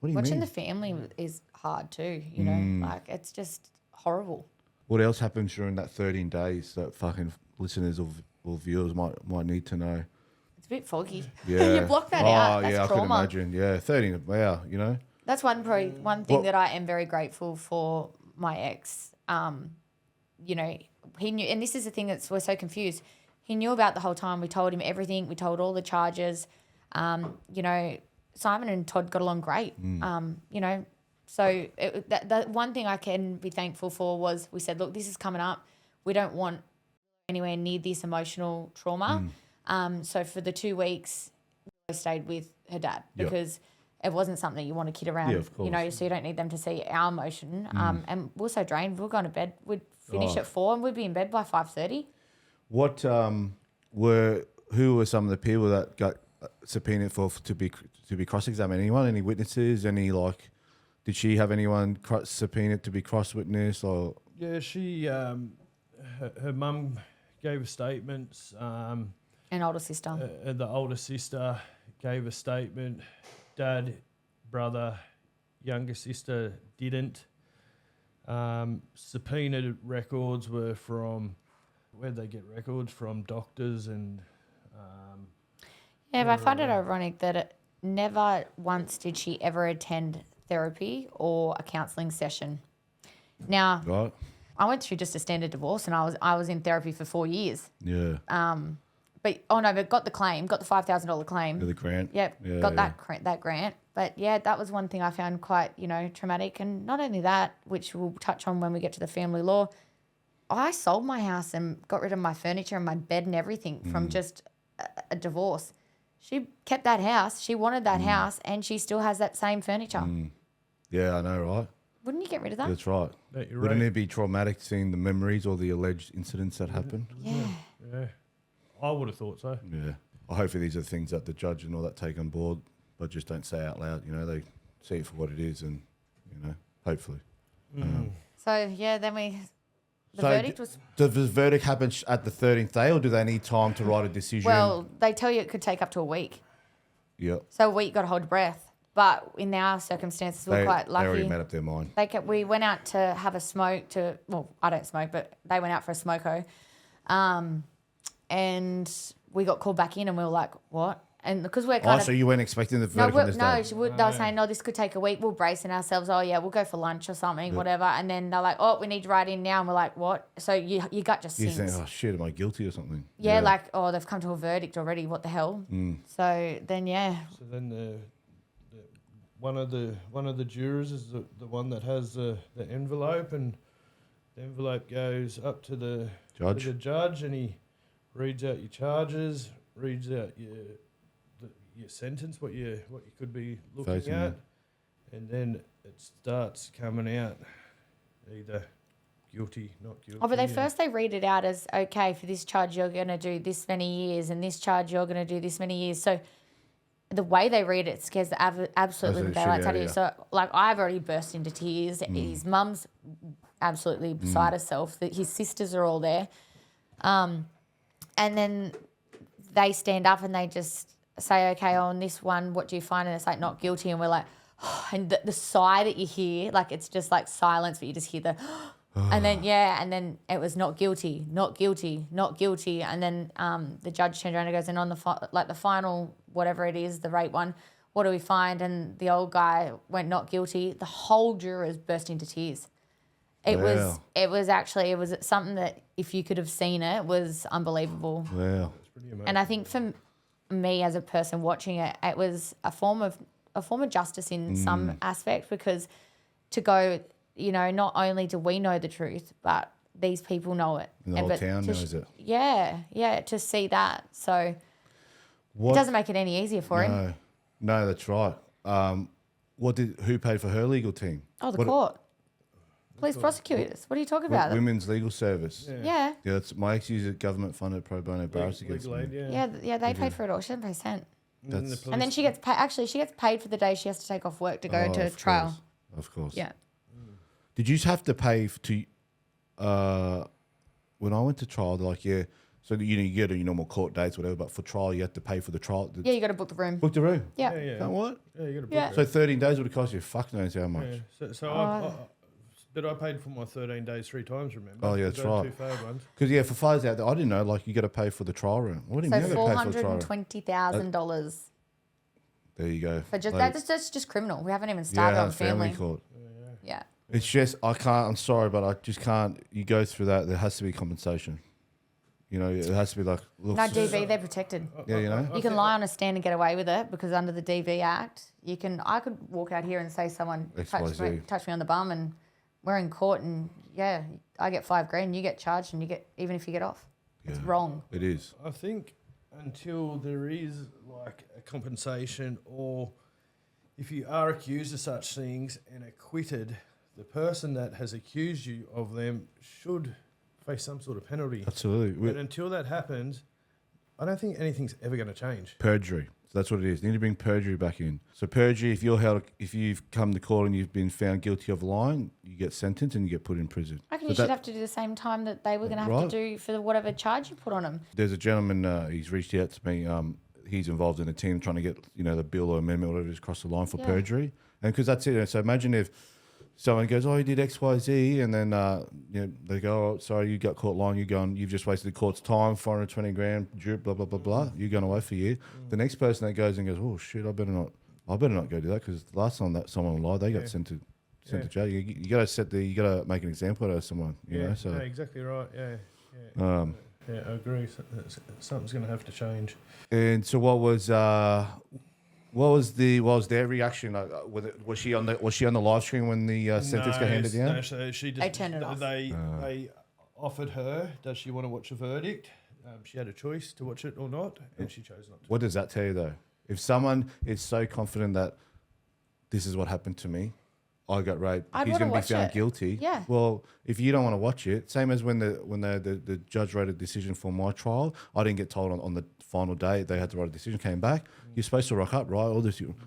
"What do you mean?" Watching the family is hard too. Like, it's just horrible. What else happened during that 13 days that fucking listeners or viewers might need to know? It's a bit foggy. Yeah. You block that out. That's yeah, trauma. I could imagine. Yeah, 13. Wow, you know. That's one thing that I am very grateful for my ex. You know, he knew, and this is the thing that's we're so confused. He knew about the whole time. We told him everything. We told all the charges. You know, Simon and Todd got along great. You know, so that one thing I can be thankful for was we said, look, this is coming up. We don't want anywhere near this emotional trauma. So for the 2 weeks, I stayed with her dad because it wasn't something you want to kid around. Yeah, of course. You know, so you don't need them to see our emotion. And we're so drained. We're going to bed. We'd finish at 4 and we'd be in bed by 5:30. What who were some of the people that got subpoenaed to be cross-examined? Anyone? Any witnesses? Did she have anyone subpoenaed to be cross-witness or? Yeah, she her mum gave a statement. An older sister. The older sister gave a statement. Dad, brother, younger sister didn't. Subpoenaed records were from, where'd they get records from? Doctors and... but I find it ironic that never once did she ever attend therapy or a counselling session. Now, right. I went through just a standard divorce and I was in therapy for 4 years. Yeah. But got the claim, got the $5,000 claim. Yeah, the grant. Yep, got that grant. But yeah, that was one thing I found quite, you know, traumatic. And not only that, which we'll touch on when we get to the family law, I sold my house and got rid of my furniture and my bed and everything from just a divorce. She kept that house. She wanted that house and she still has that same furniture. Yeah, I know, right? Wouldn't you get rid of that? That's right. Wouldn't it be traumatic seeing the memories or the alleged incidents that happened? Yeah. I would have thought so. Yeah. Well, hopefully these are things that the judge and all that take on board, but just don't say out loud. You know, they see it for what it is and, you know, hopefully. So, yeah, then the verdict was... Does the verdict happen at the 13th day or do they need time to write a decision? Well, they tell you it could take up to a week. Yep. So a week, got to hold your breath. But in our circumstances, we're quite lucky. They already made up their mind. We went out to have a smoke I don't smoke, but they went out for a smoko. And we got called back in and we were like, what? And because we're kind of... so you weren't expecting the verdict on this day? They were saying, no, this could take a week. We're bracing ourselves. Oh, yeah, we'll go for lunch or something, whatever. And then they're like, oh, we need to write in now. And we're like, what? So your gut just sinks. You think, oh, shit, am I guilty or something? Yeah, like, oh, they've come to a verdict already. What the hell? So then, yeah. So then one of the jurors is the one that has the envelope, and the envelope goes up to the judge, and he reads out your charges, reads out your sentence, what you could be looking at, and then it starts coming out either guilty, not guilty. Oh, but they read it out as, okay, for this charge you're going to do this many years, and this charge you're going to do this many years. So the way they read it scares the absolutely daylights out of you. So, like, I've already burst into tears. His mum's absolutely beside herself. His sisters are all there. And then they stand up and they just say, okay, on this one, what do you find? And it's like, not guilty. And we're like, oh, and the sigh that you hear, like, it's just like silence, but you just hear the, and then it was not guilty, not guilty, not guilty. And then the judge turned around and goes, and on the final, whatever it is, the rape one, what do we find? And the old guy went not guilty. The whole jurors burst into tears. It was something that if you could have seen it was unbelievable. Wow. And I think for me as a person watching it, it was a form of justice in some aspect, because to go, you know, not only do we know the truth, but these people know it. And the whole town knows it. Yeah, to see that. So it doesn't make it any easier for him. No, that's right. Who paid for her legal team? Oh, the court. Police prosecutors. What are you talking about? Women's Legal Service. Yeah. Yeah, that's my ex uses government-funded pro bono barrister against me. Yeah, they paid for it all. She doesn't pay a cent. And then she gets paid. Actually, she gets paid for the day she has to take off work to go into trial. Of course. Yeah. Did you have to pay when I went to trial? They're like, yeah. So you get your normal court dates, whatever. But for trial, you have to pay for the trial. Yeah, you got to book the room. Book the room. Yeah. What? Yeah, you got to book it. So 13 days would have cost you fuck knows how much. Yeah. So But I paid for my 13 days 3 times, remember? Oh, yeah, that's right. 2 failed ones. Because, for fires out there, I didn't know, like, you got to pay for the trial room. What do you mean you got to pay for the trial room? $420,000. There you go. For that's just criminal. We haven't even started on family court. Yeah. It's just, I'm sorry, but I just can't, you go through that, there has to be compensation. It has to be like... Look, no, DV, they're protected. Yeah, You can lie on a stand and get away with it because under the DV Act, I could walk out here and say someone touched me on the bum and we're in court and, I get $5,000, you get charged and even if you get off. Yeah. It's wrong. It is. I think until there is like a compensation or if you are accused of such things and acquitted, the person that has accused you of them should face some sort of penalty. Absolutely. But until that happens, I don't think anything's ever going to change. Perjury. So that's what it is. You need to bring perjury back in. So perjury, if you've come to court and you've been found guilty of lying, you get sentenced and you get put in prison. I reckon you should have to do the same time that they were going to have to do for whatever charge you put on them. There's a gentleman, he's reached out to me. He's involved in a team trying to get, the bill or amendment or whatever it is across the line for perjury. And because that's it. So imagine if someone goes, oh, you did X, Y, Z, and then they go, oh, sorry, you got caught lying. You've just wasted the court's time, $420,000, blah blah blah blah. You're going away for a year. The next person that goes and goes, oh shit, I better not go do that because the last time that someone lied, they got sent to jail. You got to make an example out of someone. You know, so exactly right. Yeah, I agree. Something's going to have to change. And so, what was their reaction? Was she on the live stream when the sentence got handed down? No, so she just, they turned it off. They offered her, does she want to watch a verdict? She had a choice to watch it or not, and she chose not to. What does that tell you, though? If someone is so confident that this is what happened to me, I got raped, he's going to be found guilty. Yeah. Well, if you don't want to watch it, same as when the judge wrote a decision for my trial, I didn't get told on the final day they had to write a decision, came back. You're supposed to rock up, right?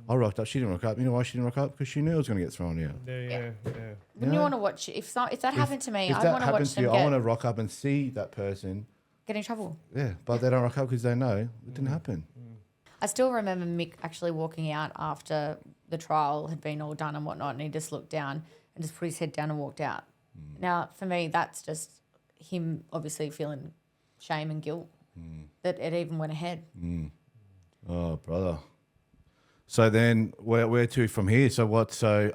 I rocked up. She didn't rock up. You know why she didn't rock up? Because she knew I was going to get thrown out. Yeah. When you want to watch it, if that happened to me, I want to watch them I want to rock up and see that person get in trouble. Yeah, but they don't rock up because they know it didn't happen. I still remember Mick actually walking out after the trial had been all done and whatnot, and he just looked down and just put his head down and walked out. Now, for me, that's just him obviously feeling shame and guilt that it even went ahead. Oh, brother. So then, where to from here? So what? So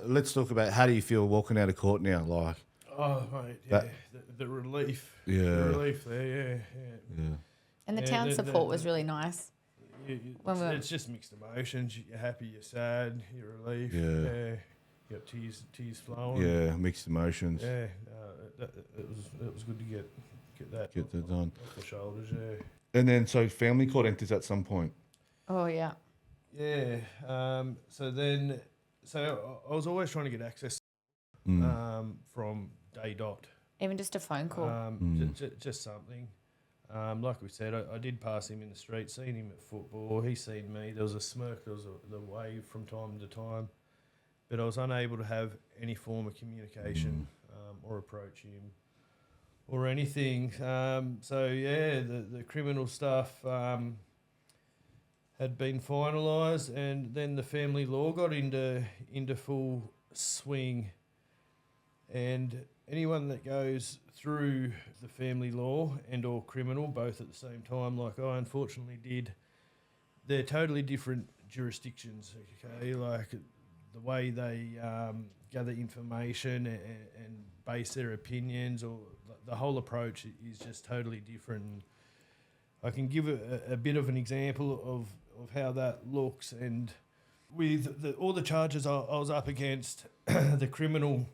let's talk about how do you feel walking out of court now? Like, oh, mate, the relief. Yeah, the relief there. Yeah. And the town support was really nice. It's just mixed emotions. You're happy, you're sad, you're relieved. Yeah. You got tears flowing. Yeah, mixed emotions. Yeah, it was good to get that done off the shoulders. Yeah. And then so family court enters at some point. Oh yeah. Yeah. So I was always trying to get access from day dot. Even just a phone call. Just something. Like we said, I did pass him in the street, seen him at football. He seen me. There was a smirk. There was the wave from time to time. But I was unable to have any form of communication or approach him or anything. The criminal stuff had been finalised, and then the family law got into full swing. And anyone that goes through the family law and or criminal, both at the same time, like I unfortunately did, they're totally different jurisdictions, okay? Like the way they gather information and base their opinions, or the whole approach is just totally different. I can give a bit of an example of how that looks. And with all the charges I was up against, the criminal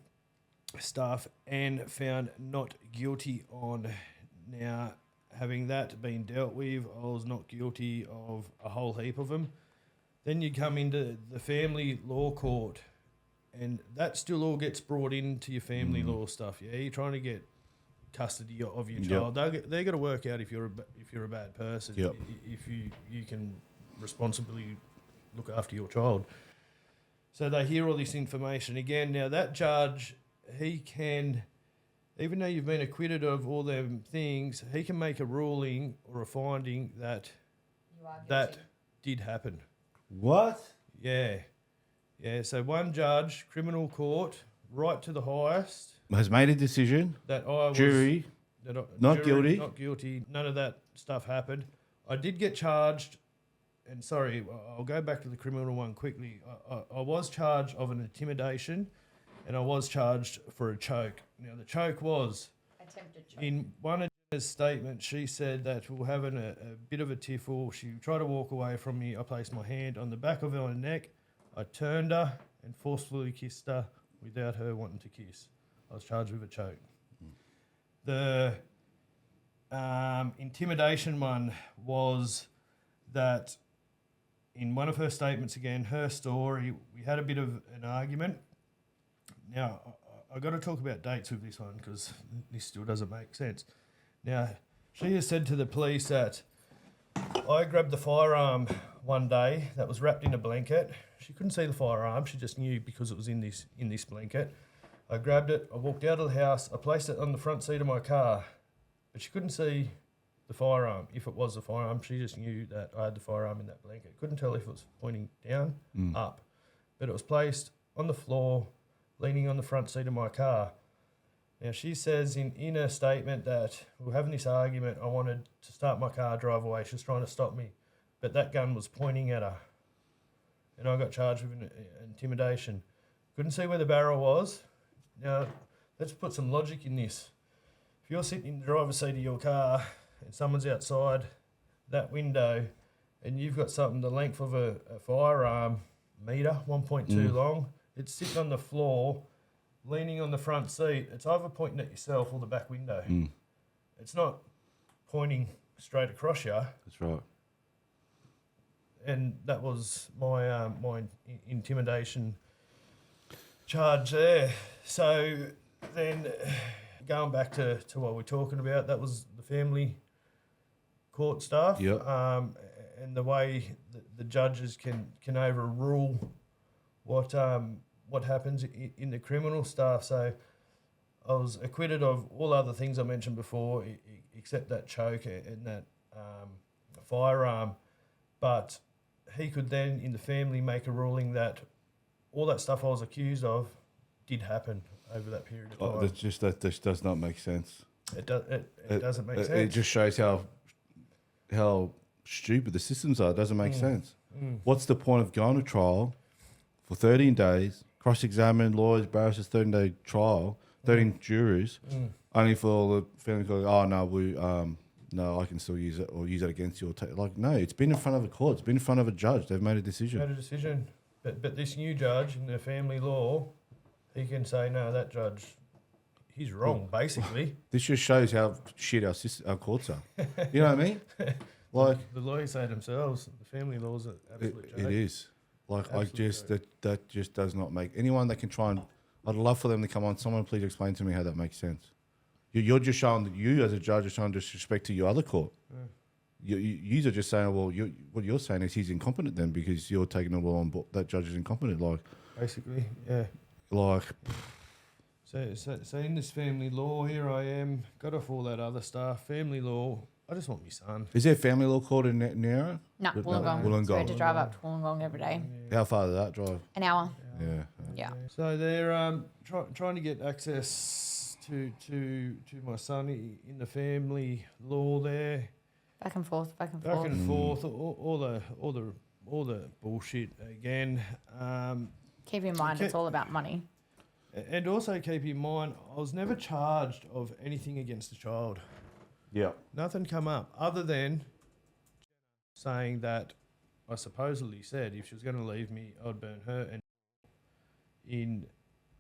stuff, and found not guilty on. Now, having that been dealt with, I was not guilty of a whole heap of them. Then you come into the family law court, and that still all gets brought into your family law stuff. Yeah, you're trying to get custody of your child. They're going to work out if you're a bad person. Yep. If you can responsibly look after your child. So they hear all this information again. Now that judge, he can, even though you've been acquitted of all them things, he can make a ruling or a finding that that did happen. What? Yeah. So one judge, criminal court, right to the highest. Has made a decision. That I was... Jury, not guilty. Not guilty. None of that stuff happened. I did get charged, and sorry, I'll go back to the criminal one quickly. I was charged of an intimidation, and I was charged for a choke. Now, the choke was... Attempted choke. In one of her statements, she said that we were having a bit of a tiffle. She tried to walk away from me. I placed my hand on the back of her neck. I turned her and forcefully kissed her without her wanting to kiss. I was charged with a choke. The intimidation one was that in one of her statements, again, her story, we had a bit of an argument. Now, I've got to talk about dates with this one because this still doesn't make sense. Now, she has said to the police that I grabbed the firearm one day that was wrapped in a blanket. She couldn't see the firearm. She just knew because it was in this blanket. I grabbed it. I walked out of the house. I placed it on the front seat of my car. But she couldn't see the firearm. If it was the firearm, she just knew that I had the firearm in that blanket. Couldn't tell if it was pointing down, up. But it was placed on the floor, leaning on the front seat of my car. Now, she says in her statement that we were having this argument. I wanted to start my car, drive away. She was trying to stop me. But that gun was pointing at her. And I got charged with intimidation. Couldn't see where the barrel was. Now, let's put some logic in this. If you're sitting in the driver's seat of your car and someone's outside that window and you've got something the length of a firearm metre, 1.2 long, it's sitting on the floor, leaning on the front seat, it's either pointing at yourself or the back window. It's not pointing straight across you. That's right. And that was my my intimidation charge there. So then going back to what we're talking about, that was the family court stuff. Yep. And the way the judges can overrule what happens in the criminal stuff. So I was acquitted of all other things I mentioned before, except that choke and that firearm. But he could then, in the family, make a ruling that all that stuff I was accused of did happen over that period of time. That just does not make sense. It doesn't make sense. It just shows how stupid the systems are. It doesn't make sense. What's the point of going to trial for 13 days, cross-examine lawyers, barristers, 13-day trial, 13 jurors, only for the family to go, oh, no, no, I can still use it or use it against you. No, it's been in front of a court. It's been in front of a judge. They've made a decision. But this new judge in the family law, he can say, no, that judge, he's wrong, basically. This just shows how shit our courts are. You know what I mean? Like the lawyers say themselves, the family laws are absolute joke. It is. That just does not make anyone that can try and. I'd love for them to come on. Someone please explain to me how that makes sense. You're just showing that you as a judge are showing disrespect to your other court. You are just saying, well, what you're saying is he's incompetent then because you're taking it on board. That judge is incompetent. Like basically, yeah. Like. So in this family law, here I am, got off all that other stuff. Family law, I just want my son. Is there family law court in Nowra? No, Wollongong. So we had to drive up to Wollongong every day. Yeah. How far did that drive? An hour. Yeah. So they're trying to get access to my son in the family law there. Back and forth. All the bullshit again. Keep in mind, it's all about money. And also keep in mind, I was never charged of anything against the child. Yeah. Nothing come up other than saying that I supposedly said if she was going to leave me, I'd burn her and in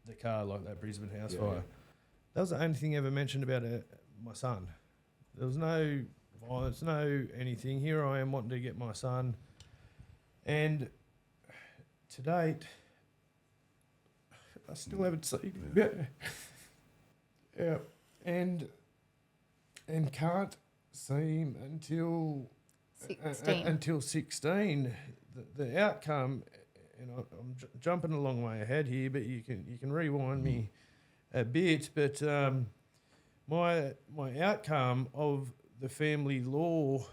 the car like that Brisbane house fire. That was the only thing ever mentioned about my son. There was no violence, no anything. Here I am wanting to get my son. And to date, I still haven't seen him. Yeah. And can't see him until 16. Until 16. The outcome, and I'm jumping a long way ahead here, but you can rewind me a bit. But my outcome of the family law.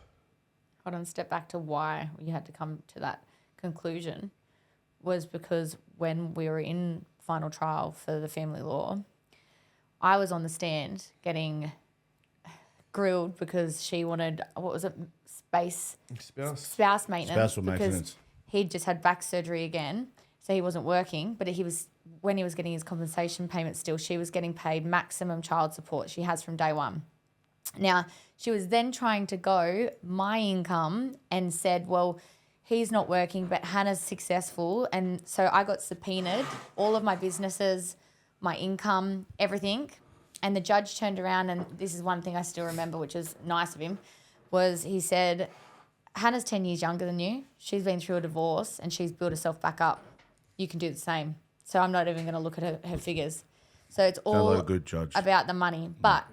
Hold on, step back to why you had to come to that conclusion was because when we were in final trial for the family law, I was on the stand getting grilled because she wanted, what was it, spouse maintenance. Spousal because maintenance. He'd just had back surgery again, so he wasn't working, but when he was getting his compensation payment still, she was getting paid maximum child support she has from day one. Now, she was then trying to go my income and said, well, he's not working, but Hannah's successful. And so I got subpoenaed, all of my businesses, my income, everything. And the judge turned around, and this is one thing I still remember, which is nice of him, was he said, Hannah's 10 years younger than you. She's been through a divorce and she's built herself back up. You can do the same. So I'm not even going to look at her figures. So it's all like a good judge. about the money. But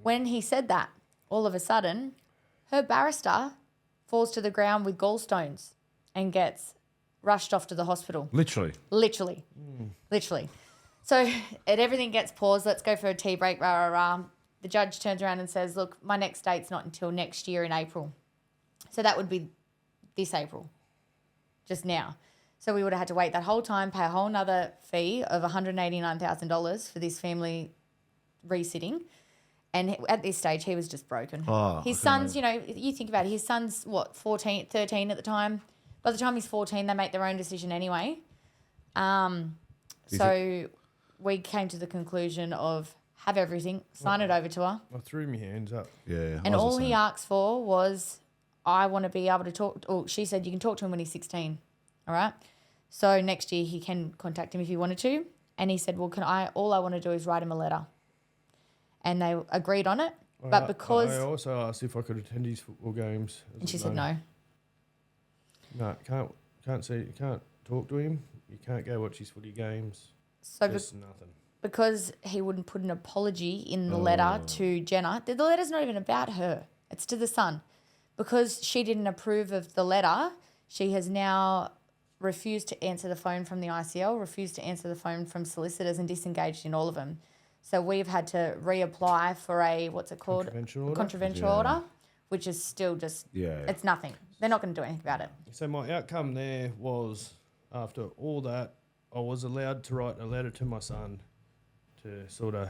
when he said that, all of a sudden, her barrister falls to the ground with gallstones and gets rushed off to the hospital. Literally. So everything gets paused. Let's go for a tea break, rah, rah, rah. The judge turns around and says, look, my next date's not until next year in April. So that would be this April, just now. So we would have had to wait that whole time, pay a whole nother fee of $189,000 for this family resitting. And at this stage, he was just broken. His son's, you think about it, his son's, 13 at the time. By the time he's 14, they make their own decision anyway. So we came to the conclusion of have everything, sign it over to her. I threw my hands up. Yeah. And all he asked for was, I want to be able to talk. Or she said, you can talk to him when he's 16. All right. So next year he can contact him if he wanted to. And he said, well, all I want to do is write him a letter. And they agreed on it. But because I also asked if I could attend his football games. And she said no. No, can't see, you can't talk to him. You can't go watch his footy games. So just nothing. Because he wouldn't put an apology in the letter to Jenna. The letter's not even about her. It's to the son. Because she didn't approve of the letter, she has now refused to answer the phone from the ICL, refused to answer the phone from solicitors, and disengaged in all of them. So we've had to reapply for a, what's it called? Contravention order, which is still just, it's nothing. They're not going to do anything about it. So my outcome there was, after all that, I was allowed to write a letter to my son to sort of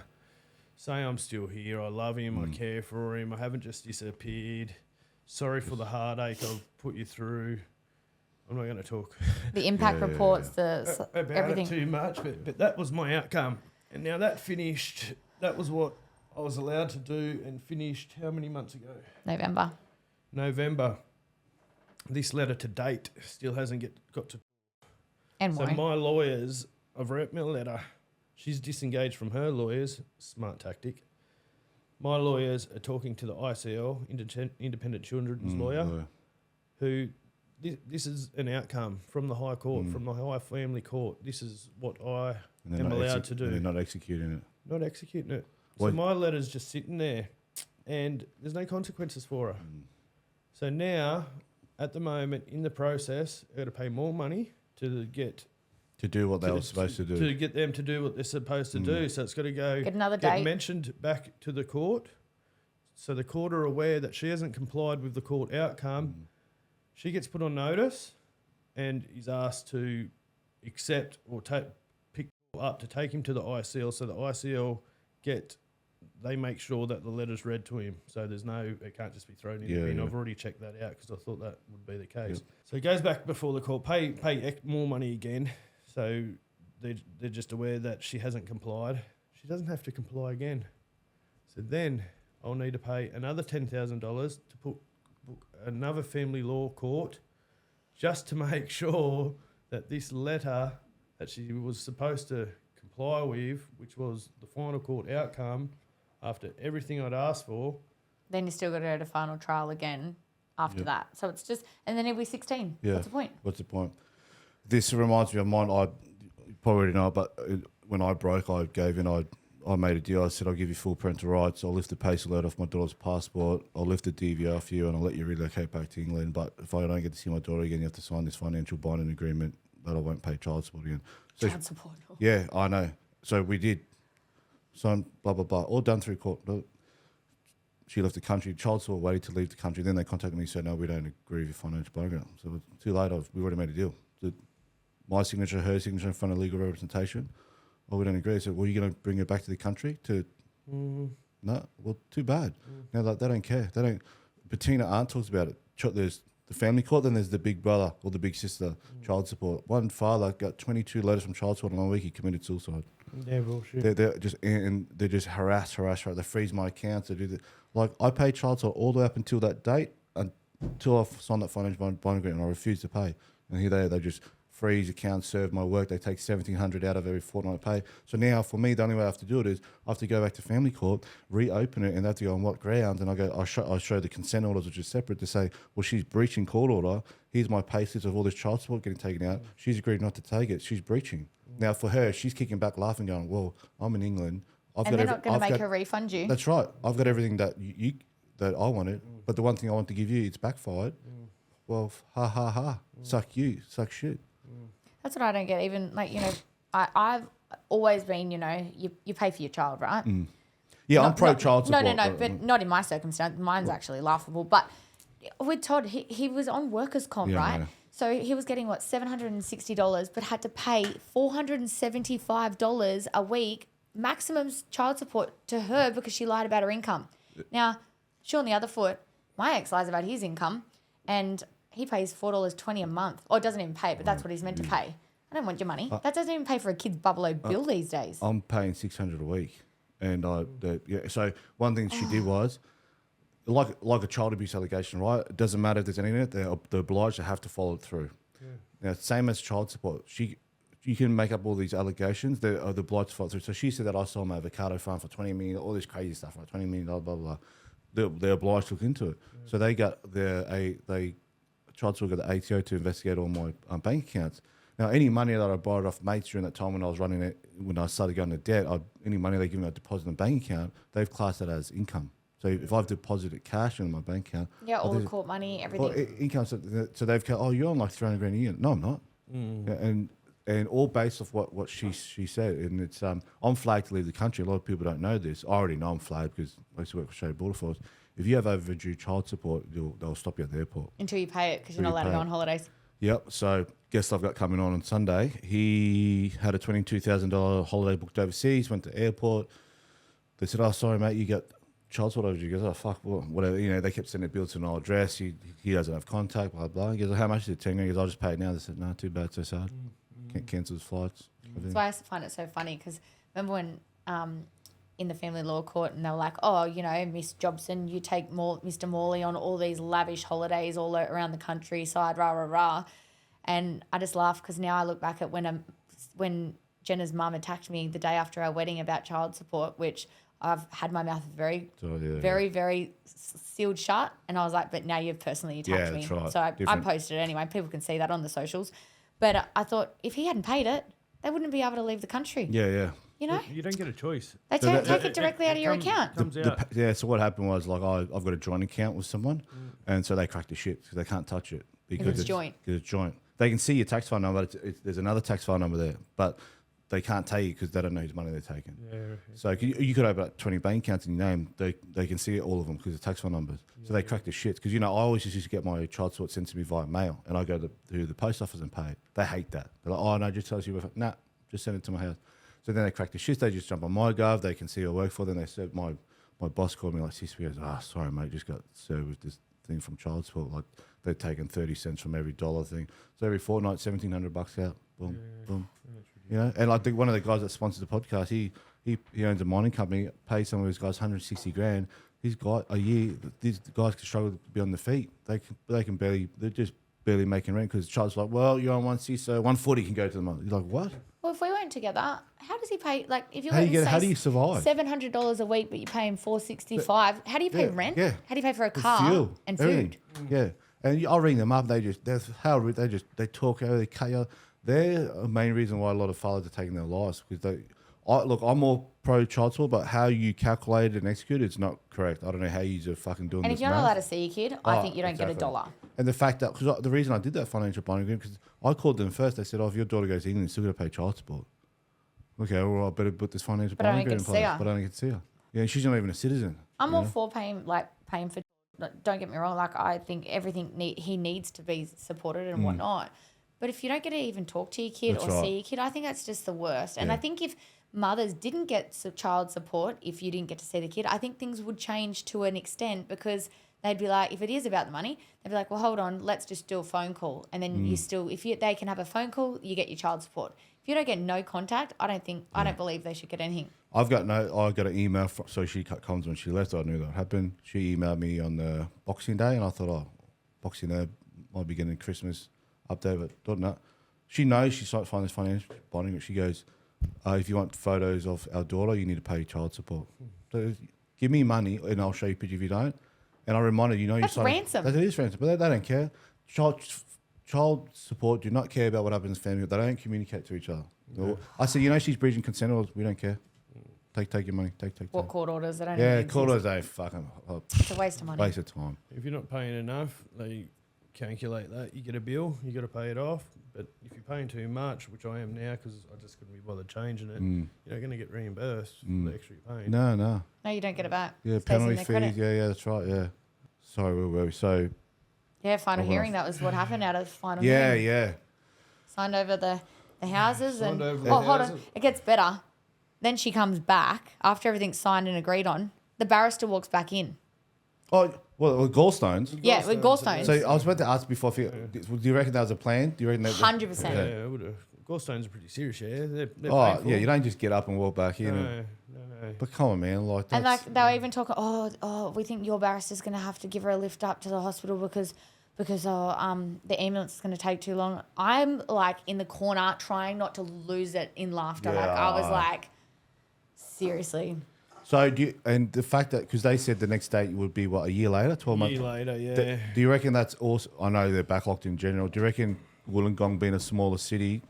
say I'm still here, I love him, I care for him, I haven't just disappeared. Sorry for the heartache I've put you through. I'm not going to talk the impact reports, about everything it too much, but that was my outcome. And now that finished. That was what I was allowed to do, and finished how many months ago? November. This letter to date still hasn't got to. And so why? my lawyers, I've wrote me a letter. She's disengaged from her lawyers. Smart tactic. My lawyers are talking to the ICL, Independent Children's Lawyer, who this is an outcome from the High Court, from the High Family Court. This is what I am allowed to do. They're not executing it. Not executing it. So my letter's just sitting there, and there's no consequences for her. So now, at the moment, in the process, I've got to pay more money to do what they were supposed to do. To get them to do what they're supposed to do. So it's got to get another date. Mentioned back to the court. So the court are aware that she hasn't complied with the court outcome. She gets put on notice and is asked to accept or pick up to take him to the ICL. So the ICL they make sure that the letter's read to him. So it can't just be thrown in the bin. I've already checked that out because I thought that would be the case. So it goes back before the court, pay more money again. So they're just aware that she hasn't complied. She doesn't have to comply again. So then I'll need to pay another $10,000 to book another family law court just to make sure that this letter that she was supposed to comply with, which was the final court outcome, after everything I'd asked for. Then you still got to go to final trial again after that. So it's just, and then it'll be 16. Yeah. What's the point? What's the point? This reminds me of mine. I probably already know, but when I broke, I gave in. I made a deal. I said, I'll give you full parental rights. I'll lift the PACE alert off my daughter's passport. I'll lift the DV off you, and I'll let you relocate back to England. But if I don't get to see my daughter again, you have to sign this financial binding agreement that I won't pay child support again. So Child support. Yeah, I know. So we did. Signed, blah, blah, blah. All done through court. She left the country. Child support waited to leave the country. Then they contacted me and said, no, we don't agree with your financial program. So too late. We already made a deal. My signature, her signature in front of legal representation. Oh, we don't agree. So, well, you're going to bring her back to the country to... No, well, too bad. Now, like, they don't care. They don't... Bettina aunt talks about it. There's the family court, then there's the big brother or the big sister, child support. One father got 22 letters from child support in 1 week. He committed suicide. Yeah, bullshit. They're just and they just harass. They freeze my accounts. They do that. Like, I pay child support all the way up until that date, until I've signed that financial bond agreement, and I refuse to pay. And here they just freeze accounts, serve my work. They take $1,700 out of every fortnight pay. So now for me, the only way I have to do it is I have to go back to family court, reopen it, and they have to go on what grounds. And I show the consent orders, which is separate, to say, well, she's breaching court order. Here's my pay slips of all this child support getting taken out. She's agreed not to take it. She's breaching. Now for her, she's kicking back, laughing, going, well, I'm in England. They're not going to make her refund you. That's right. I've got everything that that I wanted, but the one thing I want to give you, it's backfired. Well, ha ha ha. Suck you. Suck shit. That's what I don't get. Even like, I've always been, you pay for your child, right? Yeah, I'm pro child support. No, but not in my circumstance. Mine's actually laughable. But with Todd, he was on workers' comp, right? Yeah. So he was getting $760, but had to pay $475 a week maximum child support to her because she lied about her income. Now, she on the other foot, my ex lies about his income, and he pays $4.20 a month. Or doesn't even pay it, but that's what he's meant to pay. I don't want your money. That doesn't even pay for a kid's bubble bill these days. I'm paying $600 a week. And so one thing she did was, like a child abuse allegation, right? It doesn't matter if there's anything in it, they're obliged to have to follow it through. Yeah. Now, same as child support. You can make up all these allegations, they're obliged to follow through. So she said that I sold my avocado farm for $20 million, all this crazy stuff, right? $20 million, blah, blah, blah. They're obliged to look into it. Yeah. So they got child support got the ATO to investigate all my bank accounts. Now, any money that I borrowed off mates during that time when I was running it, when I started going to debt, any money they give me a deposit in a bank account, they've classed that as income. So if I've deposited cash in my bank account, all the court money, everything. Income. So they've go, oh, you're on like $300,000 a year. No, I'm not. Yeah, and all based off what she said. And it's I'm flagged to leave the country. A lot of people don't know this. I already know I'm flagged because I used to work for Australia Border Force. If you have overdue child support, they'll stop you at the airport until you pay it because you're not allowed to go on holidays. Yep. So guest I've got coming on Sunday. He had a $22,000 holiday booked overseas. Went to the airport. They said, "Oh, sorry, mate, you got child support overdue." He goes, "Oh, fuck, well, whatever." They kept sending bills to an old address. He doesn't have contact. Blah blah. He goes, "How much is it?" $10,000. He goes, "I'll just pay it now." They said, "No, too bad, so sad. Can't cancel his flights." That's why I find it so funny because remember when in the family law court and they were like, "Oh, Miss Jobson, you take Mr. Morley on all these lavish holidays all around the countryside, rah, rah, rah." And I just laugh because now I look back at when Jenna's mum attacked me the day after our wedding about child support, which I've had my mouth very, very sealed shut. And I was like, but now you've personally attacked me. Right. So I posted it anyway. People can see that on the socials. But I thought if he hadn't paid it, they wouldn't be able to leave the country. Yeah. You don't get a choice. They take it directly out of your account. So what happened was, like, I've got a joint account with someone, and so they cracked the shit because they can't touch it because it's joint. Because it's joint. They can see your tax file number. There's another tax file number there, but they can't tell you because they don't know whose money they're taking. Yeah. So you could open up 20 bank accounts in your name. They can see all of them because the tax file numbers. Yeah. So they crack the shit. Because, I always used to get my child support sent to me via mail, and I go to the post office and pay it. They hate that. They're like, "Oh, no, just tell us you..." Nah, just send it to my house. So then they crack the shit. They just jump on my gov. They can see who I work for. Then they said, my boss called me like 6 weeks. "Oh, sorry, mate, just got served with this thing from child support. Like, they're taking 30 cents from every dollar thing. So every fortnight, $1,700 out. Boom, boom." And I think one of the guys that sponsors the podcast, he owns a mining company, pays some of his guys $160,000. He's got a year. These guys can struggle to be on their feet. They're just barely making rent because the child's like, "Well, you're on 160, so 140 can go to the month." You're like, "What?" Well, if we weren't together, how does he pay? Like, if you're how do you survive? $700 a week, but you're paying $465. How do you pay rent? Yeah. How do you pay for a car fuel, and everything. food? Yeah, and I'll ring them up. They talk over. They cut you. They're the main reason why a lot of fathers are taking their lives because I'm more pro child support, but how you calculate it and execute it's not correct. I don't know how you're fucking doing. And this if you're not allowed to see your kid, I think you don't get $1. And the fact that because the reason I did that financial bond agreement because I called them first. They said, "Oh, if your daughter goes to England, you're still going to pay child support." Okay, well, I better put this financial bond agreement in place. But I don't get to see her. Yeah, and she's not even a citizen. I'm all for paying for. Don't get me wrong. Like, I think everything he needs to be supported and whatnot. But if you don't get to even talk to your kid see your kid, I think that's just the worst. And I think if mothers didn't get child support if you didn't get to see the kid, I think things would change to an extent, because they'd be like, if it is about the money, they'd be like, well, hold on, let's just do a phone call. And then they can have a phone call, you get your child support. If you don't get no contact, I don't believe they should get anything. I got an email so she cut comms when she left. I knew that happened. She emailed me on the Boxing Day, and I thought, Boxing Day might be getting Christmas update, but don't know. She knows she's started finding this financial bonding, but she goes, if you want photos of our daughter, you need to pay child support. So give me money, and I'll show you a picture if you don't. And I reminded that's ransom. That is ransom, but they don't care. Child support do not care about what happens in the family. They don't communicate to each other. Yeah. I said, she's breaching consent orders. We don't care. Take your money. Take. What court orders? They don't. Yeah, court orders. They fucking. It's a waste of money. Waste of time. If you're not paying enough, they calculate that. You get a bill, you got to pay it off. But if you're paying too much, which I am now because I just couldn't be bothered changing it, you're not going to get reimbursed for the extra you're paying. No. No, you don't get it back. Yeah, penalty fees. Yeah, that's right. Yeah. Sorry, where were we? So. Yeah, final hearing. That was what happened out of the final hearing. Yeah. Signed over the houses hold houses. on. It gets better. Then she comes back after everything's signed and agreed on. The barrister walks back in. Oh, well, with gallstones? Yeah, with gallstones. So I was about to ask before, do you reckon that was a plan? Do you reckon that? 100%. Yeah, I would have. Gallstones are pretty serious, yeah. They're painful. Yeah, you don't just get up and walk back in. No. But come on, man. And they were even talking, we think your barrister's going to have to give her a lift up to the hospital because the ambulance is going to take too long. I'm like in the corner trying not to lose it in laughter. Yeah. Like I was like, seriously. So and the fact that, because they said the next date would be what, a year later, 12 months? A year later, yeah. Do you reckon that's also, I know they're backlocked in general, do you reckon Wollongong being a smaller city,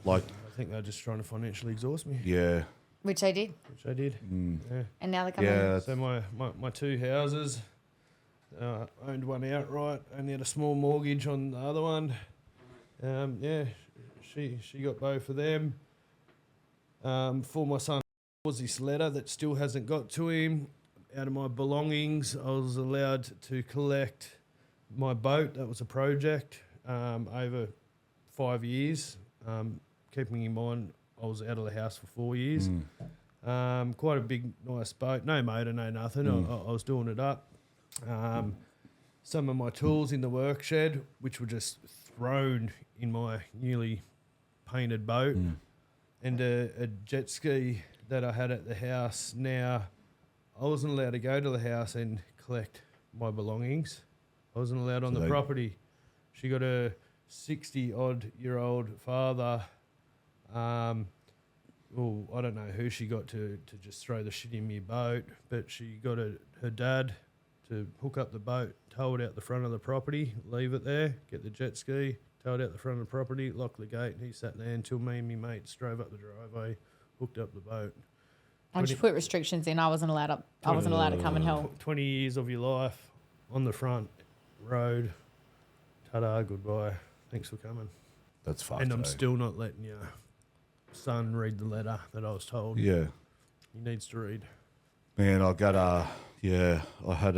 I think they're just trying to financially exhaust me. Yeah. Which they did. Yeah. And now they're coming. Yeah. So my two houses, owned one outright, only had a small mortgage on the other one. She got both of them. For my son was this letter that still hasn't got to him. Out of my belongings, I was allowed to collect my boat. That was a project over 5 years. Keeping in mind, I was out of the house for 4 years. Quite a big, nice boat. No motor, no nothing. I was doing it up. Some of my tools in the work shed, which were just thrown in my newly painted boat. And a jet ski that I had at the house. Now, I wasn't allowed to go to the house and collect my belongings. I wasn't allowed on the property. She got a 60-odd-year-old father. I don't know who she got to just throw the shit in my boat, but she got her dad to hook up the boat, tow it out the front of the property, leave it there, get the jet ski, tow it out the front of the property, lock the gate, and he sat there until me and my mates drove up the driveway, hooked up the boat. Once you put restrictions in, I wasn't allowed to come and help. 20 years of your life on the front road. Ta-da, goodbye. Thanks for coming. That's fucked. And I'm still not letting your son read the letter that I was told. Yeah. He needs to read. Man, I had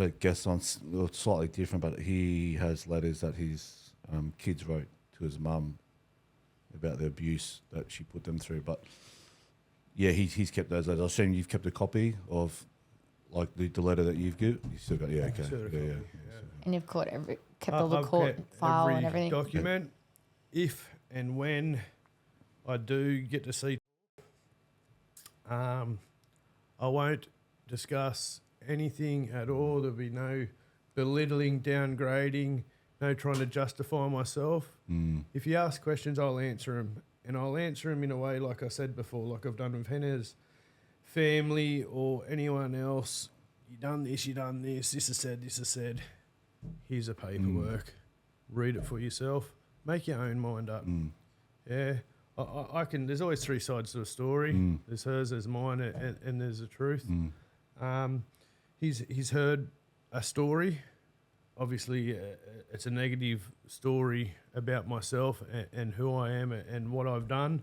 a guest on, slightly different, but he has letters that his kids wrote to his mum about the abuse that she put them through. But yeah, he's kept those letters. I assume you've kept a copy of the letter that you've given. You still got yeah. And you've kept all the court file and everything. Document. If and when I do get to see, I won't discuss anything at all. There'll be no belittling, downgrading, no trying to justify myself. If you ask questions, I'll answer them. And I'll answer them in a way, like I said before, like I've done with Henna's family or anyone else. You done this, this is said. Here's a paperwork. Read it for yourself. Make your own mind up. Yeah. I can. There's always three sides to a story. There's hers, there's mine, and there's the truth. He's heard a story. Obviously, it's a negative story about myself and who I am and what I've done.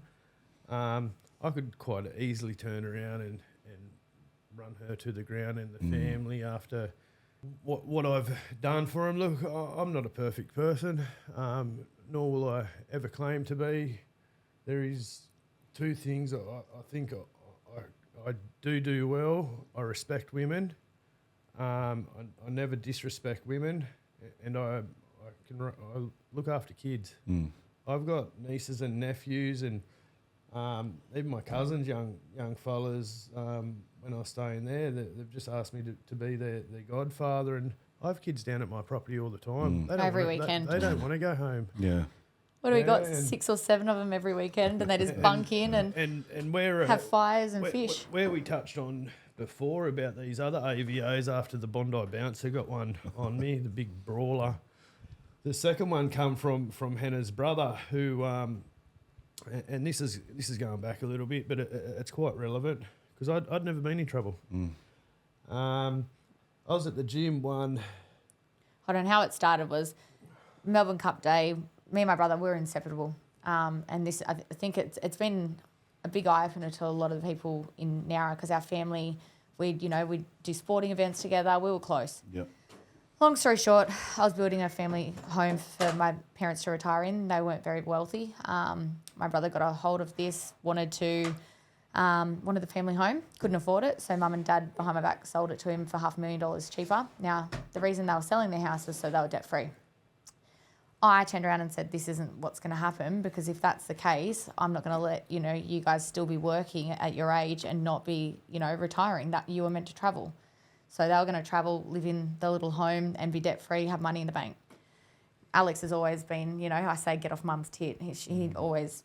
I could quite easily turn around and run her to the ground and the family after what I've done for him. Look, I'm not a perfect person, nor will I ever claim to be. There is two things. I think I do well. I respect women. I never disrespect women, and I look after kids. I've got nieces and nephews, and even my cousins, young fellas. When I was staying there, they've just asked me to be their godfather, and I have kids down at my property all the time. Every weekend. They don't want to go home. Yeah. What do we got? 6 or 7 of them every weekend, and they just bunk in and we're have fires and fish. Where we touched on before about these other AVOs after the Bondi bounce, I got one on me, the big brawler. The second one come from Hannah's brother, who, and this is going back a little bit, but it's quite relevant because I'd never been in trouble. I was at the gym one. Hold on, how it started was Melbourne Cup Day. Me and my brother, we're inseparable, and this I think it's been a big eye opener to a lot of the people in Nowra because our family, we'd do sporting events together. We were close. Yep. Long story short, I was building a family home for my parents to retire in. They weren't very wealthy. My brother got a hold of this, wanted the family home, couldn't afford it. So mum and dad behind my back sold it to him for $500,000 cheaper. Now, the reason they were selling their house was so they were debt free. I turned around and said, this isn't what's going to happen because if that's the case, I'm not going to let, you guys still be working at your age and not be, retiring. That you were meant to travel. So they were going to travel, live in the little home and be debt free, have money in the bank. Alex has always been, I say get off mum's tit. He always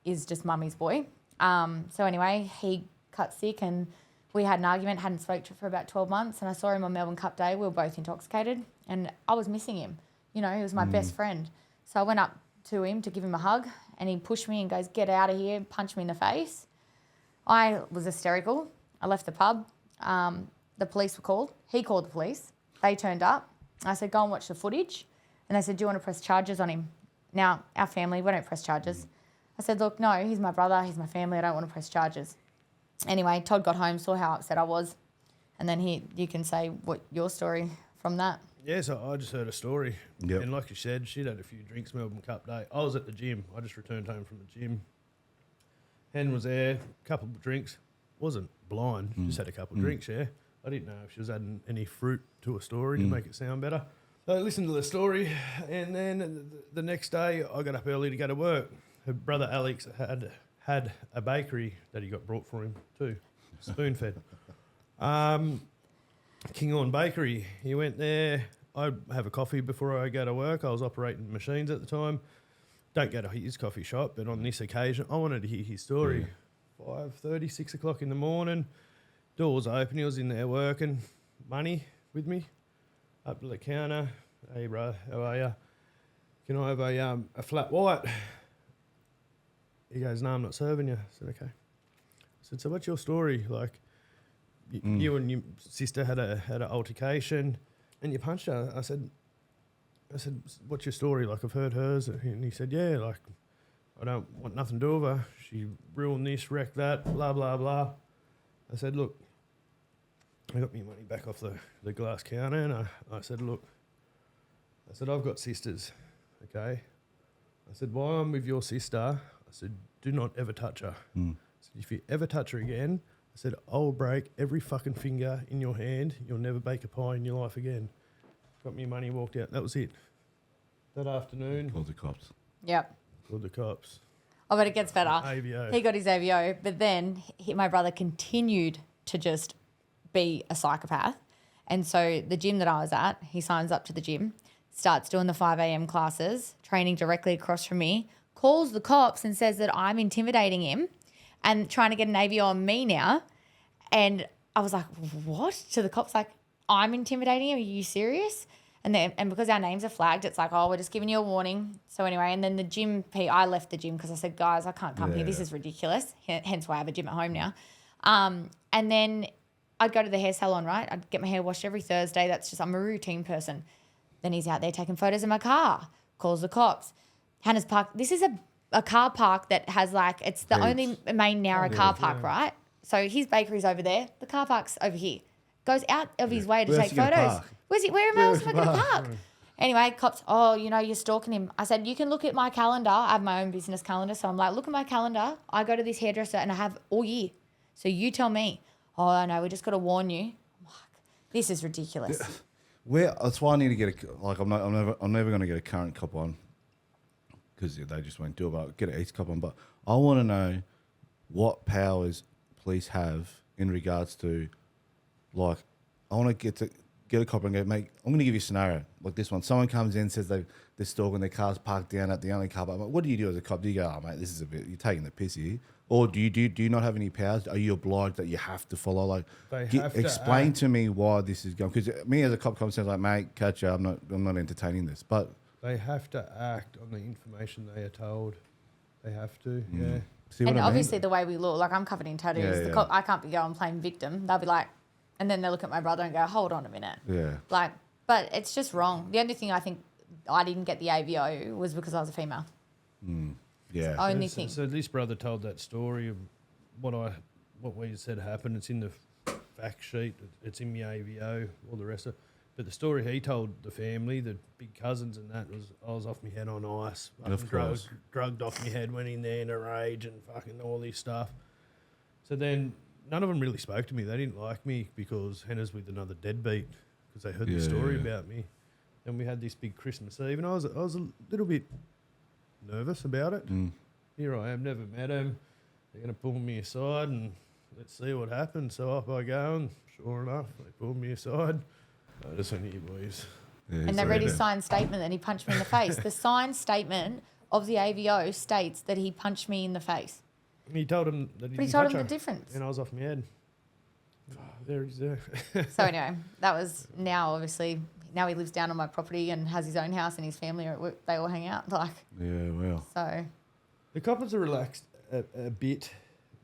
is just mummy's boy. So anyway, he got sick and we had an argument, hadn't spoke to him for about 12 months and I saw him on Melbourne Cup Day. We were both intoxicated and I was missing him. He was my best friend. So I went up to him to give him a hug and he pushed me and goes, get out of here, punched me in the face. I was hysterical. I left the pub. The police were called. He called the police. They turned up. I said, go and watch the footage. And they said, do you want to press charges on him? Now, our family, we don't press charges. I said, look, no, he's my brother. He's my family. I don't want to press charges. Anyway, Todd got home, saw how upset I was. And then you can say what your story from that. Yeah, so I just heard a story. Yep. And like you said, she'd had a few drinks Melbourne Cup Day. I was at the gym. I just returned home from the gym. Hen was there, a couple of drinks. Wasn't blind, just had a couple of drinks, yeah. I didn't know if she was adding any fruit to a story to make it sound better. So I listened to the story, and then the next day I got up early to go to work. Her brother Alex had a bakery that he got brought for him too, spoon-fed. King On Bakery. He went there. I'd have a coffee before I go to work. I was operating machines at the time. Don't go to his coffee shop, but on this occasion, I wanted to hear his story. 5:30, 6 o'clock in the morning. Doors open. He was in there working. Money with me. Up to the counter. Hey, bro, how are you? Can I have a flat white? He goes, no, I'm not serving you. I said, okay. I said, so what's your story? Like, you and your sister had an altercation and you punched her. I said, what's your story? Like, I've heard hers. And he said, yeah, like, I don't want nothing to do with her. She ruined this, wrecked that, blah, blah, blah. I said, look, I got my money back off the glass counter and I said, look, I've got sisters, okay? I said, while I'm with your sister, I said, do not ever touch her. I said, if you ever touch her again, I said, I'll break every fucking finger in your hand. You'll never bake a pie in your life again. Got me money, walked out. That was it. That afternoon. Called the cops. Yep. Called the cops. Oh, but it gets better. AVO. He got his AVO, but then my brother continued to just be a psychopath. And so the gym that I was at, he signs up to the gym, starts doing the 5 a.m. classes, training directly across from me, calls the cops and says that I'm intimidating him and trying to get an AVO on me now. And I was like, what? To the cops, like, I'm intimidating him? Are you serious? And because our names are flagged, it's like, oh, we're just giving you a warning. So anyway, and then the gym, I left the gym because I said, guys, I can't come here. This is ridiculous. Hence why I have a gym at home now. And then I'd go to the hair salon, right? I'd get my hair washed every Thursday. I'm a routine person. Then he's out there taking photos of my car, calls the cops. Hannah's Park. This is a car park that has it's the only main Nowra car park, right? So his bakery's over there. The car park's over here. Goes out of his way to take photos. Where am I else going to park? Anyway, cops, oh, you're stalking him. I said, you can look at my calendar. I have my own business calendar. So I'm like, look at my calendar. I go to this hairdresser and I have all year. So you tell me. Oh, no, we just got to warn you. I'm like, this is ridiculous. That's why I need to get I'm never going to get a current cop on because they just won't do it. But I'll get an ex cop on. But I want to know what powers police have in regards to, like, I want to get a cop and go, mate, I'm going to give you a scenario like this one. Someone comes in, says they're stalking, their car's parked down at the only car park. What do you do as a cop? Do you go, oh, mate, this is you're taking the piss here? Or do you not have any powers? Are you obliged that you have to follow? Like, explain to me why this is going. Because me as a cop comes in like, mate, catch up. I'm not entertaining this. But they have to act on the information they are told. They have to, yeah. See and what obviously the way we look, like I'm covered in tattoos. Yeah, the cop, I can't be going playing victim. They'll be like, and then they'll look at my brother and go, hold on a minute. Yeah. Like, but it's just wrong. The only thing I think I didn't get the AVO was because I was a female. Yeah. Only thing. So this brother told that story of what we said happened. It's in the fact sheet. It's in my AVO, all the rest of it. But the story he told the family, the big cousins and that, was I was off my head on ice. Drugged off my head, went in there in a rage and fucking all this stuff. So then none of them really spoke to me. They didn't like me because Henna's with another deadbeat because they heard the story about me. And we had this big Christmas Eve and I was a little bit nervous about it. Here I am, never met him. They're going to pull me aside and let's see what happens. So off I go and sure enough, they pulled me aside. I just went, you boys. Yeah, and they read his signed statement and he punched me in the face. The signed statement of the AVO states that he punched me in the face. And he told him that he told him the difference. And I was off my head. There he's there. So anyway, that was now obviously, now he lives down on my property and has his own house and his family are at work. They all hang out. Like, yeah, well. So. The coppers are relaxed a bit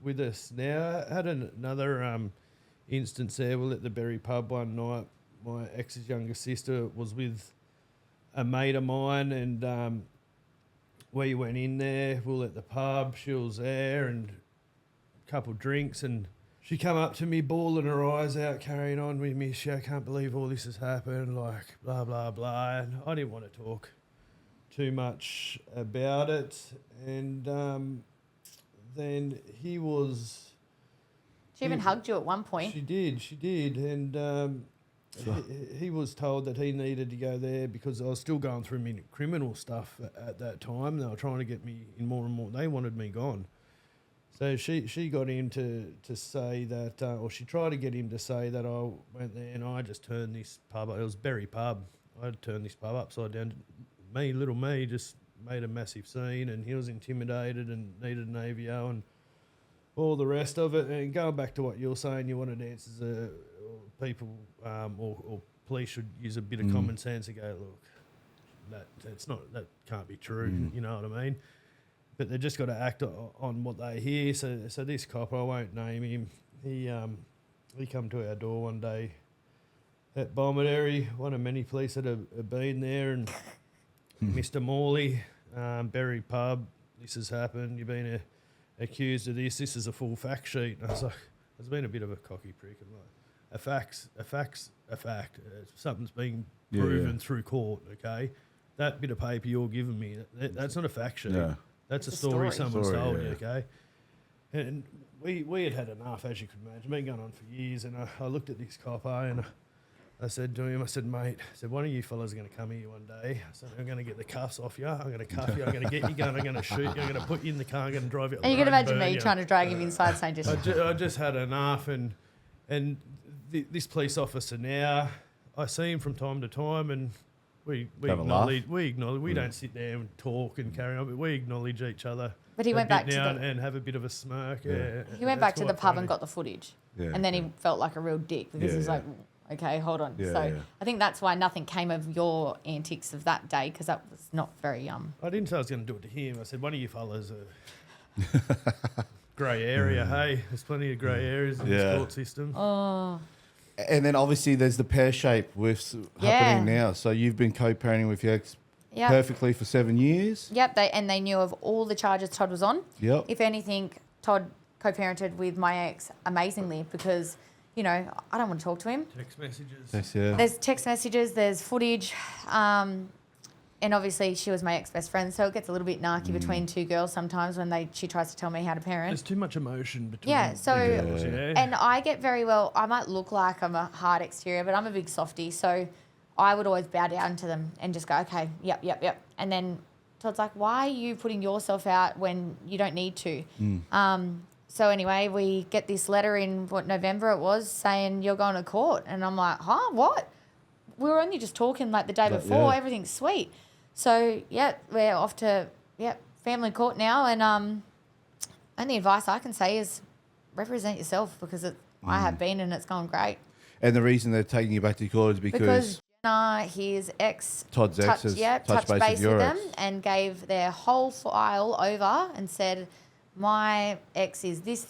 with us now. I had another instance there. We were at the Berry pub one night. My ex's younger sister was with a mate of mine and we went in there. We were at the pub. She was there and a couple of drinks and she come up to me bawling her eyes out, carrying on with me. I can't believe all this has happened, like blah, blah, blah. And I didn't want to talk too much about it. And then he was... She even hugged you at one point. She did. And he was told that he needed to go there because I was still going through my criminal stuff at that time. They were trying to get me in more and more. They wanted me gone. So she got him to say that, or she tried to get him to say that I went there and I just turned this pub, it was Berry pub, I turned this pub upside down. Little me, just made a massive scene and he was intimidated and needed an AVO and all the rest of it. And going back to what you're saying, you wanted answers, people or police should use a bit of common sense and go, look, that can't be true, you know what I mean? But they just got to act on what they hear. So this cop, I won't name him, he come to our door one day at Bomaderry, one of many police that have been there, and Mr. Morley, Berry pub, this has happened, you've been accused of this, this is a full fact sheet. And I was like, it's been a bit of a cocky prick. I'm like, a fact's a fact. Something's been proven through court, okay? That bit of paper you're giving me, that's not a fact sheet. Yeah. That's a story someone's told you, okay? And we had enough, as you could imagine. Been going on for years, and I looked at this copper and I said to him, mate, one of you fellas are going to come here one day. I said, I'm going to get the cuffs off you. I'm going to cuff you. I'm going to get you gun. I'm going to shoot you. I'm going to put you in the car. I'm going to drive you up the road. And you can imagine me trying to drag him inside saying I just had enough. And this police officer now, I see him from time to time and we acknowledge, we don't sit there and talk and carry on, but we acknowledge each other. But he went back to and have a bit of a smirk. Yeah. He went back to the pub and got the footage. Yeah. And then he felt like a real dick because he's like, okay, hold on. I think that's why nothing came of your antics of that day because that was not very... I didn't say I was going to do it to him. I said, one of you fellas are grey area, hey? There's plenty of grey areas in this court system. Oh... And then obviously there's the pear shape with happening now. So you've been co-parenting with your ex perfectly for 7 years. Yep, they knew of all the charges Todd was on. Yep. If anything, Todd co-parented with my ex amazingly because you know, I don't want to talk to him. Text messages. There's text messages, there's footage. And obviously she was my ex-best friend, so it gets a little bit narky between two girls sometimes when she tries to tell me how to parent. There's too much emotion between the girls, And I get very well, I might look like I'm a hard exterior, but I'm a big softie, so I would always bow down to them and just go, okay, yep. And then Todd's like, why are you putting yourself out when you don't need to? So anyway, we get this letter in, November it was, saying you're going to court. And I'm like, huh, what? We were only just talking like the day before, everything's sweet. So, we're off to, family court now. And only advice I can say is represent yourself because I have been and it's gone great. And the reason they're taking you back to court is because his ex, Todd's ex, has touched base with them and gave their whole file over and said, my ex is this,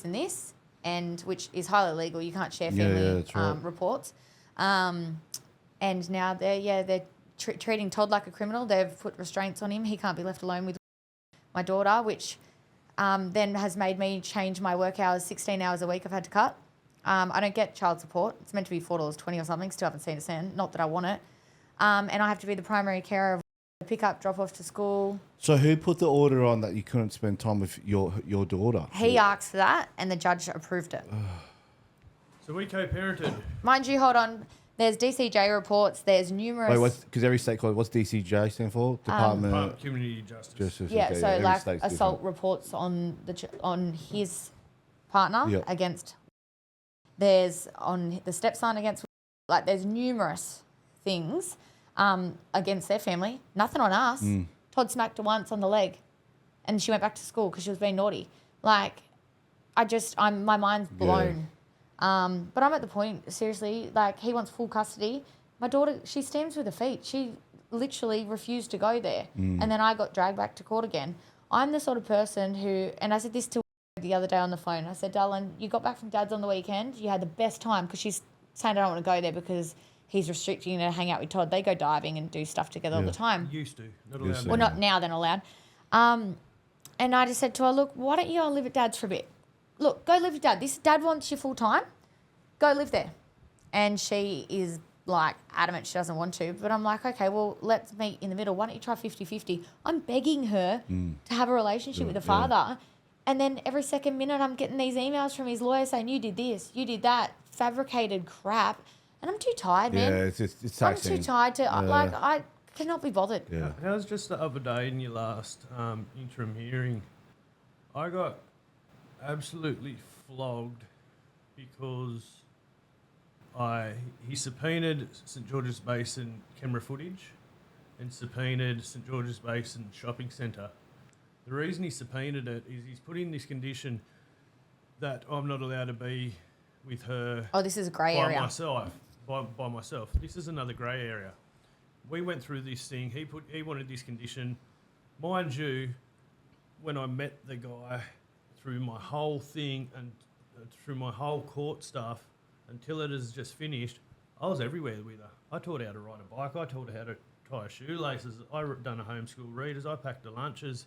and this, and which is highly illegal. You can't share family reports. And now they're treating Todd like a criminal. They've put restraints on him. He can't be left alone with my daughter, which then has made me change my work hours. 16 hours a week I've had to cut. I don't get child support. It's meant to be $4.20 or something. Still haven't seen a cent. Not that I want it. And I have to be the primary carer of pick up, drop off to school. So who put the order on that you couldn't spend time with your daughter? He asked for that and the judge approved it. So we co-parented. Mind you, hold on. There's DCJ reports. There's numerous... Because every state called, what's DCJ stand for? Department of Community Justice. So like assault reports on his partner against... There's on the stepson against... Like, there's numerous things against their family. Nothing on us. Todd smacked her once on the leg and she went back to school because she was being naughty. Like, my mind's blown. But I'm at the point, seriously, like, he wants full custody. My daughter, she stamps with her feet. She literally refused to go there. And then I got dragged back to court again. I'm the sort of person who, and I said this to her the other day on the phone, I said, darling, you got back from Dad's on the weekend, you had the best time, because she's saying I don't want to go there because he's restricting you to hang out with Todd. They go diving and do stuff together all the time. Used to. Not allowed. Well, not now, they're not allowed. And I just said to her, look, why don't you go live at Dad's for a bit? Look, go live with Dad. Dad wants you full time. Go live there. And she is like adamant she doesn't want to. But I'm like, okay, well, let's meet in the middle. Why don't you try 50-50? I'm begging her to have a relationship with the father. And then every second minute I'm getting these emails from his lawyer saying, you did this, you did that, fabricated crap. And I'm too tired, man. Yeah, it's I'm too tired to, I cannot be bothered. Yeah. That was just the other day in your last interim hearing. I got absolutely flogged because he subpoenaed St George's Basin camera footage and subpoenaed St George's Basin shopping centre. The reason he subpoenaed it is he's put in this condition that I'm not allowed to be with her. Oh, this is a grey area. By myself. This is another grey area. We went through this thing. He wanted this condition. Mind you, when I met the guy through my whole thing and through my whole court stuff until it is just finished, I was everywhere with her. I taught her how to ride a bike. I taught her how to tie her shoelaces. I done a homeschool readers. I packed her lunches.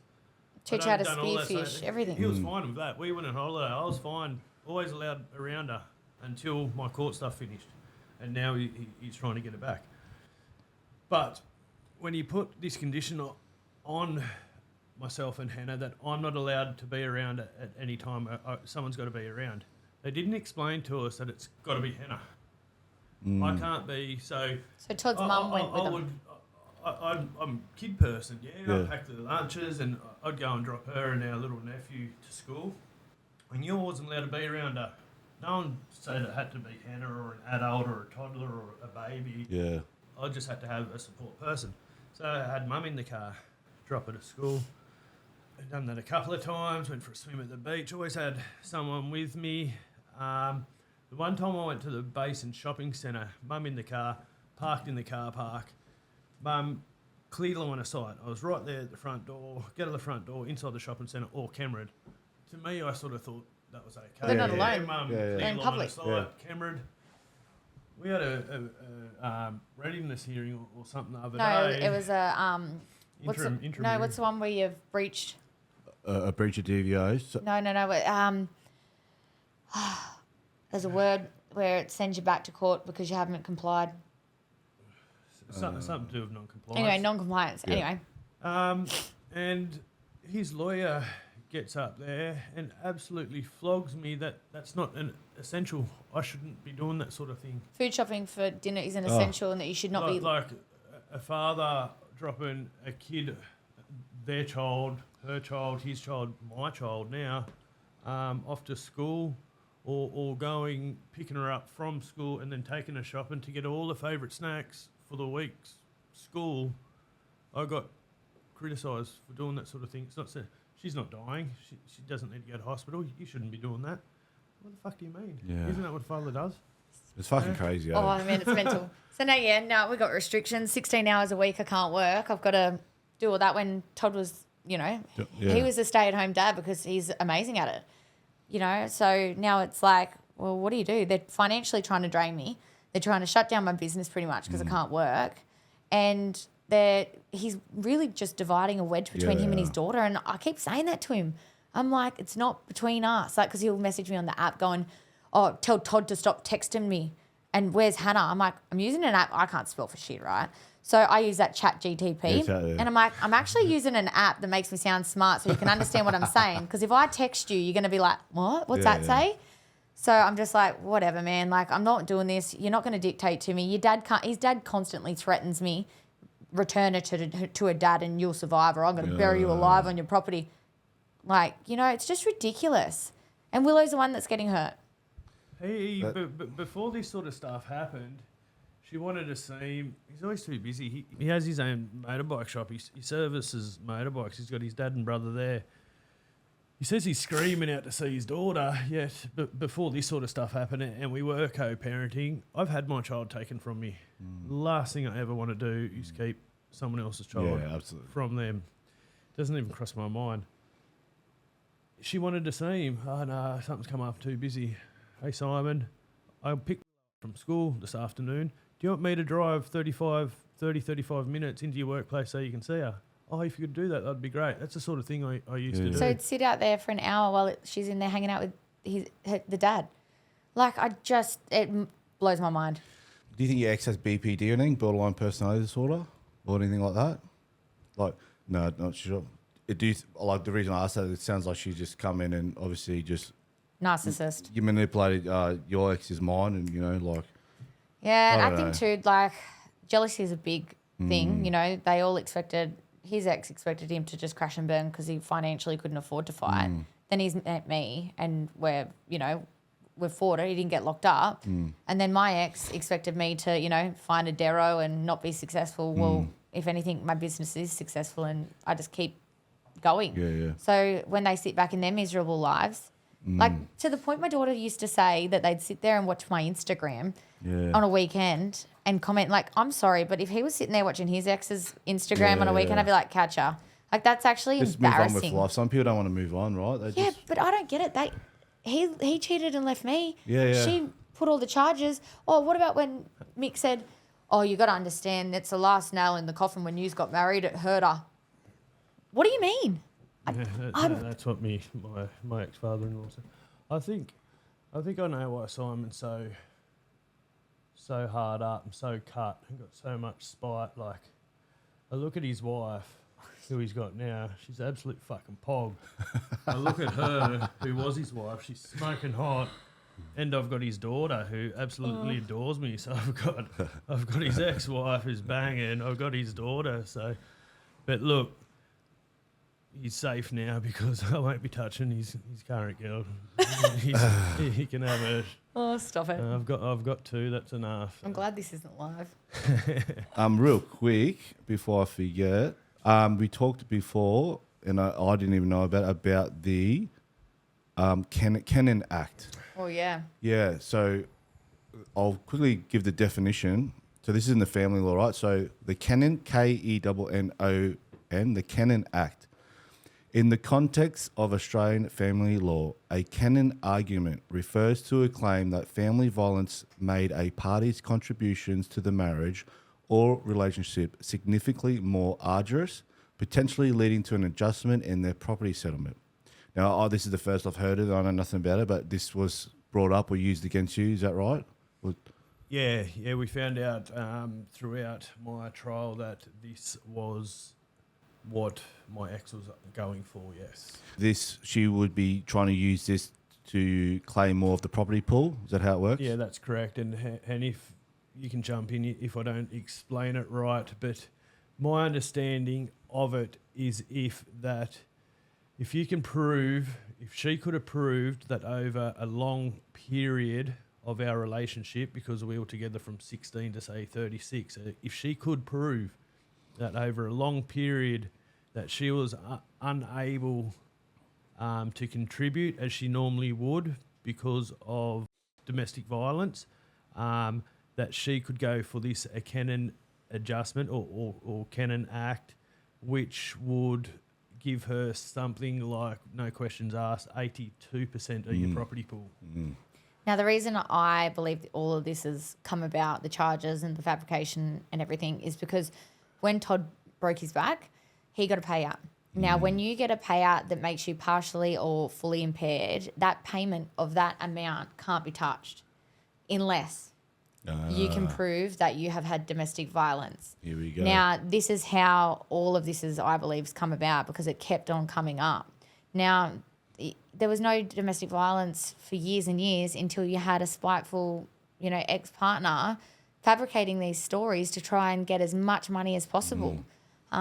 Teach her how to spearfish, everything. He was fine with that. We went on holiday. I was fine. Always allowed around her until my court stuff finished. And now he's trying to get it back. But when you put this condition on myself and Hannah that I'm not allowed to be around at any time, someone's got to be around. They didn't explain to us that it's got to be Hannah. I can't be, so Todd's mum went with them. I'm a kid person, I packed the lunches and I'd go and drop her and our little nephew to school. And you wasn't allowed to be around her. No one said it had to be Hannah or an adult or a toddler or a baby. Yeah. I just had to have a support person. So I had Mum in the car, drop her to school. I'd done that a couple of times, went for a swim at the beach, always had someone with me. The one time I went to the Basin Shopping Centre, Mum in the car, parked in the car park. Mum, clear line of sight. I was right there at the front door, get to the front door, inside the shopping centre, all cameraed. To me, I sort of thought that was okay. They're not alone. Mum, They're in public. Cameraed. We had a readiness hearing or something the other day. No, it was a interim what's the one where you've breached? A breach of DVOs. No. There's a word. where it sends you back to court because you haven't complied. Something to do with non-compliance. Anyway, non-compliance. Yeah. Anyway. And his lawyer gets up there and absolutely flogs me that that's not an essential. I shouldn't be doing that sort of thing. Food shopping for dinner is an essential and that you should not be... Like a father dropping a kid, their child, her child, his child, my child now, off to school or picking her up from school and then taking her shopping to get all the favourite snacks for the week's school. I got criticised for doing that sort of thing. It's not saying she's not dying. She doesn't need to go to hospital. You shouldn't be doing that. What the fuck do you mean? Yeah. Isn't that what a father does? It's fucking crazy. Oh, I mean, it's mental. So now we've got restrictions. 16 hours a week I can't work. I've got to do all that when Todd was, he was a stay-at-home dad because he's amazing at it. So now it's like, well, what do? They're financially trying to drain me. They're trying to shut down my business pretty much because I can't work. And he's really just dividing a wedge between him and his daughter. And I keep saying that to him. I'm like, it's not between us. Like, because he'll message me on the app going, oh, tell Todd to stop texting me. And where's Hannah? I'm like, I'm using an app. I can't spell for shit, right? So I use that ChatGTP. And I'm like, I'm actually using an app that makes me sound smart so you can understand what I'm saying. Because if I text you, you're going to be like, what? What's that say? So I'm just like, whatever, man. Like, I'm not doing this. You're not going to dictate to me. His dad constantly threatens me. Return her to her dad and you'll survive, or I'm going to bury you alive on your property. Like, it's just ridiculous. And Willow's the one that's getting hurt. But before this sort of stuff happened, she wanted to see him. He's always too busy. He has his own motorbike shop. He services motorbikes. He's got his dad and brother there. He says he's screaming out to see his daughter, yet before this sort of stuff happened, and we were co-parenting, I've had my child taken from me. The last thing I ever want to do is keep someone else's child from them. Doesn't even cross my mind. She wanted to see him. Oh, no, something's come up, too busy. Hey, Simon, I picked her up from school this afternoon. Do you want me to drive 35 minutes into your workplace so you can see her? Oh, if you could do that, that'd be great. That's the sort of thing I used to do. So I'd sit out there for an hour while she's in there hanging out with the dad. Like, it blows my mind. Do you think your ex has BPD or anything, borderline personality disorder, or anything like that? Like, no, not sure. The reason I asked that, it sounds like she just come in and obviously just... Narcissist. You manipulated your ex's mind and, like... Yeah, and I think too, like, jealousy is a big thing. They all expected... His ex expected him to just crash and burn because he financially couldn't afford to fight. Then he's met me and we've fought it. He didn't get locked up. And then my ex expected me to, find a dero and not be successful. Well, if anything, my business is successful and I just keep going. Yeah. So when they sit back in their miserable lives, like to the point my daughter used to say that they'd sit there and watch my Instagram on a weekend and comment, like, I'm sorry, but if he was sitting there watching his ex's Instagram on a weekend, I'd be like, catch her. Like, that's actually embarrassing. Move on with life. Some people don't want to move on, right? But I don't get it. He cheated and left me. Yeah. She put all the charges. Oh, what about when Mick said, oh, you got to understand, that's the last nail in the coffin when yous got married, it hurt her. What do you mean? That's what my ex-father-in-law said. I think I know why Simon's so hard up and so cut and got so much spite. Like, I look at his wife, who he's got now, she's an absolute fucking pog. I look at her, who was his wife, she's smoking hot, and I've got his daughter, who absolutely adores me. So I've got his ex-wife who's banging, I've got his daughter. So, but look, he's safe now because I won't be touching his current girl. He can have her. Oh, stop it. I've got two, that's enough. I'm glad this isn't live. Real quick, before I forget, we talked before, and I didn't even know about the Kennan Act. Oh, yeah. Yeah, so I'll quickly give the definition. So this is in the family law, right? So the Kennan, Kennon, the Kennan Act. In the context of Australian family law, a Kennan argument refers to a claim that family violence made a party's contributions to the marriage or relationship significantly more arduous, potentially leading to an adjustment in their property settlement. Now, this is the first I've heard of it. I know nothing about it, but this was brought up or used against you. Is that right? Yeah, we found out throughout my trial that this was what my ex was going for, yes. She would be trying to use this to claim more of the property pool? Is that how it works? Yeah, that's correct. And if you can jump in if I don't explain it right, but my understanding of it is if she could have proved that over a long period of our relationship, because we were together from 16 to say 36, if she could prove that over a long period that she was unable to contribute as she normally would because of domestic violence, that she could go for this a Canon adjustment or Canon Act, which would give her something like, no questions asked, 82% of your property pool. Mm. Now, the reason I believe that all of this has come about, the charges and the fabrication and everything, is because when Todd broke his back, he got a payout. Now, when you get a payout that makes you partially or fully impaired, that payment of that amount can't be touched unless you can prove that you have had domestic violence. Here we go. Now, this is how all of this is, I believe, has come about, because it kept on coming up. Now, there was no domestic violence for years and years until you had a spiteful, ex-partner fabricating these stories to try and get as much money as possible. So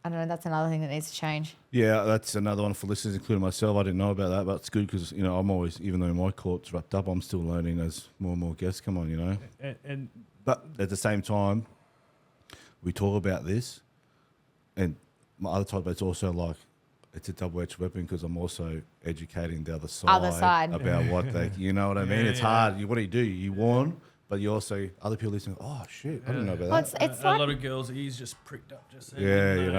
I don't know, that's another thing that needs to change. Yeah, that's another one for listeners, including myself. I didn't know about that, but it's good because, I'm always, even though my court's wrapped up, I'm still learning as more and more guests come on, But at the same time, we talk about this, and my other type, it's also like, it's a double-edged weapon because I'm also educating the other side. About what they, you know what I mean? It's hard. What do? You warn, but you also, other people listen, oh, shit, I didn't know about that. It's a lot of girls' ears just pricked up. Just saying,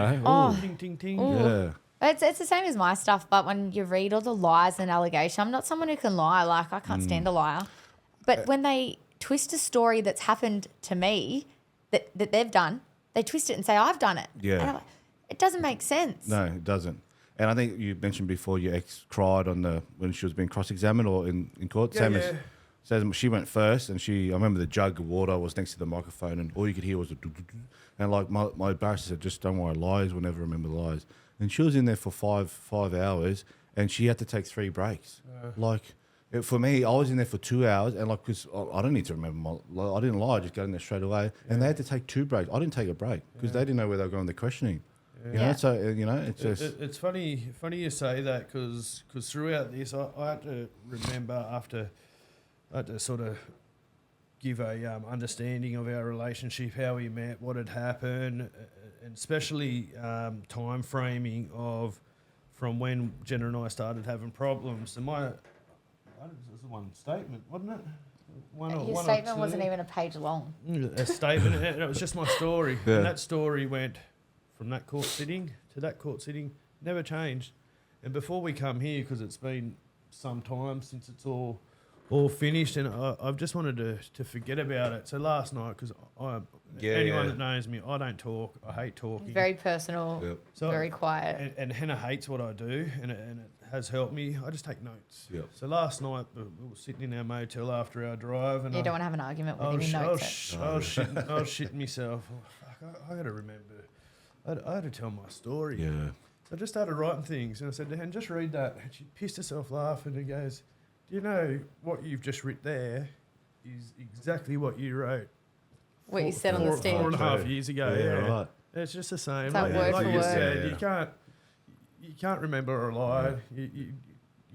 Ting, ting, ting. Yeah. It's the same as my stuff, but when you read all the lies and allegations, I'm not someone who can lie. Like, I can't stand a liar. But when they twist a story that's happened to me that they've done, they twist it and say, I've done it. Yeah. And I'm like, it doesn't make sense. No, it doesn't. And I think you mentioned before your ex cried when she was being cross-examined or in court. As she went first, and I remember the jug of water was next to the microphone, and all you could hear was a do-do-do. And like my barrister said, just don't worry, lies will never remember lies. And she was in there for five hours, and she had to take 3 breaks. For me, I was in there for 2 hours, and because I don't need to remember I didn't lie, I just got in there straight away. And they had to take 2 breaks. I didn't take a break because they didn't know where they were going with the questioning. So it's just it's funny you say that because throughout this I had to remember I had to sort of give a understanding of our relationship, how we met, what had happened, and especially time framing of from when Jenna and I started having problems. And this was one statement, wasn't it? Your statement wasn't even a page long. A statement, and it was just my story. Yeah. And that story went from that court sitting to that court sitting, never changed. And before we come here, because it's been some time since it's all finished, and I've just wanted to forget about it. So last night, because anyone that knows me, I don't talk. I hate talking. Very personal, very quiet. And Hannah hates what I do, and it has helped me. I just take notes. Yep. So last night, we were sitting in our motel after our drive. And you don't want to have an argument with him. I was shitting myself. Oh, fuck, I got to remember. I had to tell my story. Yeah. So I just started writing things, and I said to Hannah, just read that. And she pissed herself laughing and goes, do you know what you've just written there is exactly what you wrote? What you said on the stand 4.5 years ago. Yeah. Right. It's just the same. Word for you word. said, you can't remember a lie.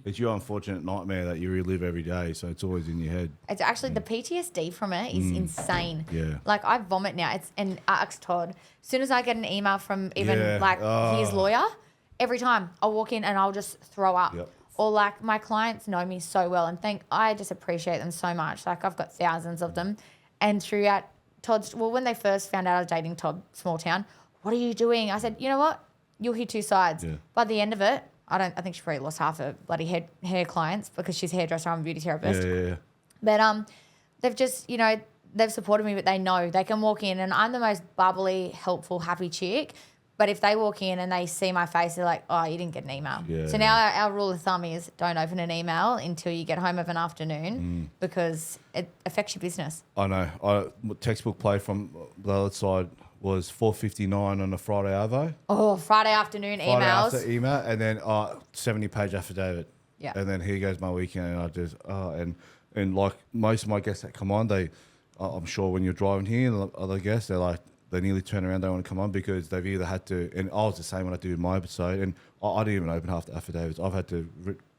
It's your unfortunate nightmare that you relive every day, so it's always in your head. It's actually the PTSD from it is insane. Yeah. Like, I vomit now. And I asked Todd, as soon as I get an email from even his lawyer, every time I'll walk in and I'll just throw up. Yep. Or like, my clients know me so well, and I just appreciate them so much. Like, I've got thousands of them. And throughout Todd's, when they first found out I was dating Todd, small town, what are you doing? I said, you know what? You'll hear 2 sides. Yeah. By the end of it, I think she probably lost half her bloody hair clients because she's a hairdresser, I'm a beauty therapist. Yeah. But they've just, they've supported me, but they know they can walk in and I'm the most bubbly, helpful, happy chick. But if they walk in and they see my face, they're like, oh, you didn't get an email. Yeah. So now our rule of thumb is don't open an email until you get home of an afternoon because it affects your business. I know. Textbook play from the other side was 4:59 on a Friday arvo. Oh, Friday afternoon Friday emails. after email, and then 70-page affidavit. Yeah. And then here goes my weekend, and I just and like most of my guests that come on, I'm sure when you're driving here, other guests, they nearly turn around, they want to come on because they've either had to, and I was the same when I did my episode, and I didn't even open half the affidavits. I've had to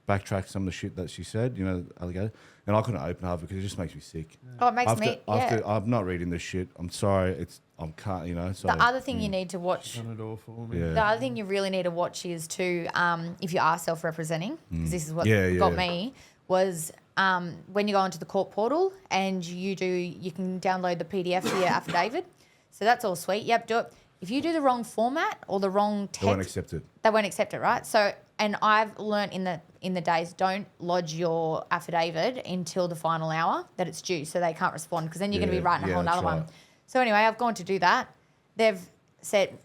backtrack some of the shit that she said, alligator, and I couldn't open half because it just makes me sick. Oh, it makes me. I'm not reading this shit. I'm sorry. So the other thing you need to watch. Done it all for me. Yeah. The other thing you really need to watch is if you are self-representing, because this is what got me, was when you go onto the court portal and you can download the PDF for your affidavit. So that's all sweet. Yep, do it. If you do the wrong format or the wrong text, they won't accept it. They won't accept it, right? So, and I've learnt in the days, don't lodge your affidavit until the final hour that it's due, so they can't respond, because then you're going to be writing a whole nother one. So anyway, I've gone to do that. They've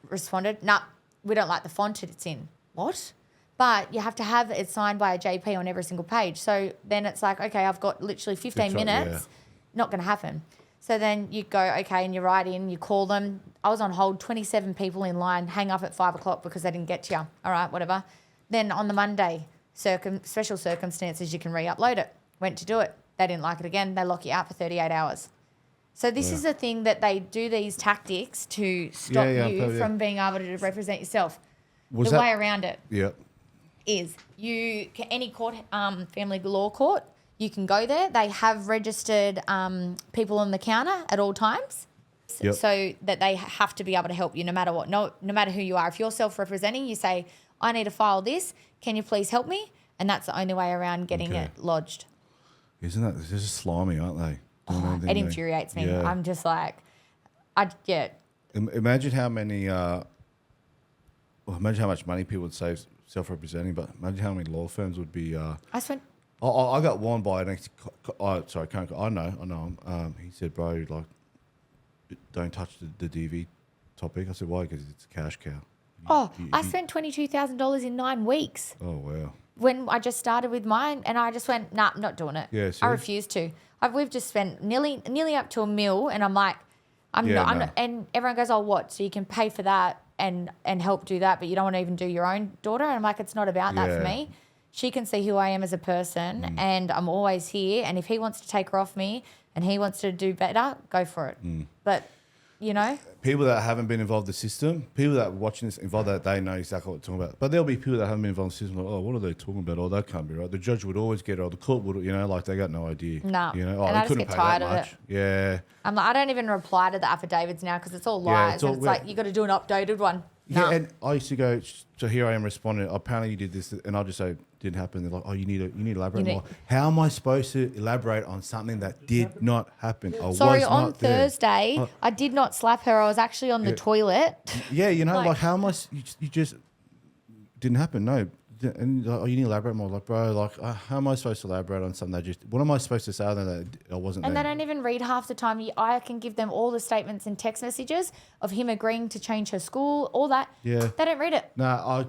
responded, nah, we don't like the font it's in. What? But you have to have it signed by a JP on every single page. So then it's like, okay, I've got literally 15 minutes. Not going to happen. So then you go, okay, and you write in, you call them. I was on hold, 27 people in line, hang up at 5 o'clock because they didn't get to you. All right, whatever. Then on the Monday, special circumstances, you can re-upload it. Went to do it. They didn't like it again. They lock you out for 38 hours. So this is the thing that they do, these tactics to stop you from being able to represent yourself. The way around it is any court, family law court, you can go there. They have registered people on the counter at all times, so that they have to be able to help you no matter what. No matter who you are. If you're self-representing, you say, I need to file this. Can you please help me? And that's the only way around getting it lodged. Isn't that? They're just slimy, aren't they? It infuriates me. Yeah. I'm just like, Imagine how many, imagine how much money people would save self-representing, but imagine how many law firms would be. I got warned by an I know him. He said, bro, like, don't touch the DV topic. I said, why? Because it's a cash cow. I spent $22,000 in 9 weeks. Oh, wow. When I just started with mine, and I just went, nah, I'm not doing it. Yeah, I refuse to. We've just spent nearly up to $1 million, and I'm like, I'm not. And everyone goes, oh, what? So you can pay for that and help do that, but you don't want to even do your own daughter? And I'm like, it's not about that for me. She can see who I am as a person, and I'm always here. And if he wants to take her off me and he wants to do better, go for it. But, people that haven't been involved in the system, people that are watching this involved, that they know exactly what we're talking about. But there'll be people that haven't been involved in the system, like, oh, what are they talking about? Oh, that can't be right. The judge would always get it, or the court would, like they got no idea. No. And I just get tired of it. Yeah. I'm like, I don't even reply to the affidavits now because it's all lies. It's like, you got to do an updated one. Yeah, and I used to go, so here I am responding, apparently you did this, and I'll just say, didn't happen. They're like, oh, you need to elaborate more. How am I supposed to elaborate on something that did not happen? Sorry, on Thursday, I did not slap her. I was actually on the toilet. Yeah, like how am I, you just, didn't happen, no. And like, oh, you need to elaborate more. Like, bro, like, how am I supposed to elaborate on something that just, what am I supposed to say other than that I wasn't and there? They don't even read half the time. I can give them all the statements and text messages of him agreeing to change her school, all that. Yeah. They don't read it. No,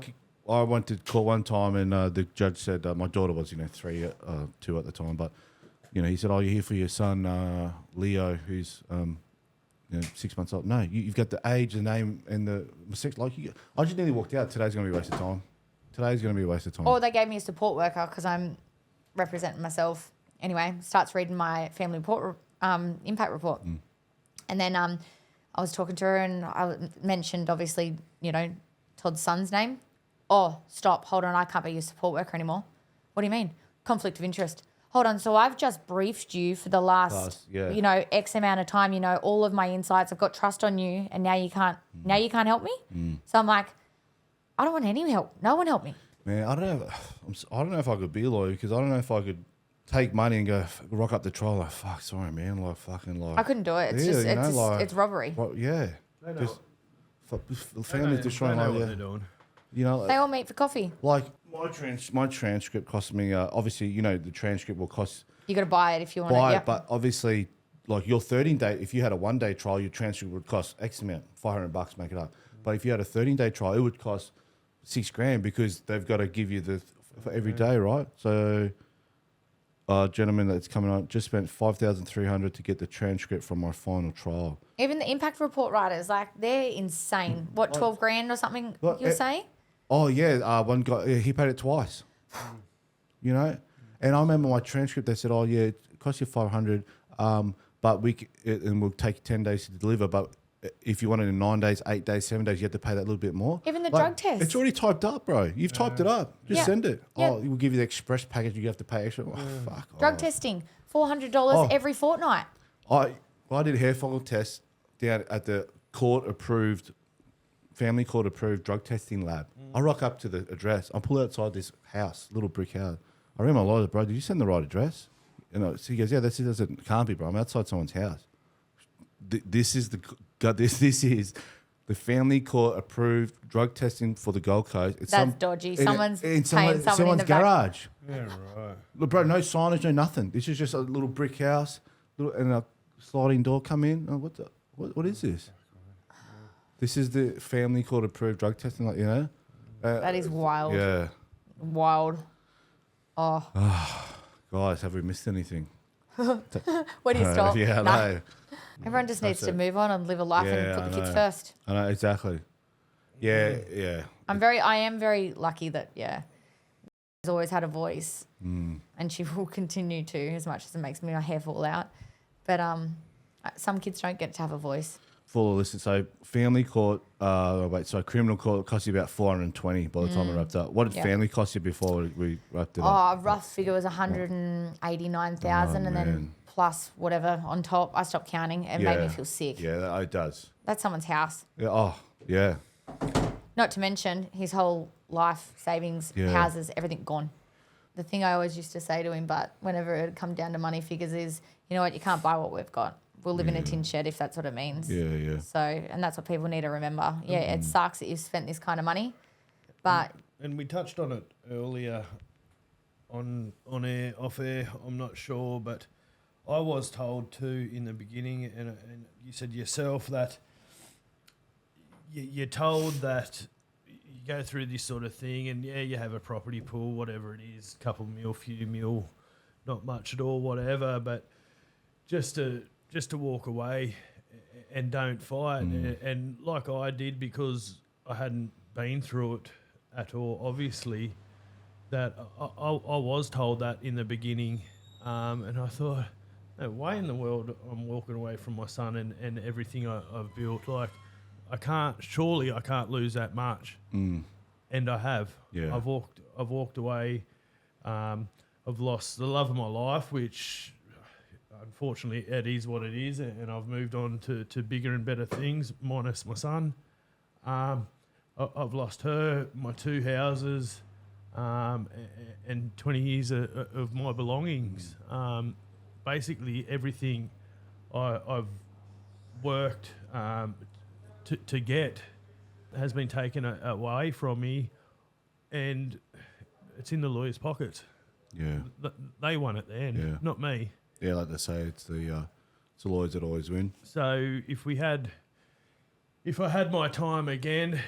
I went to court one time, and the judge said, my daughter was, 2 at the time, but, he said, oh, you're here for your son, Leo, who's, 6 months old. No, you've got the age, the name, and the mistakes. Like, I just nearly walked out. Today's going to be a waste of time. Today's going to be a waste of time. Or they gave me a support worker because I'm representing myself. Anyway, starts reading my family report, impact report. And then I was talking to her, and I mentioned, obviously, Todd's son's name. Oh, stop. Hold on. I can't be your support worker anymore. What do you mean? Conflict of interest. Hold on. So I've just briefed you for the last X amount of time, all of my insights. I've got trust on you, and now you can't help me? So I'm like, I don't want any help. No one help me. Man, I don't know if I could be a lawyer, because I don't know if I could take money and go rock up the trial. Like, fuck, sorry, man. Like, fucking, like. I couldn't do it. It's it's robbery. Well, yeah. Just family destroying. They know what they're doing. They all meet for coffee. Like, my transcript cost me, obviously, the transcript will cost. You got to buy it if you want it. Yep. But obviously, like your 13-day, if you had a 1-day trial, your transcript would cost X amount, $500, make it up. But if you had a 13-day trial, it would cost $6,000 because they've got to give you for every day, right? So, a gentleman that's coming on just spent $5,300 to get the transcript from my final trial. Even the impact report writers, like, they're insane. What, $12,000 or something you're saying? Oh, yeah. One guy, he paid it twice. You know? And I remember my transcript, they said, oh, yeah, it costs you $500, but and we'll take 10 days to deliver. But if you want it in 9 days, 8 days, 7 days, you have to pay that little bit more. Even the drug test. It's already typed up, bro. You've typed it up. Just send it. Oh, we'll give you the express package. You have to pay extra. Oh, fuck. Drug testing, $400 every fortnight. I did a hair follicle test down at the family court-approved drug testing lab. I rock up to the address. I pull outside this house, little brick house. I ring my lawyer, bro, did you send the right address? And he goes, yeah, it can't be, bro. I'm outside someone's house. This is the family court approved drug testing for the Gold Coast. That's dodgy. Someone's paying someone in the garage. Yeah, right. Look, bro, no signage, no nothing. This is just a little brick house, and a sliding door come in. Oh, what is this? This is the family court approved drug testing, like, you know. That is wild. Yeah. Wild. Oh. Guys, have we missed anything? Where do you stop? Yeah, I know. Everyone just needs to move on and live a life and put the kids first. I know, exactly. Yeah, yeah. I am very lucky that, she's always had a voice and she will continue to, as much as it makes my hair fall out. But some kids don't get to have a voice. Full listen. So family court, criminal court cost you about $420 by the time we wrapped up. What did family cost you before we wrapped it up? Rough figure was $189,000 and then plus whatever on top. I stopped counting. It made me feel sick. Yeah, it does. That's someone's house. Yeah. Oh, yeah. Not to mention his whole life, savings, houses, everything gone. The thing I always used to say to him, but whenever it come down to money figures is, you know what, you can't buy what we've got. We'll live in a tin shed if that's what it means. Yeah, yeah. So, and that's what people need to remember. Yeah, it sucks that you've spent this kind of money, but... And we touched on it earlier on air, off air, I'm not sure, but I was told too in the beginning, and you said yourself that you're told that you go through this sort of thing and, you have a property pool, whatever it is, couple mil, few mil, not much at all, whatever, but just to walk away and don't fight. And like I did, because I hadn't been through it at all, obviously, that I was told that in the beginning. And I thought, no way in the world I'm walking away from my son and everything I've built. Like, I can't lose that much. And I have. Yeah. I've walked away. I've lost the love of my life, which... Unfortunately, it is what it is, and I've moved on to bigger and better things, minus my son. I've lost her, my 2 houses, and 20 years of my belongings. Basically, everything I've worked to get has been taken away from me, and it's in the lawyer's pockets. Yeah. They won it then, not me. Yeah, like they say, it's the lawyers that always win. So if I had my time again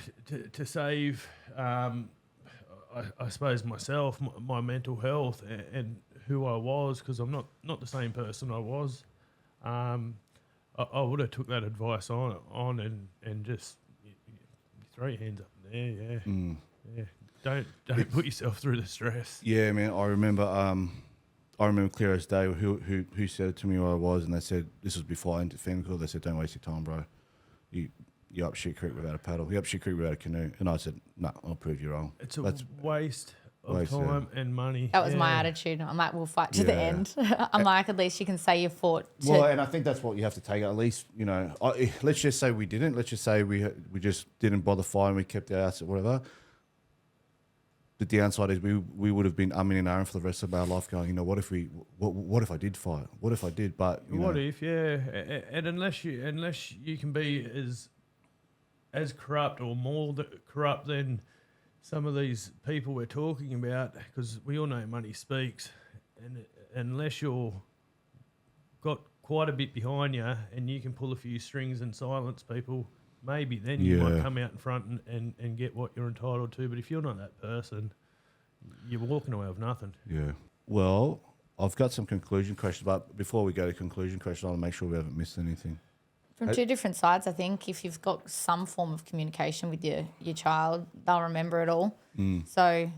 to save, I suppose myself, my mental health, and who I was, because I'm not the same person I was, I would have took that advice on and just throw your hands up there, yeah. Don't put yourself through the stress. Yeah, man. I remember clear as day who said it to me who I was, and they said, this was before I entered family court, they said, don't waste your time, bro. You up shit creek without a paddle. You up shit creek without a canoe. And I said, no, I'll prove you wrong. It's a waste of time and money. That was my attitude. I'm like, we'll fight to the end. I'm like, at least you can say you fought. Well, and I think that's what you have to take. At least, you know, let's just say we didn't. Let's just say we just didn't bother fighting. We kept our ass or whatever. The downside is we would have been umming and ahhing for the rest of our life, going, you know, what if I did fight? What if I did? But what if, and unless you can be as corrupt or more corrupt than some of these people we're talking about, because we all know money speaks, and unless you're got quite a bit behind you and you can pull a few strings and silence people, maybe then you might come out in front and get what you're entitled to. But if you're not that person, you're walking away with nothing. Yeah. Well, I've got some conclusion questions, but before we go to conclusion questions, I want to make sure we haven't missed anything. From two different sides, I think. If you've got some form of communication with your child, they'll remember it all. So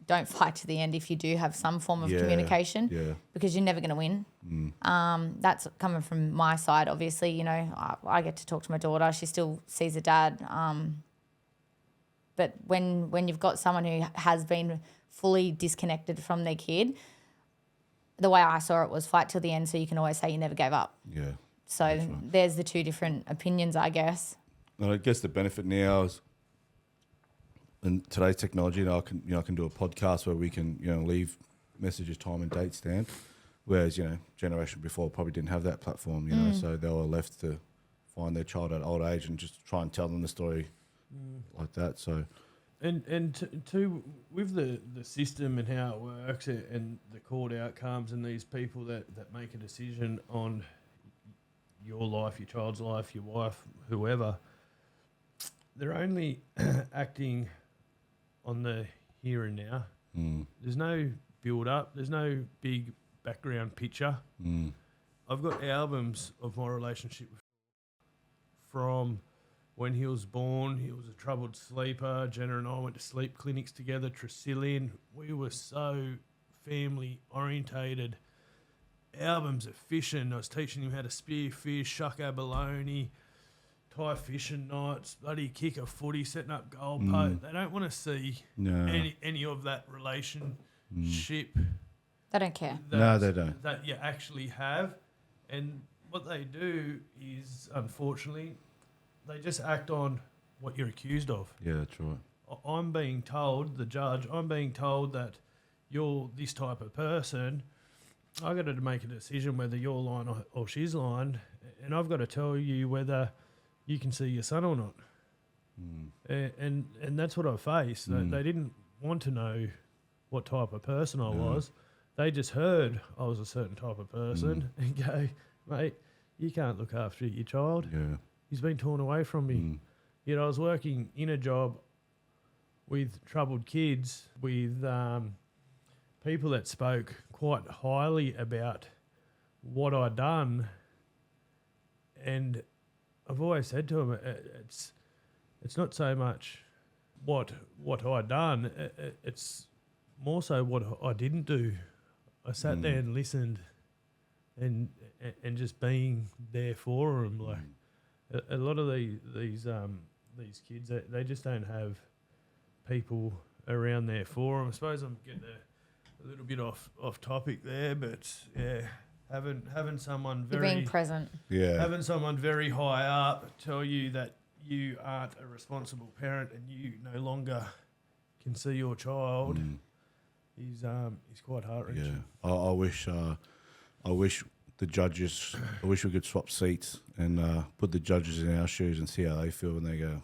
don't fight to the end if you do have some form of communication because you're never going to win. That's coming from my side, obviously. You know, I get to talk to my daughter. She still sees her dad. But when you've got someone who has been fully disconnected from their kid, the way I saw it was fight till the end so you can always say you never gave up. Yeah. So there's the two different opinions, I guess. And I guess the benefit now is in today's technology, I can do a podcast where we can, leave messages, time and date stamped. Whereas, generation before probably didn't have that platform, so they were left to find their child at old age and just try and tell them the story like that. So, and to with the system and how it works and the court outcomes and these people that make a decision on your life, your child's life, your wife, whoever, they're only acting on the here and now. There's no build up. There's no big background picture. I've got albums of my relationship from when he was born. He was a troubled sleeper. Jenna and I went to sleep clinics together, Tresillian. We were so family orientated. Albums of fishing. I was teaching him how to spear fish, shuck abalone, tie fishing nights, bloody kick a footy, setting up goal post. They don't want to see any of that relationship. They don't care. No, they don't. That you actually have. And what they do is, unfortunately, they just act on what you're accused of. Yeah, that's right. I'm being told, the judge, that you're this type of person. I've got to make a decision whether you're lying or she's lying, and I've got to tell you whether you can see your son or not. And that's what I faced. They didn't want to know what type of person I was. They just heard I was a certain type of person and go, mate, you can't look after your child. Yeah. He's been torn away from me. Yet I was working in a job with troubled kids, with people that spoke quite highly about what I'd done, and I've always said to them, it's not so much what I'd done, it's more so what I didn't do. I sat there and listened, and just being there for them. Like a lot of these kids, they just don't have people around there for them. I suppose I'm getting a little bit off topic there, but yeah, having someone very being present, having someone very high up tell you that you aren't a responsible parent and you no longer can see your child is quite heart-wrenching. Yeah, I wish the judges. I wish we could swap seats and put the judges in our shoes and see how they feel when they go.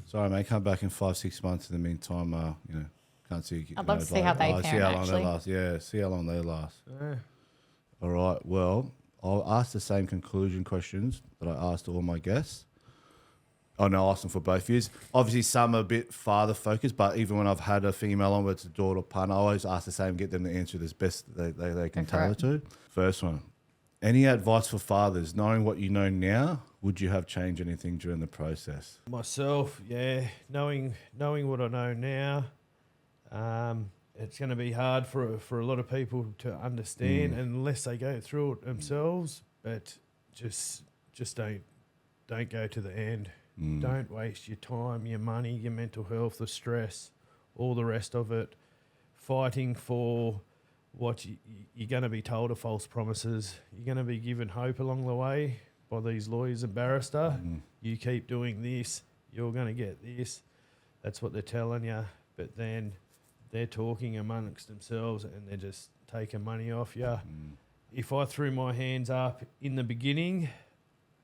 Sorry, mate, come back in 5-6 months. In the meantime, can't see. I'd love to see how they parent, see how long actually. they last. Yeah, see how long they last. Yeah. All right. Well, I'll ask the same conclusion questions that I asked all my guests. Oh no, I asked them for both years. Obviously, some are a bit father focused, but even when I've had a female on where it's a daughter partner, I always ask the same, get them to answer as best they can tailor to. First one. Any advice for fathers, knowing what you know now, would you have changed anything during the process? Myself, yeah, knowing what I know now, it's going to be hard for a lot of people to understand unless they go through it themselves. But just don't go to the end. Don't waste your time, your money, your mental health, the stress, all the rest of it, fighting for what you're going to be told are false promises. You're going to be given hope along the way by these lawyers and barrister. You keep doing this, you're going to get this. That's what they're telling you. But then they're talking amongst themselves and they're just taking money off you. If I threw my hands up in the beginning,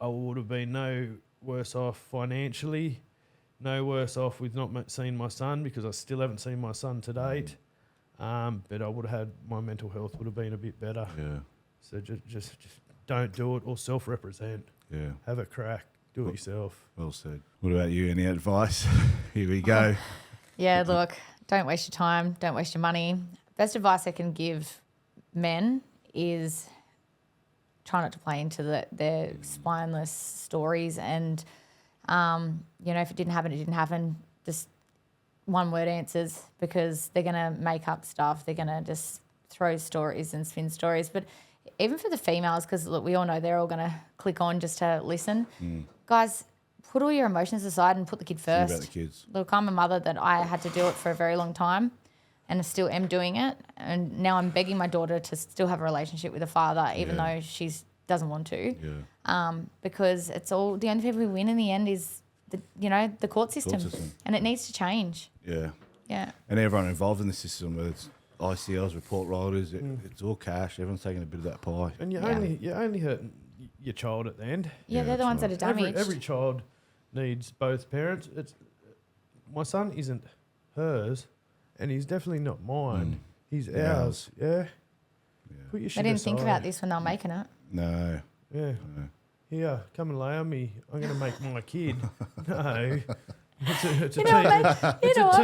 I would have been no worse off financially, no worse off with not seeing my son, because I still haven't seen my son to date. But I would have had, my mental health would have been a bit better. Yeah. So just don't do it or self-represent. Yeah. Have a crack. Do it yourself. Well said. What about you? Any advice? Here we go. Yeah, look, don't waste your time. Don't waste your money. Best advice I can give men is try not to play into their spineless stories. And, if it didn't happen, it didn't happen. Just one word answers, because they're going to make up stuff. They're going to just throw stories and spin stories. But even for the females, because look, we all know they're all going to click on just to listen. Guys, put all your emotions aside and put the kid first. Think about the kids. Look, I'm a mother that I had to do it for a very long time, and I still am doing it. And now I'm begging my daughter to still have a relationship with a father, even though she doesn't want to. Yeah. Because it's all, the only people who win in the end is the court system. And it needs to change. Yeah. Yeah. And everyone involved in the system, whether it's ICLs, report writers, it's all cash. Everyone's taking a bit of that pie. And you're only hurting your child at the end. Yeah, they're the ones that are damaged. Every child needs both parents. My son isn't hers, and he's definitely not mine. He's ours. Yeah. Put your shit They didn't aside. think about this when they were making it. No. Yeah. No. Here, come and lay on me. I'm going to make my kid. No. It's a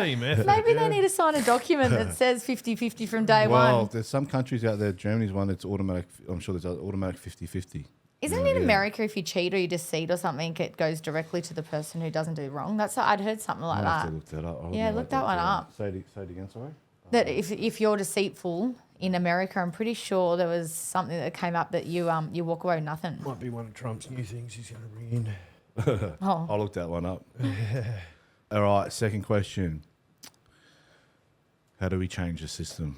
team effort. Maybe they need to sign a document that says 50-50 from day one. Well, there's some countries out there, Germany's one that's automatic. I'm sure there's automatic 50-50. Isn't it in America, if you cheat or you deceit or something, it goes directly to the person who doesn't do wrong? I'd heard something like I'll that. have to look that up. Yeah, look that one up. Say it again, sorry. That if you're deceitful in America, I'm pretty sure there was something that came up that you walk away with nothing. Might be one of Trump's new things he's going to bring in. I'll look that one up. All right, second question. How do we change the system?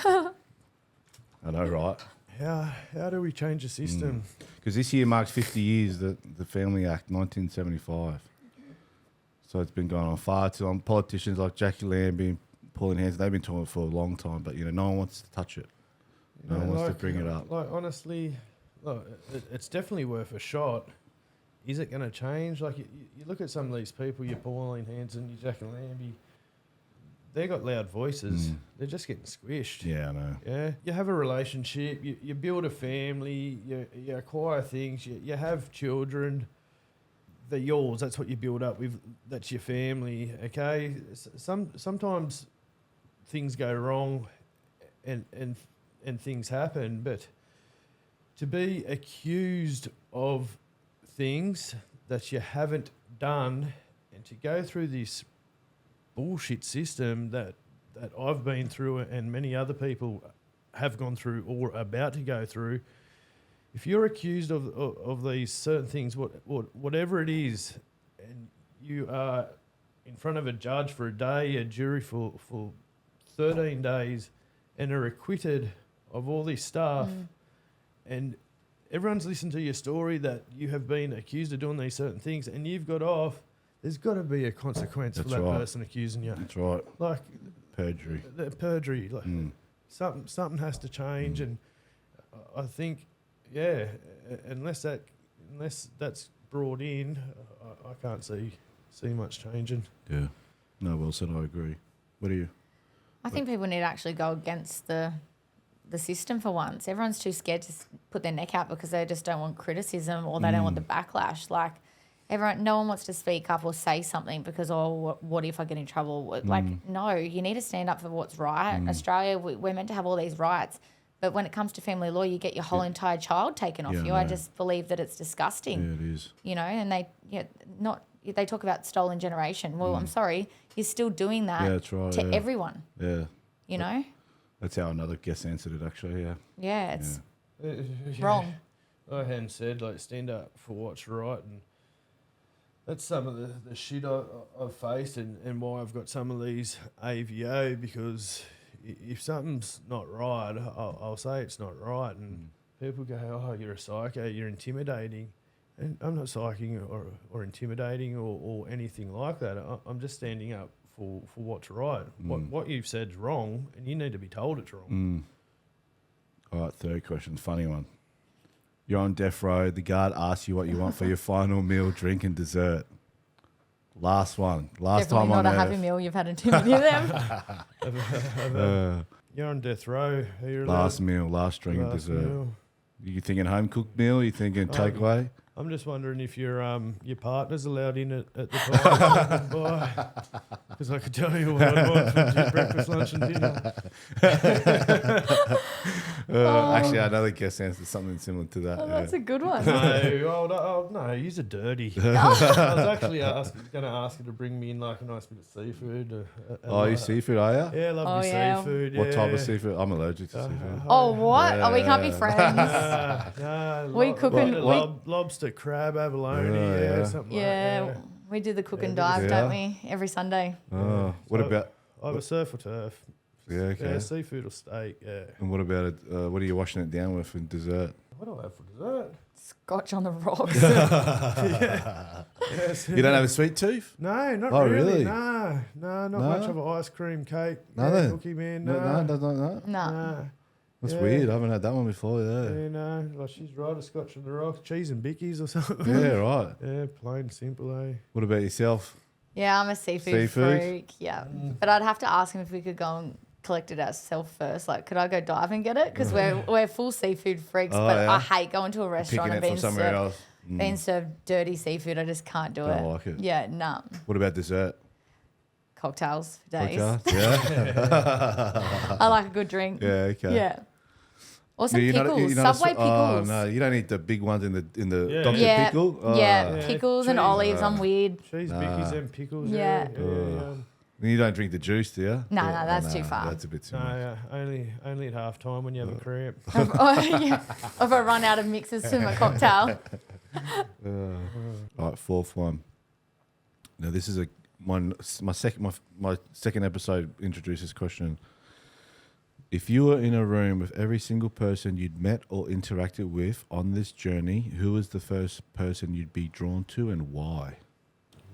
I know, right? How do we change the system? Because this year marks 50 years, the Family Act, 1975. So it's been going on far too long. Politicians like Jackie Lamb been pulling hands. They've been talking for a long time, but no one wants to touch it. No one wants to bring it up. Like, honestly, look, it's definitely worth a shot. Is it going to change? Like, you look at some of these people, your Pauline Hanson and your Jackie Lambie, they got loud voices. They're just getting squished. Yeah, I know. Yeah, you have a relationship, you build a family, you acquire things, you have children. They're yours. That's what you build up with. That's your family. Okay. Sometimes things go wrong, and things happen. But to be accused of things that you haven't done, and to go through this bullshit system that I've been through and many other people have gone through or are about to go through, if you're accused of these certain things, whatever it is, and you are in front of a judge for a day, a jury for 13 days, and are acquitted of all this stuff, and everyone's listened to your story that you have been accused of doing these certain things, and you've got off, there's got to be a consequence for that person accusing you. That's right. Like perjury. Perjury. Like something has to change, and I think, unless that's brought in, I can't see much changing. Yeah. No, well said. I agree. What do you? I think people need to actually go against the system for once. Everyone's too scared to put their neck out because they just don't want criticism or they don't want the backlash. Like, no one wants to speak up or say something because, what if I get in trouble? Like, no, you need to stand up for what's right. Australia, we're meant to have all these rights. But when it comes to family law, you get your whole entire child taken off you. I just believe that it's disgusting. Yeah, it is. And they talk about stolen generation. Well, I'm sorry, you're still doing that to everyone. Yeah. That's how another guest answered it, actually, yeah. Yeah, it's wrong. I hadn't said, stand up for what's right, and that's some of the shit I've faced and why I've got some of these AVO, because if something's not right, I'll say it's not right, and people go, oh, you're a psycho, you're intimidating. And I'm not psyching or intimidating or anything like that. I'm just standing up for what's right. What you've said's wrong, and you need to be told it's wrong. All right, third question, funny one. You're on death row. The guard asks you what you want for your final meal, drink, and dessert. Last one. Last Definitely time on not a Earth. Happy Meal. You've had too many of them. You're on death row. Last meal, last drink, and dessert. Meal. You thinking home cooked meal? You thinking takeaway? I'm just wondering if your partner's allowed in at the time. Because I could tell you what I'd want for breakfast, lunch and dinner. Actually, I know the guest answered something similar to that. Oh, that's a good one. No, you're dirty. I was actually going to ask her to bring me in like a nice bit of seafood. You seafood, are you? Yeah, lovely seafood. Yeah. What type of seafood? I'm allergic to seafood. Oh, what? We can't be friends. We cooking lobster, crab, abalone, something like that. We do the cook and dive, don't we? Every Sunday. What about? Either surf or turf. Yeah, okay. Yeah, seafood or steak, yeah. And what about it? What are you washing it down with for dessert? What do I have for dessert? Scotch on the rocks. Yes. You don't have a sweet tooth? No, not really. Really? No, not much of an ice cream cake. No, cookie man. No. That's weird. I haven't had that one before. Yeah, no. Like she's right, a Scotch on the rocks, cheese and bickies or something. Yeah, right. Yeah, plain simple, eh? What about yourself? Yeah, I'm a seafood freak. Yeah, but I'd have to ask him if we could go and collect it ourselves first. Like, could I go dive and get it? Because we're full seafood freaks, but I hate going to a restaurant and being served dirty seafood. I just can't do it. Don't like it. Yeah, nah. What about dessert? Cocktails for days. Yeah. I like a good drink. Yeah, okay. Yeah. Or some pickles, Subway pickles. Oh no, you don't eat the big ones in the Dr. Pickle. Pickles and olives. I'm weird. Cheese, bickies and pickles. Yeah. You don't drink the juice, do you? No, that's too far. That's a bit too much. Only at half time when you have a cramp. If I run out of mixes to my cocktail. All right, fourth one. Now this is my second episode introduced this question. If you were in a room with every single person you'd met or interacted with on this journey, who was the first person you'd be drawn to and why?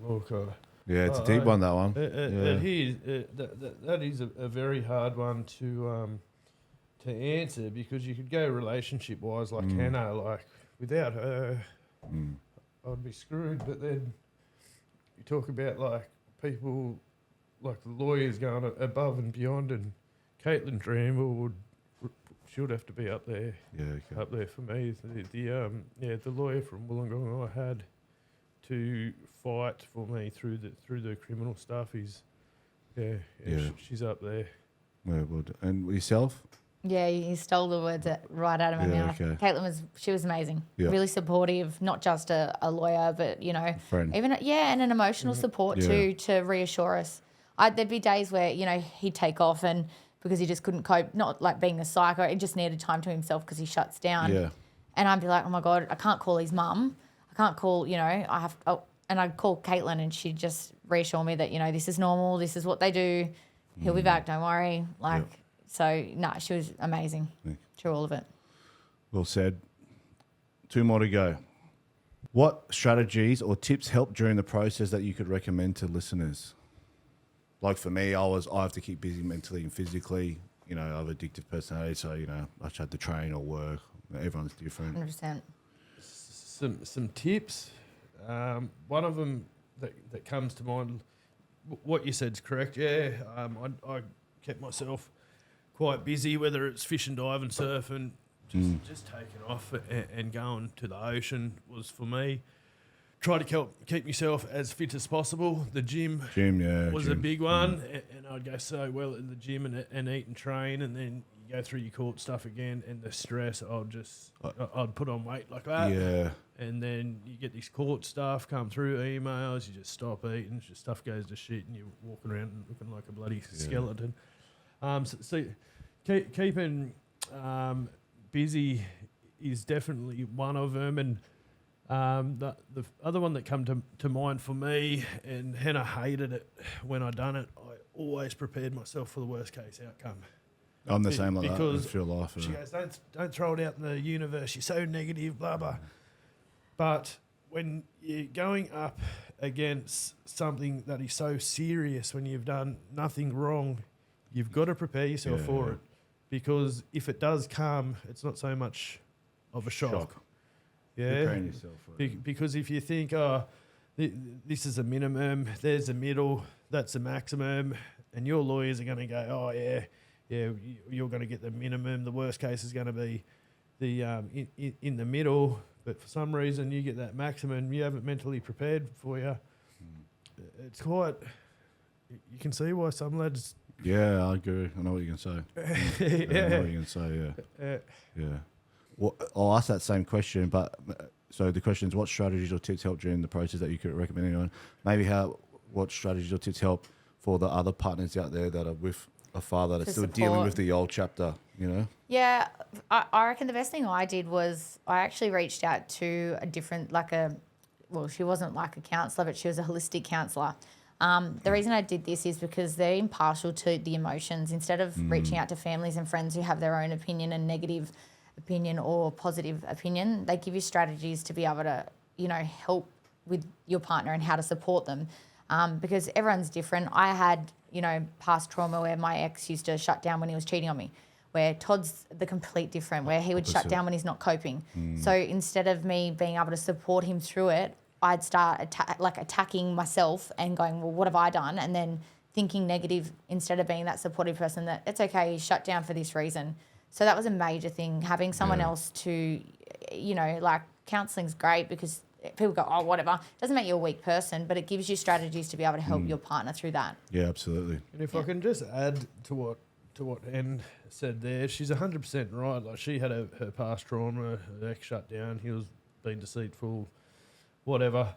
Okay. Yeah, it's a deep one, that one. That is a very hard one to answer, because you could go relationship wise like Hannah, like without her I'd be screwed. But then you talk about like people like the lawyers going above and beyond, and Caitlin Dramble should have to be up there. Yeah, okay. Up there for me. The lawyer from Wollongong I had to fight for me through the criminal stuff is, she's up there. Yeah, well, and yourself? Yeah, you stole the words right out of my mouth. Okay. Caitlin was amazing. Yeah. Really supportive, not just a lawyer, but friend. Even and an emotional support too, to reassure us. There'd be days where he'd take off and because he just couldn't cope, not like being a psycho, he just needed time to himself because he shuts down. Yeah. And I'd be like, oh my God, I can't call his mum. I can't call, and I'd call Caitlin and she'd just reassure me that, this is normal, this is what they do. He'll be back, don't worry. She was amazing through all of it. Well said. 2 more to go. What strategies or tips helped during the process that you could recommend to listeners? Like for me, I have to keep busy mentally and physically. I have addictive personality, so I just had to train or work. Everyone's different. 100%. Some tips. One of them that comes to mind, what you said is correct. Yeah, I kept myself quite busy, whether it's fish and dive and surf, and just taking off and going to the ocean was for me. Try to keep myself as fit as possible. The gym was a big one, and I'd go so well in the gym and eat and train, and then you go through your court stuff again, and the stress, I'd put on weight like that. Yeah. And then you get this court stuff come through, emails, you just stop eating, just stuff goes to shit, and you're walking around looking like a bloody skeleton. So keeping busy is definitely one of them, and the other one that come to mind for me, and Hannah hated it when I done it, I always prepared myself for the worst case outcome. I'm the same like that. Because your life. She goes, don't throw it out in the universe. You're so negative, blah, blah. But when you're going up against something that is so serious, when you've done nothing wrong, you've got to prepare yourself for it. Because if it does come, it's not so much of a shock. Yeah. Preparing yourself for it. Because if you think, this is a minimum, there's a middle, that's a maximum, and your lawyers are going to go, you're going to get the minimum, the worst case is going to be in the middle, but for some reason you get that maximum, you have it mentally prepared for you. It's quite. You can see why some lads. Yeah, I agree. I know what you're going to say. I know what you're going to say, yeah. Well, I'll ask that same question, but so the question is, what strategies or tips help during the process that you could recommend anyone? Maybe what strategies or tips help for the other partners out there that are with a father that's still dealing with the old chapter, you know? Yeah, I reckon the best thing I did was I actually reached out to a different, she wasn't like a counsellor, but she was a holistic counsellor. The reason I did this is because they're impartial to the emotions. Instead of reaching out to families and friends who have their own opinion and negative opinion or positive opinion, they give you strategies to be able to, help with your partner and how to support them. Because everyone's different. I had, past trauma where my ex used to shut down when he was cheating on me, where Todd's the complete different, where he would shut down when he's not coping. So instead of me being able to support him through it, I'd start attacking myself and going, well, what have I done? And then thinking negative instead of being that supportive person that it's okay, he's shut down for this reason. So that was a major thing, having someone else to, counselling's great because people go, oh, whatever. It doesn't make you a weak person, but it gives you strategies to be able to help your partner through that. Yeah, absolutely. And if I can just add to what Anne said there, she's 100% right. Like, she had her past trauma, her ex shut down, he was being deceitful, whatever.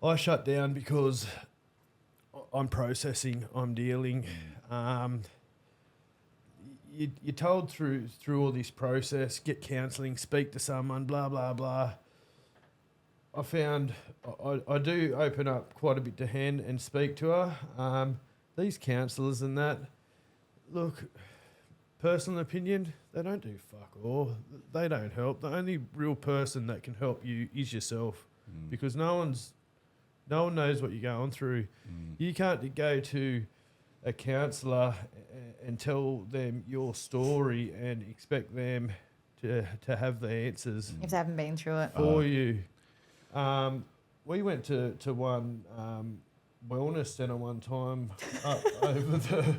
I shut down because I'm processing, I'm dealing. You're told through all this process, get counselling, speak to someone, blah, blah, blah. I found I do open up quite a bit to Hen and speak to her. These counsellors and that, look, personal opinion, they don't do fuck all. They don't help. The only real person that can help you is yourself, because no one knows what you're going through. You can't go to a counsellor and tell them your story and expect them to have the answers if they haven't been through it for you. We went to one wellness centre one time up over the.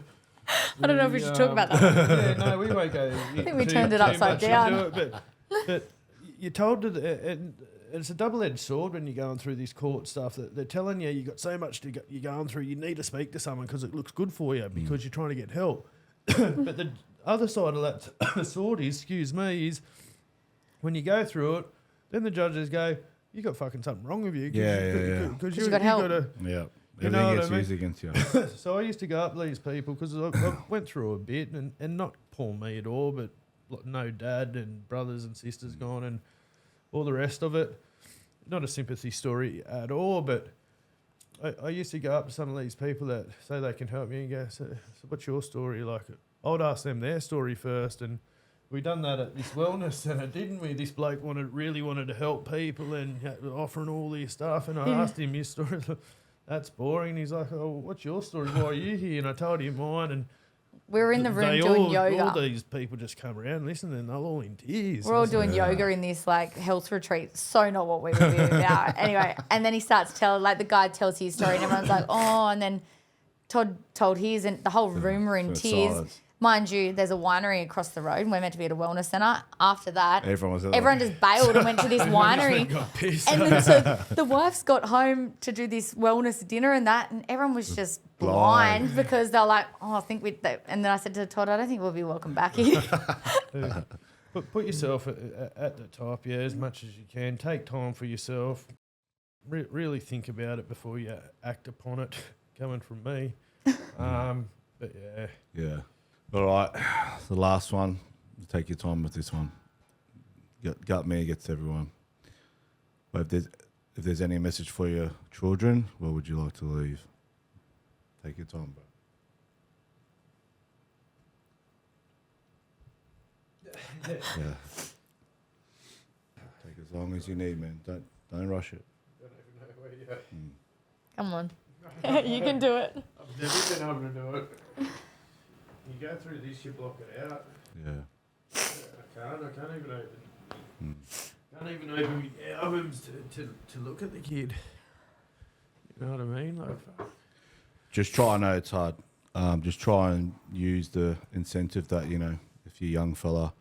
I don't know if we should talk about that. Yeah, no, we won't go. I think we turned it upside down. But you're told to, and it's a double-edged sword when you're going through this court stuff. That they're telling you got so much you're going through. You need to speak to someone because it looks good for you because you're trying to get help. But the other side of that sword is when you go through it, then the judges go, you got fucking something wrong with you. Because you got help. Yeah. You know Everything gets used against you. So I used to go up to these people because I went through a bit, and not poor me at all, but no dad and brothers and sisters gone and all the rest of it. Not a sympathy story at all, but I used to go up to some of these people that say they can help me and go, so what's your story like? I would ask them their story first, and we done that at this wellness centre, didn't we? This bloke really wanted to help people and offering all this stuff, and I asked him his story. That's boring. He's like, oh, what's your story? Why are you here? And I told him mine, and we were in the room doing yoga. All these people just come around and listen, and they're all in tears. We're all doing yoga in this health retreat. So not what we were doing now. Anyway, and then he starts telling, the guy tells his story, and everyone's like, oh, and then Todd told his, and the whole room were in tears. Silence. Mind you, there's a winery across the road. We're meant to be at a wellness centre. After that, everyone just bailed and went to this winery. And then so the wives got home to do this wellness dinner and that, and everyone was just blind because they're like, oh, I think we'd... And then I said to Todd, I don't think we'll be welcome back here. Put yourself at the top, as much as you can. Take time for yourself. Really think about it before you act upon it, coming from me. But yeah. Yeah. All right, the last one. Take your time with this one. Gut me gets everyone. But if there's any message for your children, what would you like to leave? Take your time, bro. Yeah. Take as long as you need, man. Don't rush it. Don't even know where you're at. Come on. You can do it. I've never been able to do it. You go through this, you block it out. Yeah. I can't even open. Can't even open my albums to look at the kid. You know what I mean? Just try. I know it's hard. Just try and use the incentive that if you're a young fella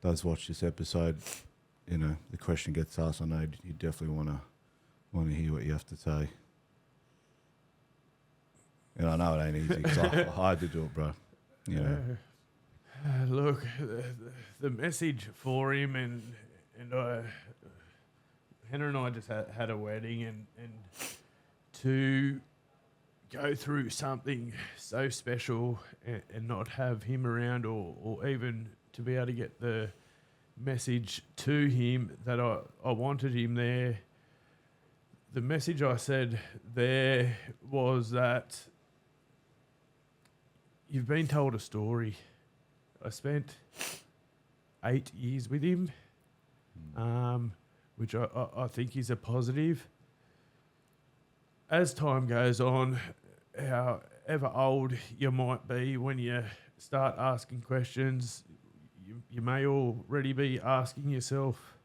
does watch this episode, you know, the question gets asked, I know you definitely want to hear what you have to say. And I know it ain't easy because I had to do it, bro. You know. Look, the message for him and Hannah and I just had a wedding, and to go through something so special and not have him around, or even to be able to get the message to him that I wanted him there. The message I said there was that you've been told a story. I spent 8 years with him, which I think is a positive. As time goes on, however old you might be, when you start asking questions, you may already be asking yourself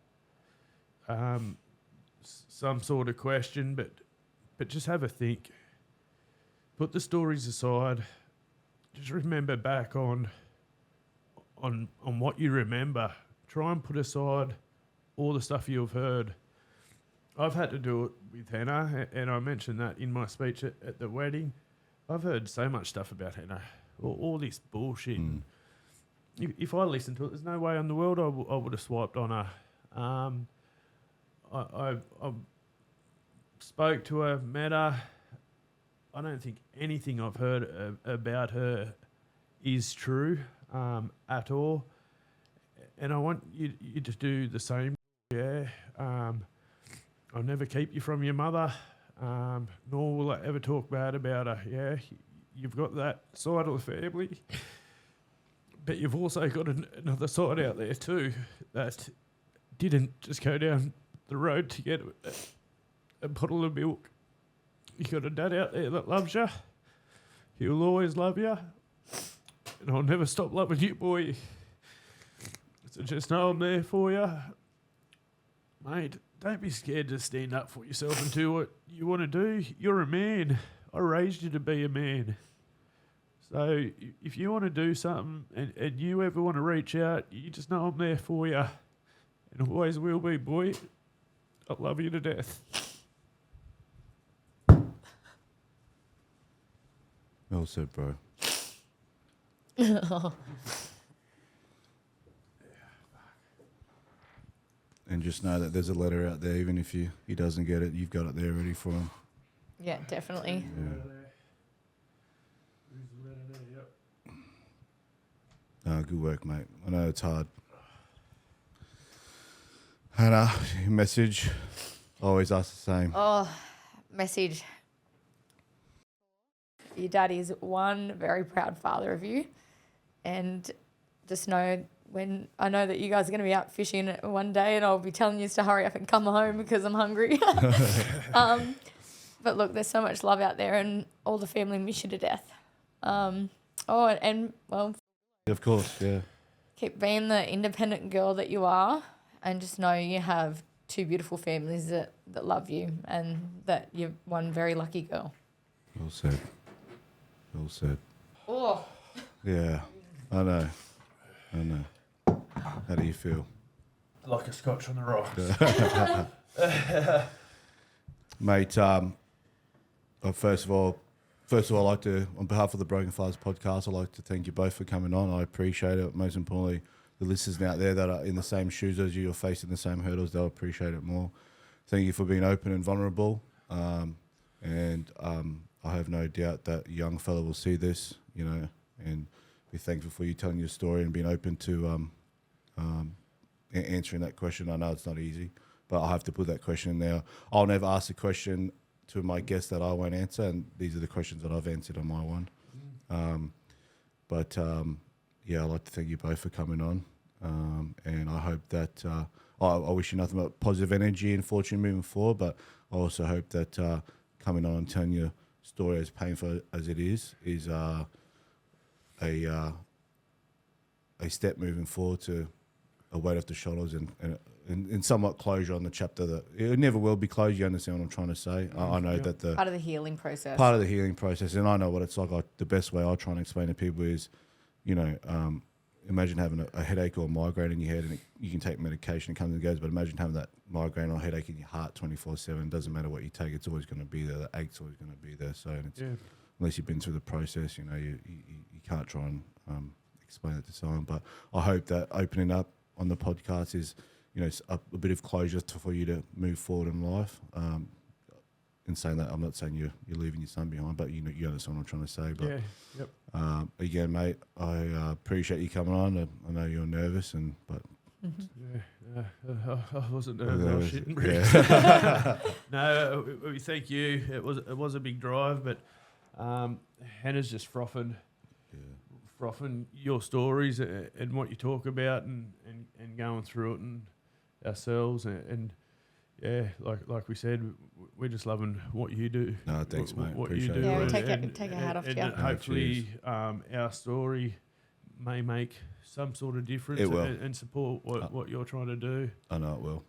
some sort of question, but just have a think. Put the stories aside. Just remember back on what you remember. Try and put aside all the stuff you've heard. I've had to do it with Hannah, and I mentioned that in my speech at the wedding. I've heard so much stuff about Hannah, all this bullshit. If I listened to it, there's no way in the world I would have swiped on her. I spoke to her, met her. I don't think anything I've heard about her is true at all. And I want you to do the same. Yeah. I'll never keep you from your mother, nor will I ever talk bad about her. Yeah, you've got that side of the family, but you've also got another side out there too that didn't just go down the road to get a bottle of milk. You got a dad out there that loves you. He'll always love you, and I'll never stop loving you, boy. So just know I'm there for you, mate. Don't be scared to stand up for yourself and do what you want to do. You're a man. I raised you to be a man. So if you want to do something and you ever want to reach out, you just know I'm there for you. And always will be, boy. I love you to death. Well said, bro. And just know that there's a letter out there, even if he doesn't get it, you've got it there ready for him. Yeah, definitely. Yeah. Good work, mate. I know it's hard. Hannah, your message. Always ask the same. Oh, message. Your dad is one very proud father of you, and just know when I know that you guys are going to be out fishing one day, and I'll be telling you to hurry up and come home because I'm hungry. But look, there's so much love out there, and all the family miss you to death. Well, of course, yeah. Keep being the independent girl that you are, and just know you have two beautiful families that love you, and that you're one very lucky girl. Well said. Well said. Oh. Yeah, I know. How do you feel? Like a scotch on the rocks. Mate, first of all, I'd like to, on behalf of the Broken Fathers podcast, I'd like to thank you both for coming on. I appreciate it. Most importantly, the listeners out there that are in the same shoes as you, or facing the same hurdles, they'll appreciate it more. Thank you for being open and vulnerable. And I have no doubt that a young fella will see this, you know, and be thankful for you telling your story and being open to answering that question. I know it's not easy, but I have to put that question in there. I'll never ask a question to my guests that I won't answer, and these are the questions that I've answered on my one. Yeah, I'd like to thank you both for coming on, and I hope that I wish you nothing but positive energy and fortune moving forward, but I also hope that coming on and telling your story, as painful as it is a step moving forward to a weight off the shoulders and somewhat closure on the chapter that it never will be closed. You understand what I'm trying to say? I know that part of the healing process. Part of the healing process, and I know what it's like. The best way I try and explain to people is, you know, imagine having a headache or a migraine in your head, and you can take medication, it comes and goes. But imagine having that migraine or headache in your heart 24/7. Doesn't matter what you take, it's always going to be there. The ache's always going to be there. So unless you've been through the process, you can't try and explain it to someone. But I hope that opening up on the podcast is, a bit of closure for you to move forward in life. In saying that, I'm not saying you're leaving your son behind, but you understand what I'm trying to say. But again, mate, I appreciate you coming on. I know you're nervous, but I wasn't nervous. I was shitting bricks. No, we thank you. It was a big drive, but Hannah's just frothing your stories and what you talk about and going through it and ourselves and like we said, we're just loving what you do. No, thanks, mate. What appreciate you do. Yeah, we take a hat off to you. Hopefully, our story may make some sort of difference. It will. And support what you're trying to do. I know it will.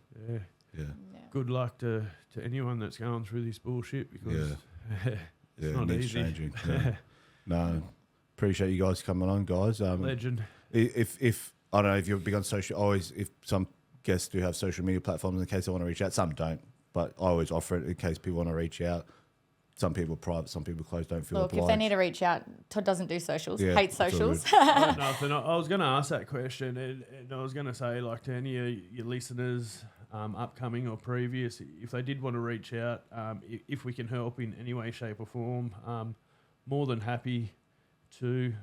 Yeah. Good luck to anyone that's going through this bullshit because it's not needs easy. Changing. No, appreciate you guys coming on, guys. Legend. If I don't know if you're big on social, if some guests do have social media platforms in case they want to reach out, some don't, but I always offer it in case people want to reach out. Some people are private, some people close, don't feel obliged. If they need to reach out, Todd doesn't do socials, hates socials. Nothing. I was going to ask that question, and I was going to say, like, to any of your listeners, upcoming or previous, if they did want to reach out, if we can help in any way, shape or form, more than happy to.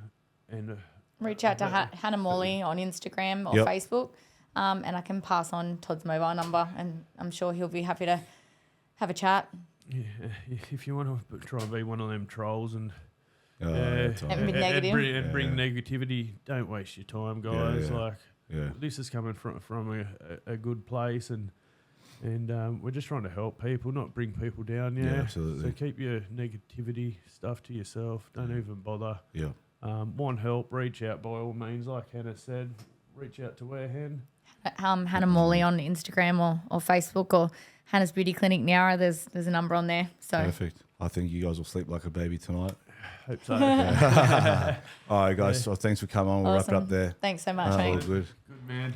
And reach out to Hannah Morley on Instagram or Facebook. And I can pass on Todd's mobile number, and I'm sure he'll be happy to have a chat. Yeah, if you want to try and be one of them trolls and be negative and bring negativity, don't waste your time, guys. This is coming from a good place, and we're just trying to help people, not bring people down. Yeah, absolutely. So keep your negativity stuff to yourself. Don't even bother. Yeah. Want help? Reach out by all means. Like Hannah said, reach out to where Hannah Morley on Instagram or Facebook, or Hannah's Beauty Clinic Nowra. There's a number on there. So perfect. I think you guys will sleep like a baby tonight. Hope so. All right, guys. So thanks for coming on. We'll wrap it up there. Thanks so much, mate. All good. Good man.